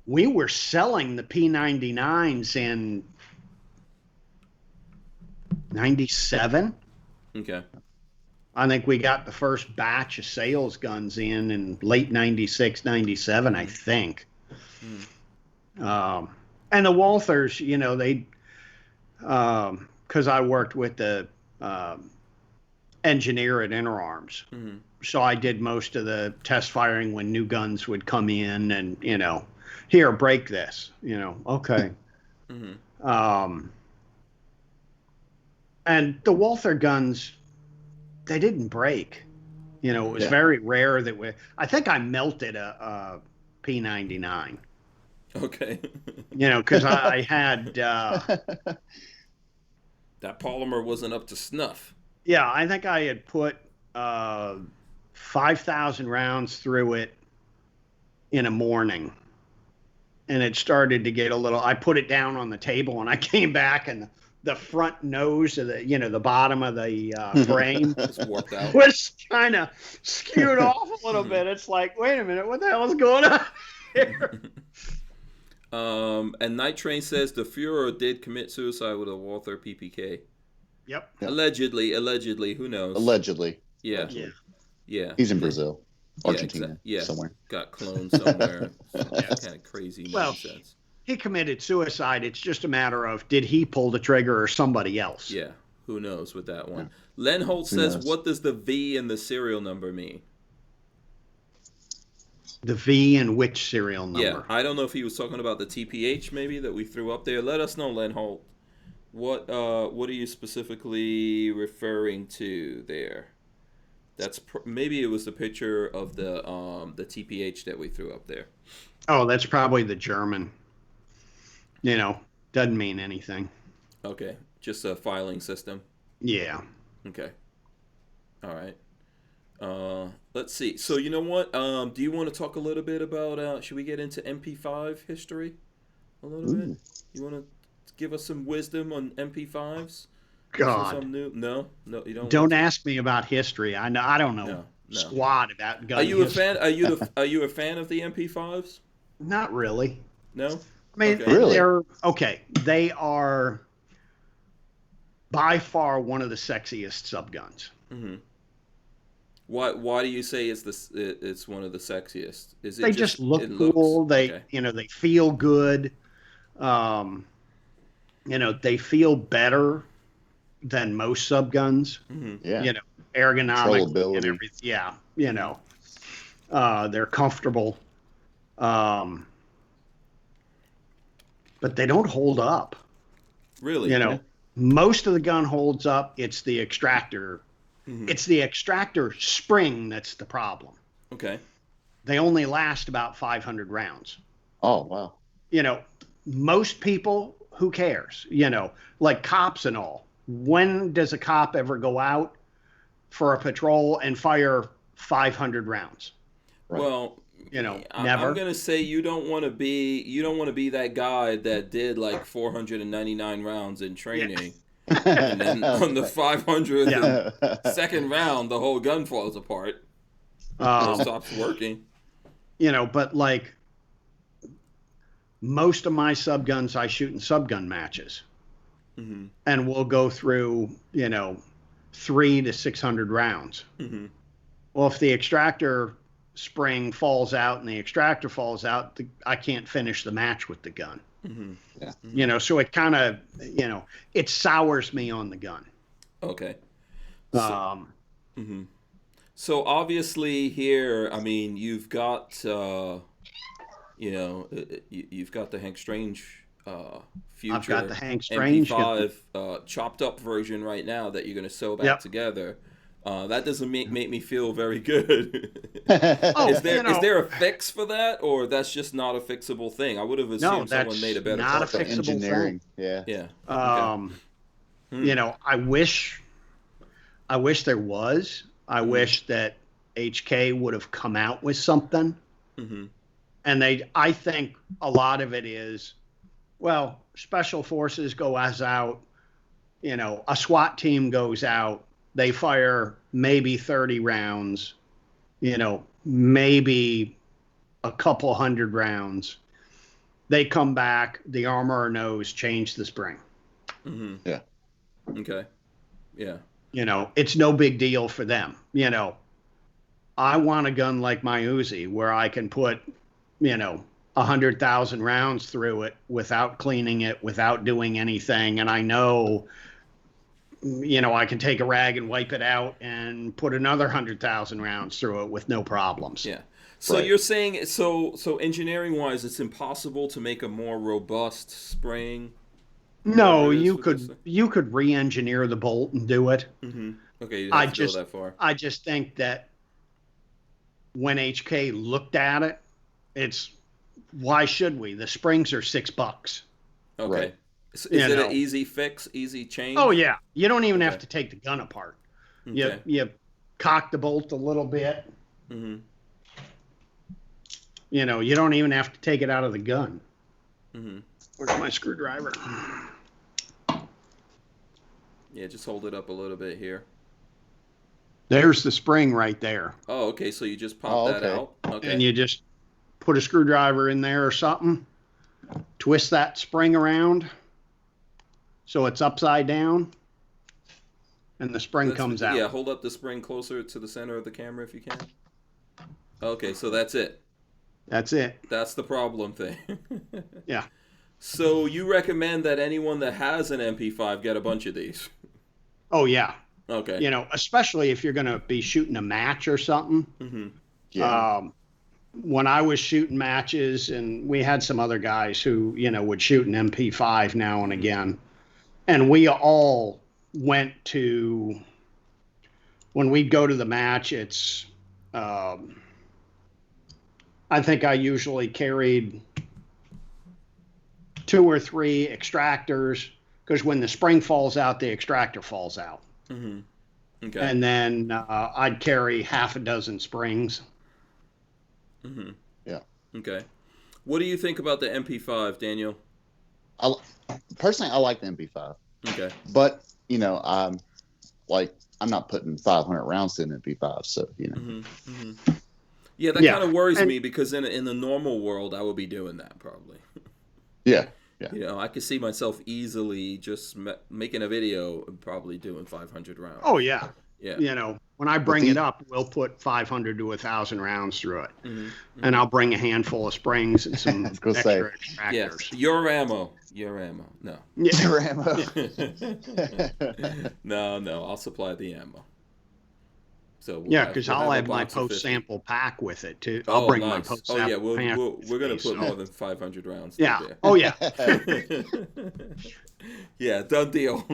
Speaker 4: We were selling the P99s in '97.
Speaker 1: Okay.
Speaker 4: I think we got the first batch of sales guns in late '96, '97, I think. And the Walthers, you know, they, because I worked with the engineer at Inter Arms. So I did most of the test firing when new guns would come in and, you know, here, break this, you know, okay. And the Walther guns, they didn't break. You know, it was very rare that I think I melted a P99.
Speaker 1: Okay.
Speaker 4: You know, because I had...
Speaker 1: that polymer wasn't up to snuff.
Speaker 4: Yeah, I think I had put 5,000 rounds through it in a morning. And it started to get a little... I put it down on the table and I came back and the front nose of the, you know, the bottom of the frame
Speaker 1: warped out.
Speaker 4: was kind of skewed off a little bit. It's like, wait a minute, what the hell is going on here?
Speaker 1: And Night Train says the Fuhrer did commit suicide with a Walther PPK.
Speaker 4: Yep.
Speaker 1: Allegedly, who knows?
Speaker 3: Allegedly.
Speaker 1: Yeah.
Speaker 3: He's in Brazil, Argentina, somewhere.
Speaker 1: Got cloned somewhere. Kind of crazy nonsense.
Speaker 4: He committed suicide. It's just a matter of did he pull the trigger or somebody else?
Speaker 1: Yeah. Who knows with that one? Len Holt says, what does the V in the serial number mean?
Speaker 4: The V in which serial number?
Speaker 1: Yeah, I don't know if he was talking about the TPH maybe that we threw up there. Let us know, Len Holt. What are you specifically referring to there? That's maybe it was the picture of the TPH that we threw up there.
Speaker 4: Oh, that's probably the German. You know, doesn't mean anything.
Speaker 1: Okay, just a filing system.
Speaker 4: Yeah.
Speaker 1: Okay. All right. Let's see. So you know what? Do you want to talk a little bit about? Should we get into Mp5 history a little bit? You want to give us some wisdom on Mp5s?
Speaker 4: God.
Speaker 1: No, you don't.
Speaker 4: Don't ask me about history. I don't know
Speaker 1: No.
Speaker 4: squat about gun.
Speaker 1: Are you a fan? Are you a fan of the Mp5s?
Speaker 4: Not really.
Speaker 1: No.
Speaker 4: I mean, they're okay. They are by far one of the sexiest subguns.
Speaker 1: Why do you say it's one of the sexiest? Is it
Speaker 4: they just look cool. They they feel good. You know, they feel better than most subguns.
Speaker 3: Yeah.
Speaker 4: You know, ergonomic and everything. Yeah. You know, they're comfortable. But they don't hold up.
Speaker 1: Really?
Speaker 4: You know, most of the gun holds up. It's the extractor. It's the extractor spring that's the problem.
Speaker 1: Okay.
Speaker 4: They only last about 500 rounds.
Speaker 3: Oh, wow.
Speaker 4: You know, most people, who cares? You know, like cops and all. When does a cop ever go out for a patrol and fire 500 rounds?
Speaker 3: Right.
Speaker 1: Well,
Speaker 4: you know, never.
Speaker 1: I'm gonna say you don't want to be that guy that did like 499 rounds in training, and then on the 502nd round, the whole gun falls apart. It stops working.
Speaker 4: You know, but like most of my subguns, I shoot in subgun matches, and we'll go through 300 to 600 rounds. Well, if the extractor spring falls out and the extractor falls out, I can't finish the match with the gun. You know, so it kind of, it sours me on the gun.
Speaker 1: Okay. So obviously here, I mean, you've got, you've got the Hank Strange future
Speaker 4: I've got the Hank Strange
Speaker 1: MP5 chopped up version right now that you're going to sew back together. That doesn't make me feel very good. Is there a fix for that, or that's just not a fixable thing? I would have assumed someone made a better
Speaker 4: not
Speaker 1: part
Speaker 4: a
Speaker 1: of
Speaker 4: fixable
Speaker 3: engineering.
Speaker 4: thing.
Speaker 3: Yeah.
Speaker 1: Okay.
Speaker 4: You know, I wish there was. I wish that HK would have come out with something. And I think a lot of it is, well, special forces goes out, you know, a SWAT team goes out, they fire maybe 30 rounds, you know, maybe a couple hundred rounds. They come back, the armorer knows, change the spring.
Speaker 3: Yeah.
Speaker 1: Okay. Yeah.
Speaker 4: You know, it's no big deal for them. You know, I want a gun like my Uzi where I can put, you know, 100,000 rounds through it without cleaning it, without doing anything. And I know, you know, I can take a rag and wipe it out and put another 100,000 rounds through it with no problems.
Speaker 1: Yeah. So you're saying, so engineering wise, it's impossible to make a more robust spring?
Speaker 4: No, you could re-engineer the bolt and do it.
Speaker 1: Okay, you have to go that far.
Speaker 4: I just think that when HK looked at it, it's, why should we? The springs are $6.
Speaker 1: Okay.
Speaker 3: Right.
Speaker 1: Is it an easy fix, easy change?
Speaker 4: Oh yeah, you don't even have to take the gun apart.
Speaker 1: Okay.
Speaker 4: You cock the bolt a little bit. You know, you don't even have to take it out of the gun. Where's my screwdriver?
Speaker 1: Yeah, just hold it up a little bit here.
Speaker 4: There's the spring right there.
Speaker 1: Oh, okay. So you just pop that out. Okay.
Speaker 4: And you just put a screwdriver in there or something. Twist that spring around so it's upside down, and the spring comes out.
Speaker 1: Yeah, hold up the spring closer to the center of the camera if you can. Okay, so that's it.
Speaker 4: That's it.
Speaker 1: That's the problem thing.
Speaker 4: Yeah.
Speaker 1: So you recommend that anyone that has an MP5 get a bunch of these?
Speaker 4: Oh, yeah.
Speaker 1: Okay.
Speaker 4: You know, especially if you're going to be shooting a match or something.
Speaker 3: Yeah.
Speaker 4: When I was shooting matches, and we had some other guys who, you know, would shoot an MP5 now and again, and we all went to, when we'd go to the match, it's, I think I usually carried 2 or 3 extractors, because when the spring falls out, the extractor falls out.
Speaker 1: Okay.
Speaker 4: And then I'd carry half a dozen springs.
Speaker 3: Yeah.
Speaker 1: Okay. What do you think about the MP5, Daniel?
Speaker 3: Personally, I like the MP5.
Speaker 1: Okay.
Speaker 3: But, you know, I'm not putting 500 rounds to an MP5, so, you know.
Speaker 1: Yeah, that kind of worries me, because in the normal world, I would be doing that probably.
Speaker 3: Yeah.
Speaker 1: You know, I could see myself easily just making a video and probably doing 500 rounds.
Speaker 4: Oh, yeah.
Speaker 1: Yeah.
Speaker 4: You know, when I bring it up, we'll put 500 to 1,000 rounds through it. And I'll bring a handful of springs and some extra extractors.
Speaker 1: Yes. Your ammo. No.
Speaker 3: Your ammo.
Speaker 1: No, I'll supply the ammo. So
Speaker 4: because I'll have my post sample pack with it too. I'll bring my post sample.
Speaker 1: Oh yeah, we're gonna put more than 500 rounds.
Speaker 4: Yeah.
Speaker 1: There.
Speaker 4: Oh yeah.
Speaker 1: Yeah, done deal.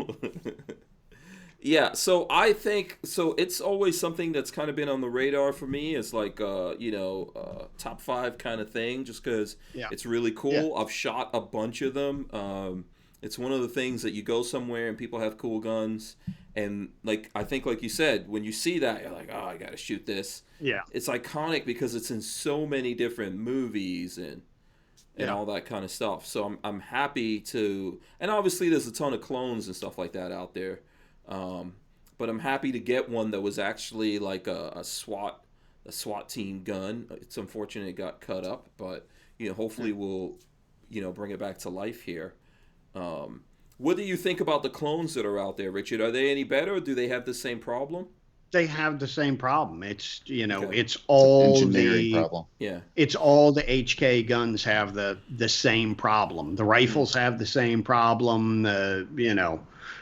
Speaker 1: Yeah, so I think it's always something that's kind of been on the radar for me. It's like top 5 kind of thing, just because it's really cool. Yeah. I've shot a bunch of them. It's one of the things that you go somewhere and people have cool guns, and I think like you said, when you see that, you're like, oh, I gotta shoot this.
Speaker 4: Yeah.
Speaker 1: It's iconic because it's in so many different movies and all that kind of stuff. So I'm happy to, and obviously there's a ton of clones and stuff like that out there. But I'm happy to get one that was actually like a SWAT team gun. It's unfortunate it got cut up, but hopefully we'll bring it back to life here. What do you think about the clones that are out there, Richard? Are they any better, or do they have the same problem?
Speaker 4: They have the same problem. It's it's all
Speaker 3: engineering problem.
Speaker 1: Yeah.
Speaker 4: It's all the HK guns have the same problem. The rifles have the same problem.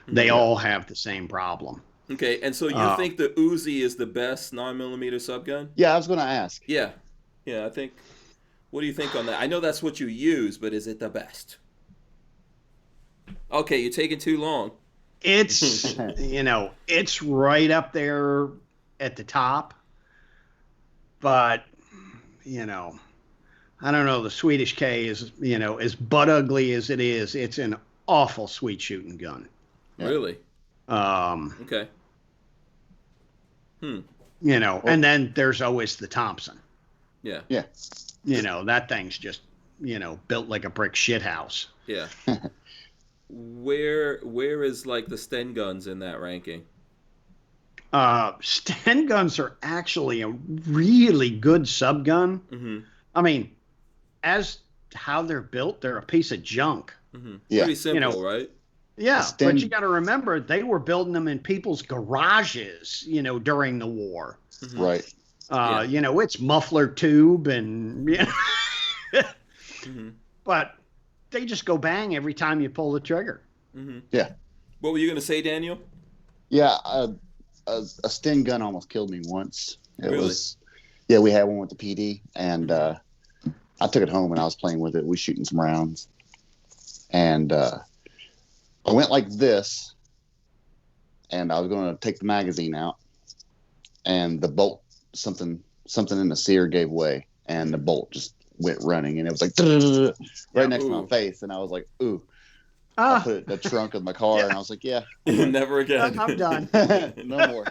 Speaker 4: They all have the same problem.
Speaker 1: Okay, and so you think the Uzi is the best 9mm subgun?
Speaker 3: Yeah, I was going to ask.
Speaker 1: Yeah, I think. What do you think on that? I know that's what you use, but is it the best? Okay, you're taking too long.
Speaker 4: It's, it's right up there at the top. But, I don't know. The Swedish K is, as butt ugly as it is, it's an awful sweet shooting gun.
Speaker 1: Really? Okay.
Speaker 4: And then there's always the Thompson.
Speaker 1: Yeah.
Speaker 3: Yeah.
Speaker 4: That thing's just, built like a brick shit house.
Speaker 1: Yeah. Where is like the Sten guns in that ranking?
Speaker 4: Sten guns are actually a really good sub gun.
Speaker 1: Mm-hmm.
Speaker 4: I mean, as how they're built, they're a piece of junk.
Speaker 1: Mm-hmm.
Speaker 3: Yeah.
Speaker 1: Pretty simple, right?
Speaker 4: Yeah,
Speaker 3: Sten-
Speaker 4: but you got to remember they were building them in people's garages, during the war.
Speaker 1: Mm-hmm.
Speaker 3: Right.
Speaker 4: It's muffler tube and
Speaker 1: Mm-hmm.
Speaker 4: but they just go bang every time you pull the trigger.
Speaker 1: Mm-hmm.
Speaker 3: Yeah.
Speaker 1: What were you gonna say, Daniel?
Speaker 3: Yeah. A Sten gun almost killed me once. It
Speaker 1: Really?
Speaker 3: was. Yeah, we had one with the PD, and I took it home and I was playing with it. We shooting some rounds, and I went like this, and I was going to take the magazine out, and the bolt, something in the sear gave way, and the bolt just went running, and it was like right next to my face, and I was like, ooh. I put it in the trunk of my car, and I was like, yeah.
Speaker 1: Never again.
Speaker 4: I'm done.
Speaker 3: No more.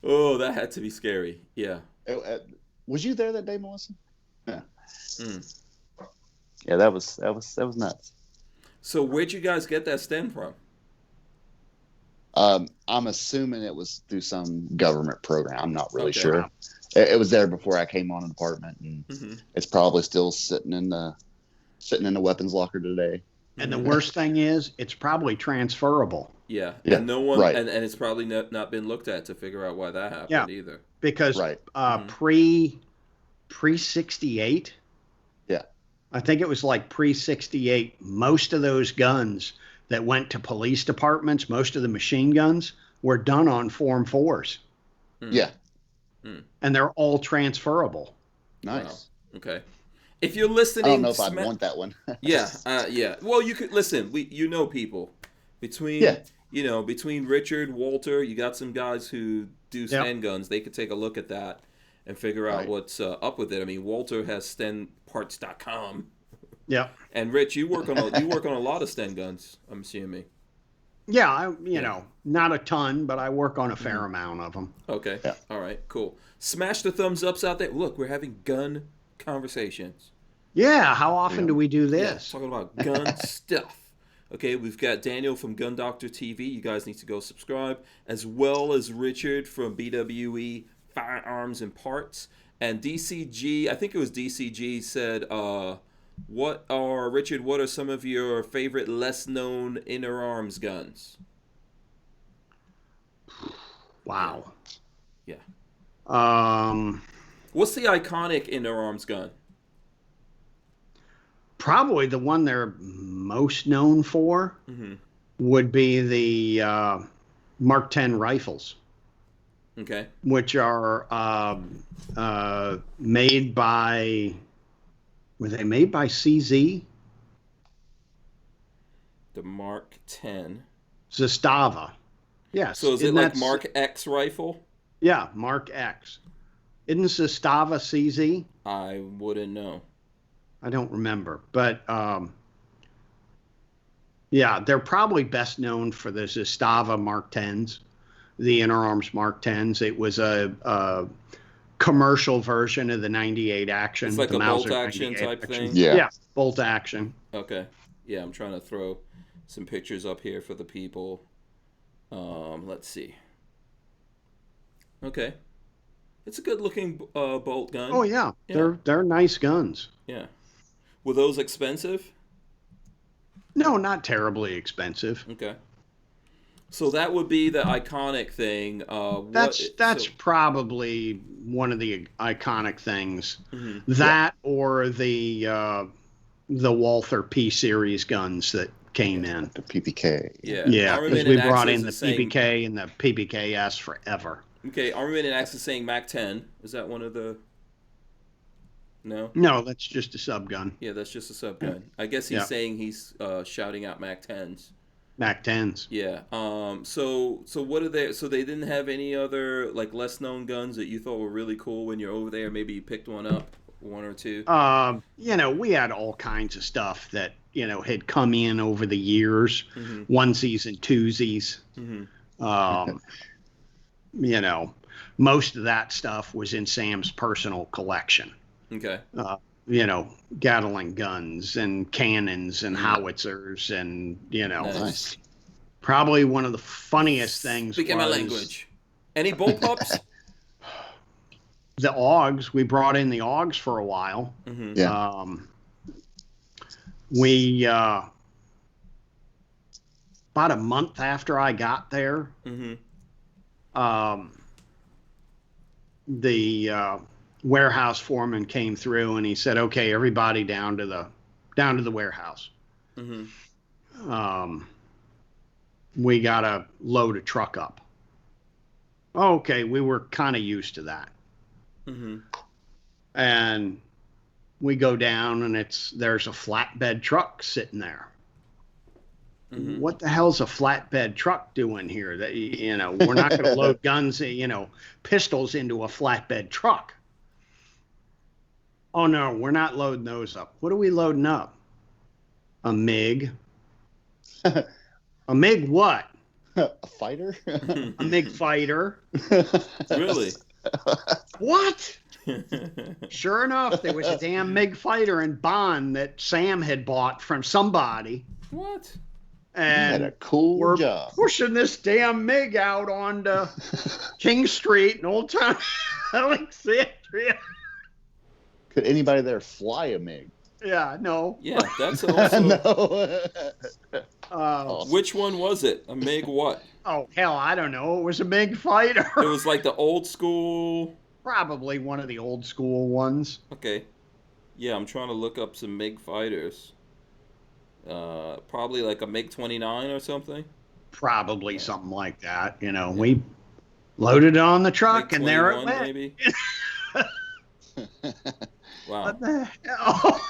Speaker 1: Oh, that had to be scary. Yeah.
Speaker 3: Was you there that day, Melissa? Yeah.
Speaker 1: Mm.
Speaker 3: Yeah, that was nuts.
Speaker 1: So where'd you guys get that Sten from?
Speaker 3: I'm assuming it was through some government program. I'm not really
Speaker 1: Okay.
Speaker 3: sure. It was there before I came on the department, and
Speaker 1: Mm-hmm.
Speaker 3: it's probably still sitting in the weapons locker today.
Speaker 4: And the worst thing is, it's probably transferable.
Speaker 1: Yeah.
Speaker 3: Yeah,
Speaker 1: And no one,
Speaker 3: right.
Speaker 1: and it's probably not been looked at to figure out why that happened either.
Speaker 4: Because
Speaker 3: Right.
Speaker 4: pre 68,
Speaker 3: Yeah.
Speaker 4: I think it was like pre 68, most of those guns that went to police departments, most of the machine guns were done on Form 4s.
Speaker 1: Mm.
Speaker 3: Yeah.
Speaker 4: And they're all transferable.
Speaker 3: Nice.
Speaker 1: Wow. Okay. If you're listening,
Speaker 3: I don't know if I'd want that one.
Speaker 1: Yeah. Well, you could listen. People between between Richard, Walter, you got some guys who do Sten guns. They could take a look at that and figure out what's up with it. I mean, Walter has StenParts.com.
Speaker 4: Yeah.
Speaker 1: And Rich, you work on a lot of Sten guns, I'm assuming.
Speaker 4: Yeah, not a ton, but I work on a fair amount of them.
Speaker 1: Okay.
Speaker 3: Yeah.
Speaker 1: All right. Cool. Smash the thumbs ups out there. Look, we're having gun conversations.
Speaker 4: Yeah, how often do we do this?
Speaker 1: Talking about gun stuff. Okay, we've got Daniel from GunDoctorTV. You guys need to go subscribe, as well as Richard from BWE Firearms and Parts. And DCG, I think it was DCG, said, Richard, what are some of your favorite less-known inner arms guns?
Speaker 4: Wow.
Speaker 1: Yeah.
Speaker 4: What's
Speaker 1: the iconic inner arms gun?
Speaker 4: Probably the one they're most known for would be the Mark 10 rifles.
Speaker 1: Okay.
Speaker 4: Which are made by, were they made by CZ?
Speaker 1: The Mark 10.
Speaker 4: Zastava. Yes.
Speaker 1: So is it like Mark X rifle?
Speaker 4: Yeah, Mark X. Isn't Zastava CZ?
Speaker 1: I wouldn't know.
Speaker 4: I don't remember, but yeah, they're probably best known for the Zastava Mark 10s, the inner arms Mark 10s. It was a commercial version of the 98 action.
Speaker 1: It's like
Speaker 4: the
Speaker 1: a
Speaker 4: Mauser
Speaker 1: bolt action type thing?
Speaker 4: Yeah, bolt action.
Speaker 1: Okay. Yeah, I'm trying to throw some pictures up here for the people. Let's see. Okay. It's a good looking bolt gun.
Speaker 4: Oh yeah. They're nice guns.
Speaker 1: Yeah. Were those expensive?
Speaker 4: No, not terribly expensive.
Speaker 1: Okay. So that would be the iconic thing.
Speaker 4: That's probably one of the iconic things.
Speaker 1: Mm-hmm.
Speaker 4: That or the Walther P series guns that came in.
Speaker 3: The PPK.
Speaker 4: Yeah, because we brought in the PPK and the PPKS forever.
Speaker 1: Okay, Armament and Axe is saying Mac 10. Is that one of the... No?
Speaker 4: No, that's just a sub gun.
Speaker 1: Yeah, that's just a sub gun. I guess he's saying he's shouting out Mac 10s.
Speaker 4: Mac 10s.
Speaker 1: Yeah. So what are they? So they didn't have any other like less known guns that you thought were really cool when you're over there? Maybe you picked one up, one or two.
Speaker 4: We had all kinds of stuff that had come in over the years, onesies and twosies. Most of that stuff was in Sam's personal collection.
Speaker 1: Okay.
Speaker 4: Gatling guns and cannons and howitzers and
Speaker 1: Nice.
Speaker 4: Probably one of the funniest things.
Speaker 1: Speaking my language. Any bullpups?
Speaker 4: The AUGs. We brought in the AUGs for a while.
Speaker 3: Yeah.
Speaker 4: We about a month after I got there, the warehouse foreman came through and he said, "Okay, everybody down to the warehouse. We gotta load a truck up." Okay, we were kind of used to that. And we go down and there's a flatbed truck sitting there. What the hell's a flatbed truck doing here? That we're not going to load guns, pistols into a flatbed truck. Oh no, we're not loading those up. What are we loading up? A MiG. A MiG what?
Speaker 3: A fighter?
Speaker 4: A MiG fighter.
Speaker 1: Really?
Speaker 4: What? Sure enough, there was a damn MiG fighter in Bonn that Sam had bought from somebody.
Speaker 1: What?
Speaker 4: And
Speaker 3: had a cool job.
Speaker 4: Pushing this damn MiG out onto King Street in Old Town Alexandria.
Speaker 3: Could anybody there fly a MiG?
Speaker 4: Yeah, no.
Speaker 1: Yeah, that's also.
Speaker 3: No.
Speaker 1: Awesome. Which one was it? A MiG what?
Speaker 4: Oh, hell, I don't know. It was a MiG fighter.
Speaker 1: It was like the old school.
Speaker 4: Probably one of the old school ones.
Speaker 1: Okay. Yeah, I'm trying to look up some MiG fighters. Probably like a MiG-29 or something.
Speaker 4: Probably something like that. We loaded it on the truck and there it went.
Speaker 1: Maybe. Wow.
Speaker 4: What the hell?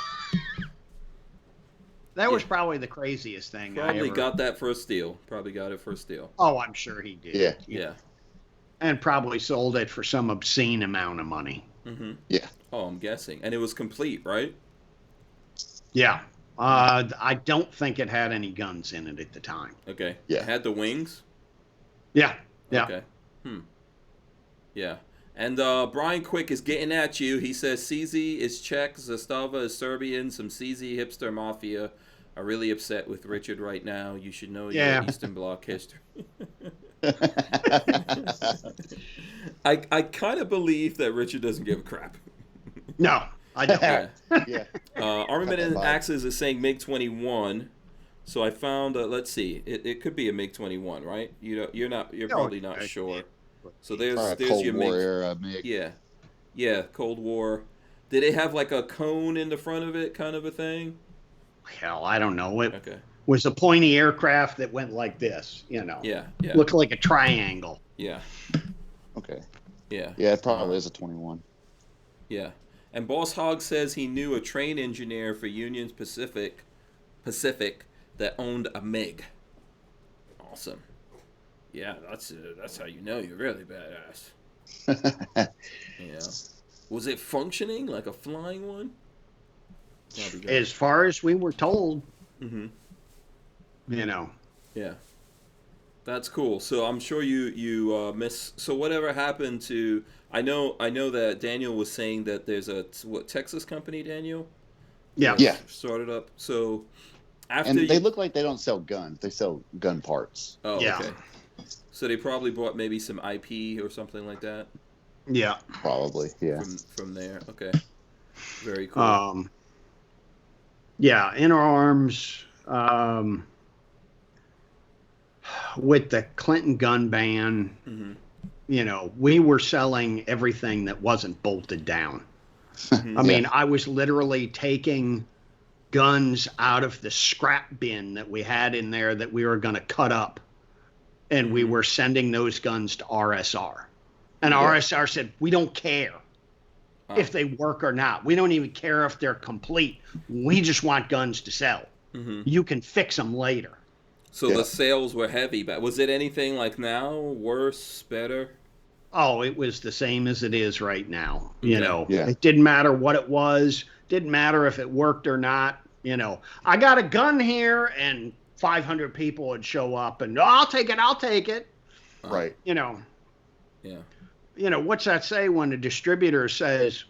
Speaker 4: That was probably the craziest thing
Speaker 1: Probably got that for a steal. Probably got it for a steal.
Speaker 4: Oh, I'm sure he did.
Speaker 1: Yeah.
Speaker 4: And probably sold it for some obscene amount of money.
Speaker 3: Yeah.
Speaker 1: Oh, I'm guessing. And it was complete, right?
Speaker 4: Yeah. I don't think it had any guns in it at the time.
Speaker 1: Okay.
Speaker 3: Yeah.
Speaker 1: It had the wings?
Speaker 4: Yeah.
Speaker 1: Okay. Yeah. And Brian Quick is getting at you. He says CZ is Czech, Zastava is Serbian, some CZ hipster mafia are really upset with Richard right now. You should know your Eastern Bloc history. I kind of believe that Richard doesn't give a crap.
Speaker 4: No, I don't.
Speaker 3: Yeah.
Speaker 1: Armament and Axes is saying MiG-21. So I found, let's see, it could be a MiG-21, right? You're probably not sure. So there's
Speaker 3: Cold
Speaker 1: your
Speaker 3: War
Speaker 1: MiG.
Speaker 3: era MiG.
Speaker 1: Yeah, Cold War. Did it have like a cone in the front of it, kind of a thing?
Speaker 4: Hell, I don't know. It
Speaker 1: Okay.
Speaker 4: was a pointy aircraft that went like this,
Speaker 1: Yeah.
Speaker 4: Looked like a triangle.
Speaker 1: Yeah.
Speaker 3: Okay.
Speaker 1: Yeah.
Speaker 3: Yeah, it probably is a 21.
Speaker 1: Yeah. And Boss Hog says he knew a train engineer for Union Pacific that owned a MiG. Awesome. Yeah, that's how you know you're really badass. Yeah. Was it functioning like a flying one?
Speaker 4: As far as we were told.
Speaker 1: Yeah. That's cool. So I'm sure you miss. So whatever happened to? I know that Daniel was saying that there's a Texas company, Daniel.
Speaker 3: Yeah.
Speaker 1: Started up. So after
Speaker 3: and they look like they don't sell guns. They sell gun parts.
Speaker 1: Oh,
Speaker 4: yeah.
Speaker 1: Okay. So they probably bought maybe some IP or something like that.
Speaker 4: Yeah.
Speaker 3: Probably. Yeah.
Speaker 1: From there. Okay. Very cool.
Speaker 4: Yeah, in arms. With the Clinton gun ban, we were selling everything that wasn't bolted down. I mean, I was literally taking guns out of the scrap bin that we had in there that we were going to cut up, and we were sending those guns to RSR. And RSR said, "We don't care." if they work or not. We don't even care if they're complete. We just want guns to sell. You can fix them later.
Speaker 1: So the sales were heavy, but was it anything like now? Worse, better?
Speaker 4: Oh, it was the same as it is right now. You know,
Speaker 3: Yeah.
Speaker 4: It didn't matter what it was. Didn't matter if it worked or not. You know, I got a gun here, and 500 people would show up, and I'll take it.
Speaker 3: Right.
Speaker 4: You know.
Speaker 1: Yeah.
Speaker 4: You know, what's that say when the distributor says,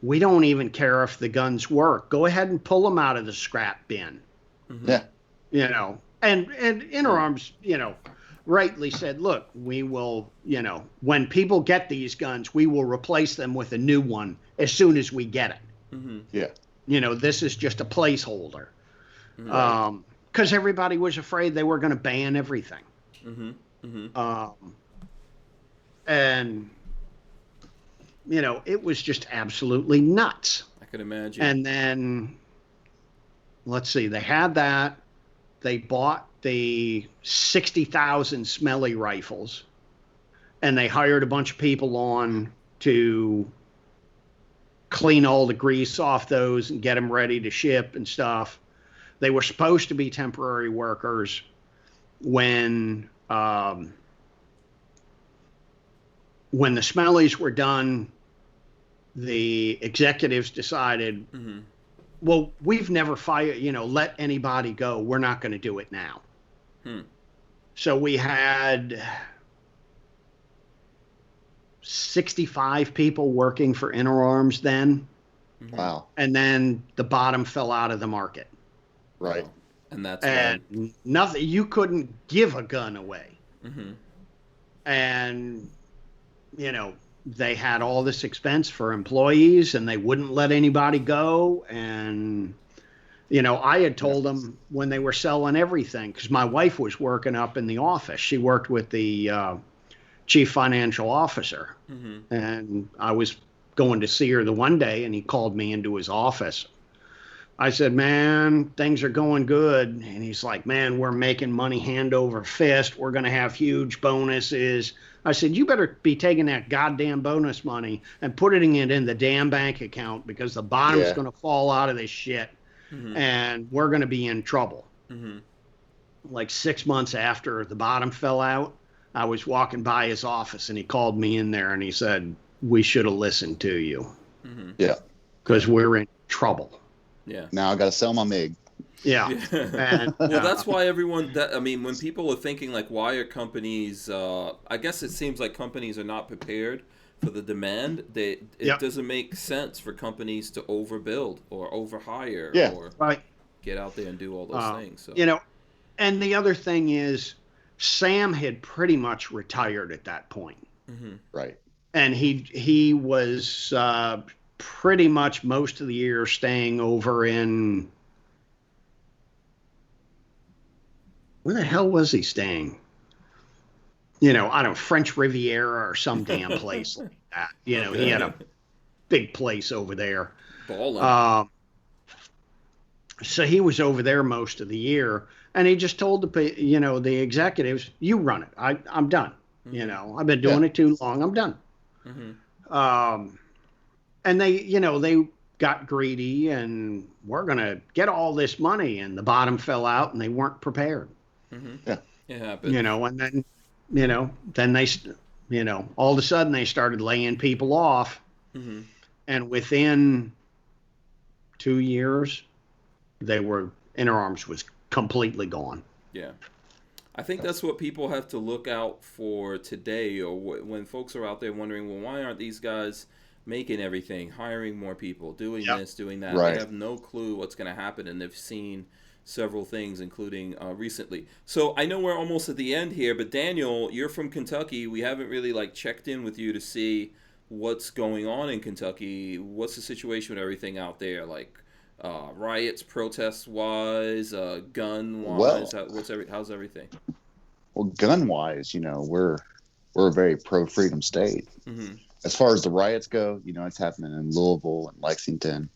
Speaker 4: we don't even care if the guns work. Go ahead and pull them out of the scrap bin.
Speaker 3: Yeah.
Speaker 4: You know, and Interarms, you know, rightly said, look, we will, you know, when people get these guns, we will replace them with a new one as soon as we get it.
Speaker 3: Yeah.
Speaker 4: You know, this is just a placeholder. Because everybody was afraid they were going to ban everything. And, you know, it was just absolutely nuts.
Speaker 1: I could imagine.
Speaker 4: And then, let's see, they had that. They bought the 60,000 smelly rifles, and they hired a bunch of people on to clean all the grease off those and get them ready to ship and stuff. They were supposed to be temporary workers. When the smellies were done, the executives decided, well, we've never let anybody go. We're not going to do it now. So we had 65 people working for Interarms then.
Speaker 3: Wow.
Speaker 4: And then the bottom fell out of the market.
Speaker 3: Right.
Speaker 1: And that's
Speaker 4: nothing. You couldn't give a gun away. And, you know, they had all this expense for employees, and they wouldn't let anybody go. And, you know, I had told them when they were selling everything, because my wife was working up in the office. She worked with the chief financial officer. And I was going to see her the one day, and he called me into his office. I said, man, things are going good. And he's like, man, we're making money hand over fist. We're going to have huge bonuses. I said, you better be taking that goddamn bonus money and putting it in the damn bank account, because the bottom's going to fall out of this shit, and we're going to be in trouble. Like 6 months after the bottom fell out, I was walking by his office, and he called me in there, and he said, we should have listened to you.
Speaker 3: Yeah.
Speaker 4: Because we're in trouble.
Speaker 1: Yeah.
Speaker 3: Now I got to sell my MiG.
Speaker 4: Yeah. And,
Speaker 1: well, that's why when people are thinking, like, why are companies, I guess it seems like companies are not prepared for the demand. It doesn't make sense for companies to overbuild or overhire or get out there and do all those things. So.
Speaker 4: You know, and the other thing is, Sam had pretty much retired at that point.
Speaker 3: Right.
Speaker 4: And he was pretty much most of the year staying over in, where the hell was he staying? You know, I don't know, French Riviera or some damn place like that. You know, he had a big place over there. So he was over there most of the year, and he just told the executives, you run it. I'm done. You know, I've been doing it too long. I'm done. And they got greedy, and we're going to get all this money, and the bottom fell out, and they weren't prepared.
Speaker 3: Yeah.
Speaker 1: It happened.
Speaker 4: You know, and then, they, all of a sudden they started laying people off. And within 2 years, Interarms was completely gone.
Speaker 1: Yeah. I think that's what people have to look out for today, or when folks are out there wondering, well, why aren't these guys making everything, hiring more people, doing this, doing that? They have no clue what's going to happen, and they've seen several things, including recently. So I know we're almost at the end here, but Daniel, you're from Kentucky. We haven't really checked in with you to see what's going on in Kentucky. What's the situation with everything out there? Riots, protests-wise, gun-wise, how's everything?
Speaker 3: Well, gun-wise, we're a very pro-freedom state. As far as the riots go, it's happening in Louisville and Lexington,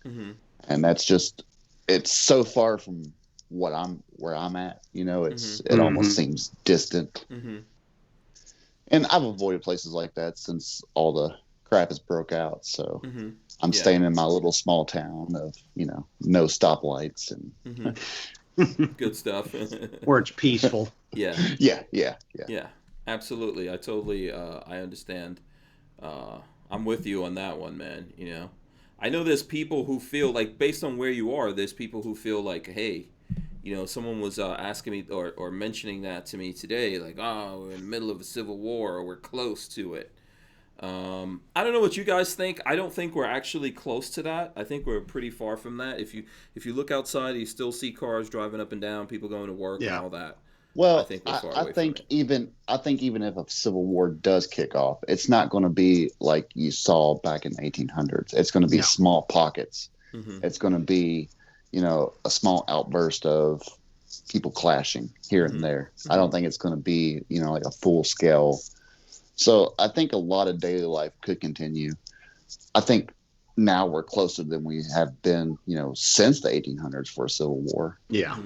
Speaker 3: and that's just, it's so far from where I'm at. It almost seems distant. And I've avoided places like that since all the crap has broke out. So I'm
Speaker 1: Yeah.
Speaker 3: staying in my little small town of, no stoplights and
Speaker 1: Good stuff.
Speaker 4: Where it's peaceful.
Speaker 1: Yeah.
Speaker 3: yeah.
Speaker 1: Yeah. Absolutely. I totally I understand. I'm with you on that one, man. I know there's people who feel like, based on where you are, there's people who feel like, hey, someone was asking me or mentioning that to me today, like, oh, we're in the middle of a civil war or we're close to it. I don't know what you guys think. I don't think we're actually close to that. I think we're pretty far from that. If you look outside, you still see cars driving up and down, people going to work and all that. I
Speaker 3: Well,
Speaker 1: think we're far
Speaker 3: I
Speaker 1: away
Speaker 3: think
Speaker 1: from it.
Speaker 3: even if a civil war does kick off, it's not going to be like you saw back in the 1800s. It's going to be
Speaker 4: No.
Speaker 3: small pockets.
Speaker 1: Mm-hmm.
Speaker 3: It's going to be, a small outburst of people clashing here and there. I don't think it's going to be, like a full scale. So I think a lot of daily life could continue. I think now we're closer than we have been, since the 1800s for a civil war.
Speaker 4: Yeah.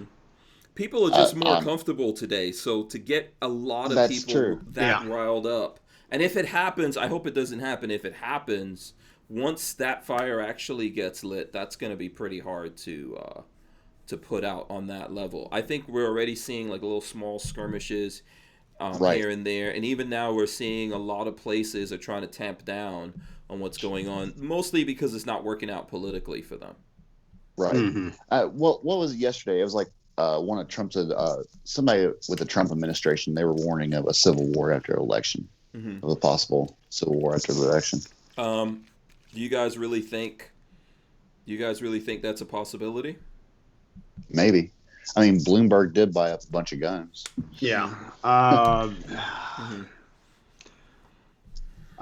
Speaker 1: People are just more comfortable today, so to get a lot of
Speaker 3: That's
Speaker 1: people
Speaker 3: true.
Speaker 1: that riled up, and if it happens, I hope it doesn't happen. If it happens, once that fire actually gets lit, that's going to be pretty hard to put out on that level. I think we're already seeing like little small skirmishes here and there, and even now we're seeing a lot of places are trying to tamp down on what's going on, mostly because it's not working out politically for them.
Speaker 3: Right.
Speaker 4: Mm-hmm.
Speaker 3: What was it yesterday? It was like one of Trump's somebody with the Trump administration. They were warning of a civil war after election, of a possible civil war after the election.
Speaker 1: Do you guys really think that's a possibility?
Speaker 3: Maybe. I mean, Bloomberg did buy up a bunch of guns.
Speaker 4: Yeah. I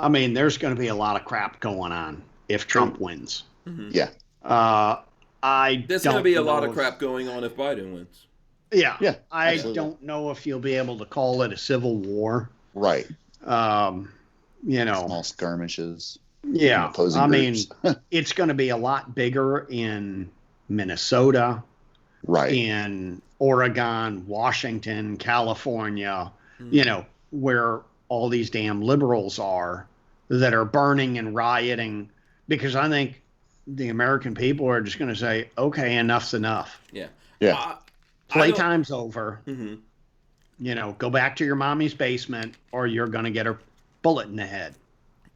Speaker 4: mean, there's going to be a lot of crap going on if Trump wins.
Speaker 3: Yeah.
Speaker 1: There's going to be a lot of crap going on if Biden wins.
Speaker 4: Yeah.
Speaker 3: Yeah.
Speaker 4: I
Speaker 3: absolutely.
Speaker 4: don't know if you'll be able to call it a civil war.
Speaker 3: Right.
Speaker 4: Small
Speaker 3: skirmishes.
Speaker 4: Yeah.
Speaker 3: Opposing
Speaker 4: I
Speaker 3: groups.
Speaker 4: mean, it's going to be a lot bigger in Minnesota,
Speaker 3: Right.
Speaker 4: in Oregon, Washington, California, where all these damn liberals are that are burning and rioting, because I think the American people are just going to say, okay, enough's enough.
Speaker 1: Yeah.
Speaker 3: Yeah.
Speaker 4: Playtime's over.
Speaker 1: Mm-hmm.
Speaker 4: Go back to your mommy's basement or you're going to get a bullet in the head.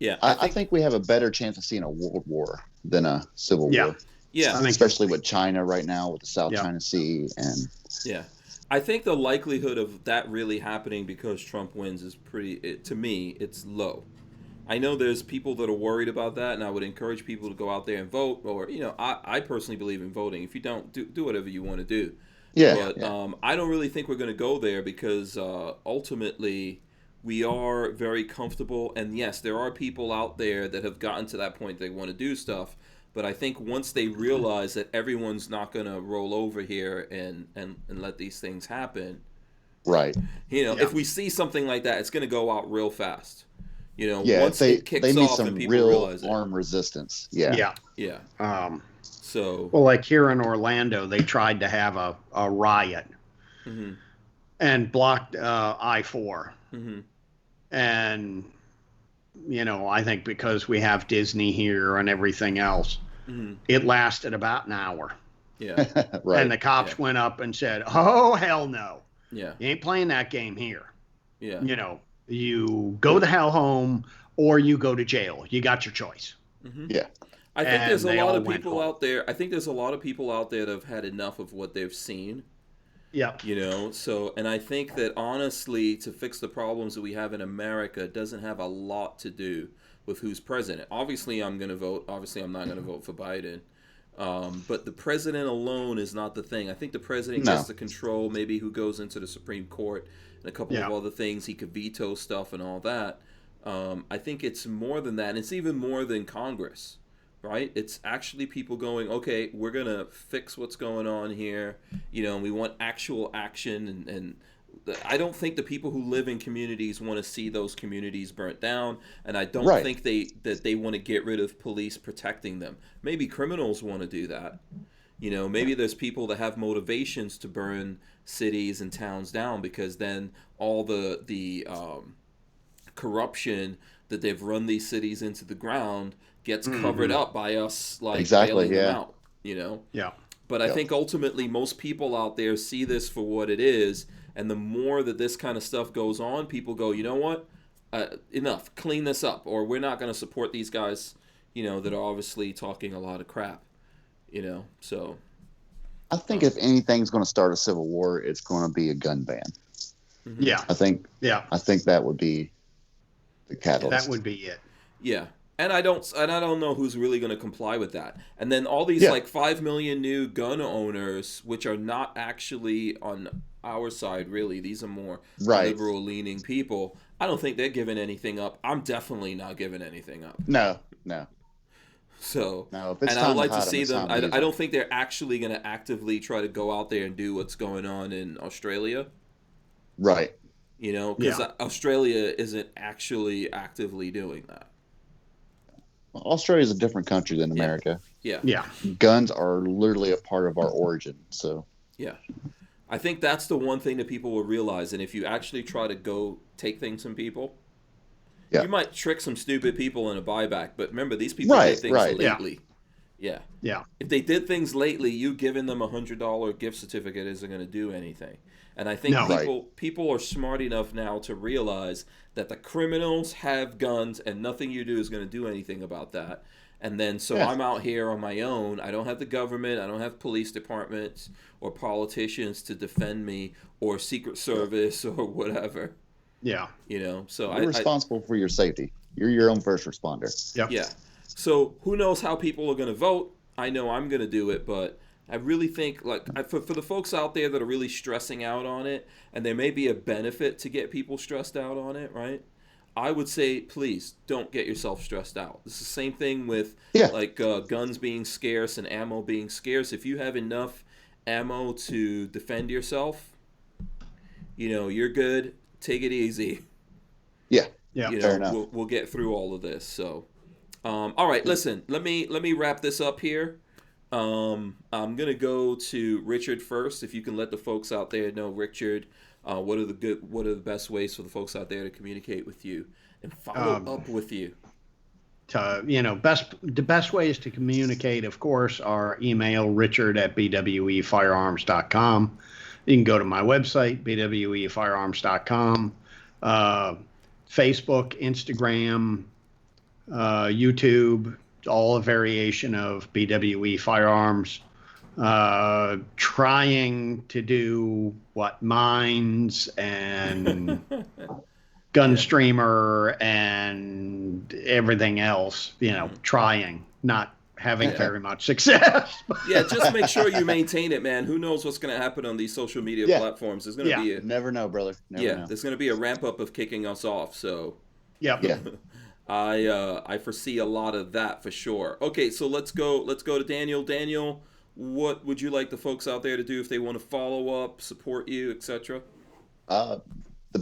Speaker 1: Yeah.
Speaker 3: I think we have a better chance of seeing a world war than a civil war.
Speaker 1: Yeah.
Speaker 3: Especially with China right now, with the South China Sea. And
Speaker 1: yeah. I think the likelihood of that really happening because Trump wins is to me, it's low. I know there's people that are worried about that, and I would encourage people to go out there and vote. Or, I personally believe in voting. If you don't, do whatever you want to do.
Speaker 3: Yeah.
Speaker 1: But I don't really think we're going to go there because ultimately we are very comfortable. And yes, there are people out there that have gotten to that point they want to do stuff. But I think once they realize that everyone's not going to roll over here and let these things happen.
Speaker 3: Right.
Speaker 1: If we see something like that, it's going to go out real fast.
Speaker 3: Once
Speaker 1: it kicks
Speaker 3: they need
Speaker 1: off
Speaker 3: some
Speaker 1: and people
Speaker 3: real
Speaker 1: realize
Speaker 3: armed resistance. Yeah.
Speaker 1: Yeah.
Speaker 4: Well, like here in Orlando, they tried to have a riot and blocked I-4. And, I think because we have Disney here and everything else, it lasted about an hour.
Speaker 1: Yeah.
Speaker 3: Right.
Speaker 4: And the cops went up and said, oh, hell no.
Speaker 1: Yeah.
Speaker 4: You ain't playing that game here.
Speaker 1: Yeah.
Speaker 4: You go the hell home or you go to jail. You got your choice.
Speaker 3: Yeah.
Speaker 1: I think there's a lot of people
Speaker 4: home.
Speaker 1: out there. I think there's a lot of people out there that have had enough of what they've seen.
Speaker 4: Yeah.
Speaker 1: And I think that honestly, to fix the problems that we have in America doesn't have a lot to do with who's president. Obviously, I'm going to vote. Obviously, I'm not going to vote for Biden. But the president alone is not the thing. I think the president gets to control maybe who goes into the Supreme Court and a couple of other things. He could veto stuff and all that. I think it's more than that. And it's even more than Congress, right? It's actually people going, okay, we're going to fix what's going on here. And we want actual action. And I don't think the people who live in communities want to see those communities burnt down. And I don't think they want to get rid of police protecting them. Maybe criminals want to do that. Maybe there's people that have motivations to burn cities and towns down because then all the corruption that they've run these cities into the ground gets covered up by us, like,
Speaker 3: Exactly,
Speaker 1: bailing them
Speaker 3: yeah.
Speaker 1: out, you know?
Speaker 4: Yeah.
Speaker 1: But I think ultimately most people out there see this for what it is, and the more that this kind of stuff goes on, people go, you know what? Enough. Clean this up, or we're not going to support these guys, you know, that are obviously talking a lot of crap, you know? So
Speaker 3: I think if anything's going to start a civil war, it's going to be a gun ban.
Speaker 4: Yeah.
Speaker 3: I think that would be the catalyst.
Speaker 4: That would be it.
Speaker 1: yeah. And I don't know who's really going to comply with that. And then all these like 5 million new gun owners, which are not actually on our side, really. These are more liberal leaning people. I don't think they're giving anything up. I'm definitely not giving anything up.
Speaker 3: No.
Speaker 1: So,
Speaker 3: no, if it's
Speaker 1: and
Speaker 3: time
Speaker 1: I'd like
Speaker 3: to
Speaker 1: to
Speaker 3: hide
Speaker 1: see
Speaker 3: them,
Speaker 1: them. I don't think they're actually going to actively try to go out there and do what's going on in Australia.
Speaker 3: Right.
Speaker 1: You know, because Australia isn't actually actively doing that.
Speaker 3: Australia is a different country than America.
Speaker 4: Yeah.
Speaker 3: Guns are literally a part of our origin. So
Speaker 1: yeah, I think that's the one thing that people will realize. And if you actually try to go take things from people, you might trick some stupid people into buyback. But remember, these people did things lately. Yeah. If they did things lately, you giving them $100 gift certificate isn't going to do anything. And I think people are smart enough now to realize that the criminals have guns and nothing you do is going to do anything about that. And then I'm out here on my own. I don't have the government. I don't have police departments or politicians to defend me or Secret Service or whatever.
Speaker 4: Yeah.
Speaker 1: You know, so
Speaker 3: you're responsible for your safety. You're your own first responder.
Speaker 4: Yep.
Speaker 1: Yeah. So who knows how people are going to vote? I know I'm going to do it, but I really think, like, for the folks out there that are really stressing out on it, and there may be a benefit to get people stressed out on it, right? I would say, please, don't get yourself stressed out. It's the same thing with, guns being scarce and ammo being scarce. If you have enough ammo to defend yourself, you know, you're good. Take it easy.
Speaker 3: Yeah.
Speaker 4: Yeah.
Speaker 1: You
Speaker 3: Fair
Speaker 1: know,
Speaker 3: enough.
Speaker 1: we'll get through all of this. So, all right, listen, let me wrap this up here. I'm gonna go to Richard first. If you can let the folks out there know, Richard, what are the best ways for the folks out there to communicate with you and follow up with you?
Speaker 4: The best ways to communicate, of course, are email richard@bwefirearms.com. You can go to my website, bwefirearms.com, Facebook, Instagram, YouTube, all a variation of BWE Firearms. Trying to do mines and Gunstreamer and everything else, trying, not having very much success.
Speaker 1: Yeah, just make sure you maintain it, man. Who knows what's going to happen on these social media platforms? There's going to be
Speaker 3: never know, brother. Never know.
Speaker 1: There's going to be a ramp up of kicking us off. So
Speaker 4: yeah.
Speaker 1: I foresee a lot of that for sure. Okay, so let's go to Daniel. Daniel, what would you like the folks out there to do if they want to follow up, support you, etc.?
Speaker 3: The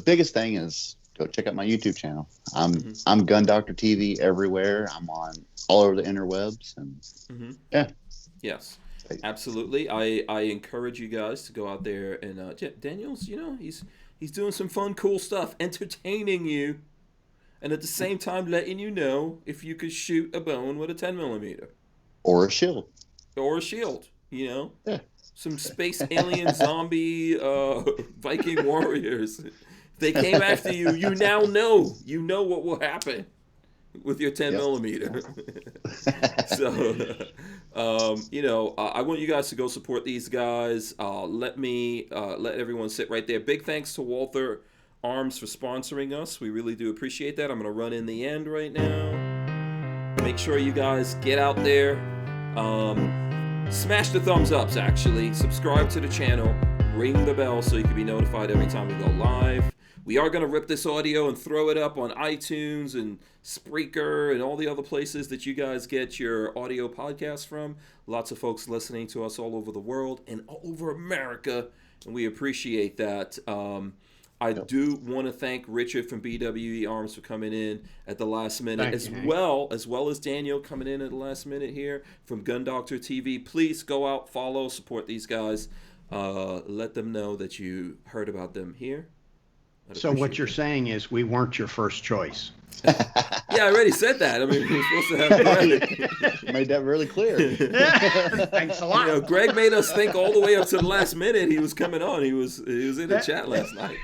Speaker 3: biggest thing is go check out my YouTube channel. I'm GunDoctorTV everywhere. I'm on all over the interwebs, and
Speaker 1: yes, absolutely. I encourage you guys to go out there and Daniel's, he's doing some fun, cool stuff, entertaining you, and at the same time letting you know if you could shoot a bone with a 10mm
Speaker 3: or a shield,
Speaker 1: some space alien zombie Viking warriors. If they came after you, you now know what will happen with your 10mm. So, I want you guys to go support these guys. Let everyone sit right there. Big thanks to Walther Arms for sponsoring us. We really do appreciate that. I'm going to run in the end right now. Make sure you guys get out there. Smash the thumbs ups, actually. Subscribe to the channel. Ring the bell so you can be notified every time we go live. We are going to rip this audio and throw it up on iTunes and Spreaker and all the other places that you guys get your audio podcasts from. Lots of folks listening to us all over the world and all over America, and we appreciate that. I do want to thank Richard from BWE Arms for coming in at the last minute, as well as Daniel coming in at the last minute here from GunDoctorTV. Please go out, follow, support these guys. Let them know that you heard about them here.
Speaker 4: So what you're saying is we weren't your first choice.
Speaker 1: Yeah, I already said that. I mean, we were supposed to have Greg.
Speaker 3: Made that really clear.
Speaker 4: Thanks a lot.
Speaker 1: You know, Greg made us think all the way up to the last minute he was coming on. He was in the chat last night.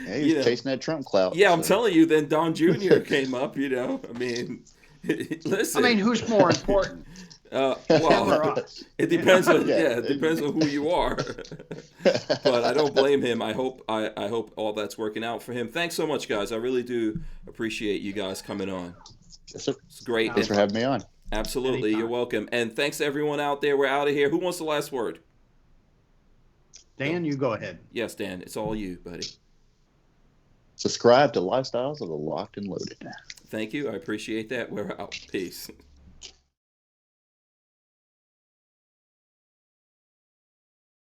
Speaker 3: Yeah, he was chasing that Trump clout.
Speaker 1: Yeah, I'm telling you. Then Don Jr. came up. You know, I mean, listen.
Speaker 4: I mean, who's more important?
Speaker 1: Well,
Speaker 4: us?
Speaker 1: it depends on it depends on who you are. But I don't blame him. I hope all that's working out for him. Thanks so much, guys. I really do appreciate you guys coming on.
Speaker 3: Yes, sir.
Speaker 1: It's great.
Speaker 3: Thanks for having me on.
Speaker 1: Absolutely,
Speaker 4: Anytime.
Speaker 1: you're welcome. And thanks to everyone out there. We're out of here. Who wants the last word?
Speaker 4: Dan, you go ahead.
Speaker 1: Yes, Dan. It's all you, buddy.
Speaker 3: Subscribe to Lifestyles of the Locked and Loaded.
Speaker 1: Thank you. I appreciate that. We're out. Peace.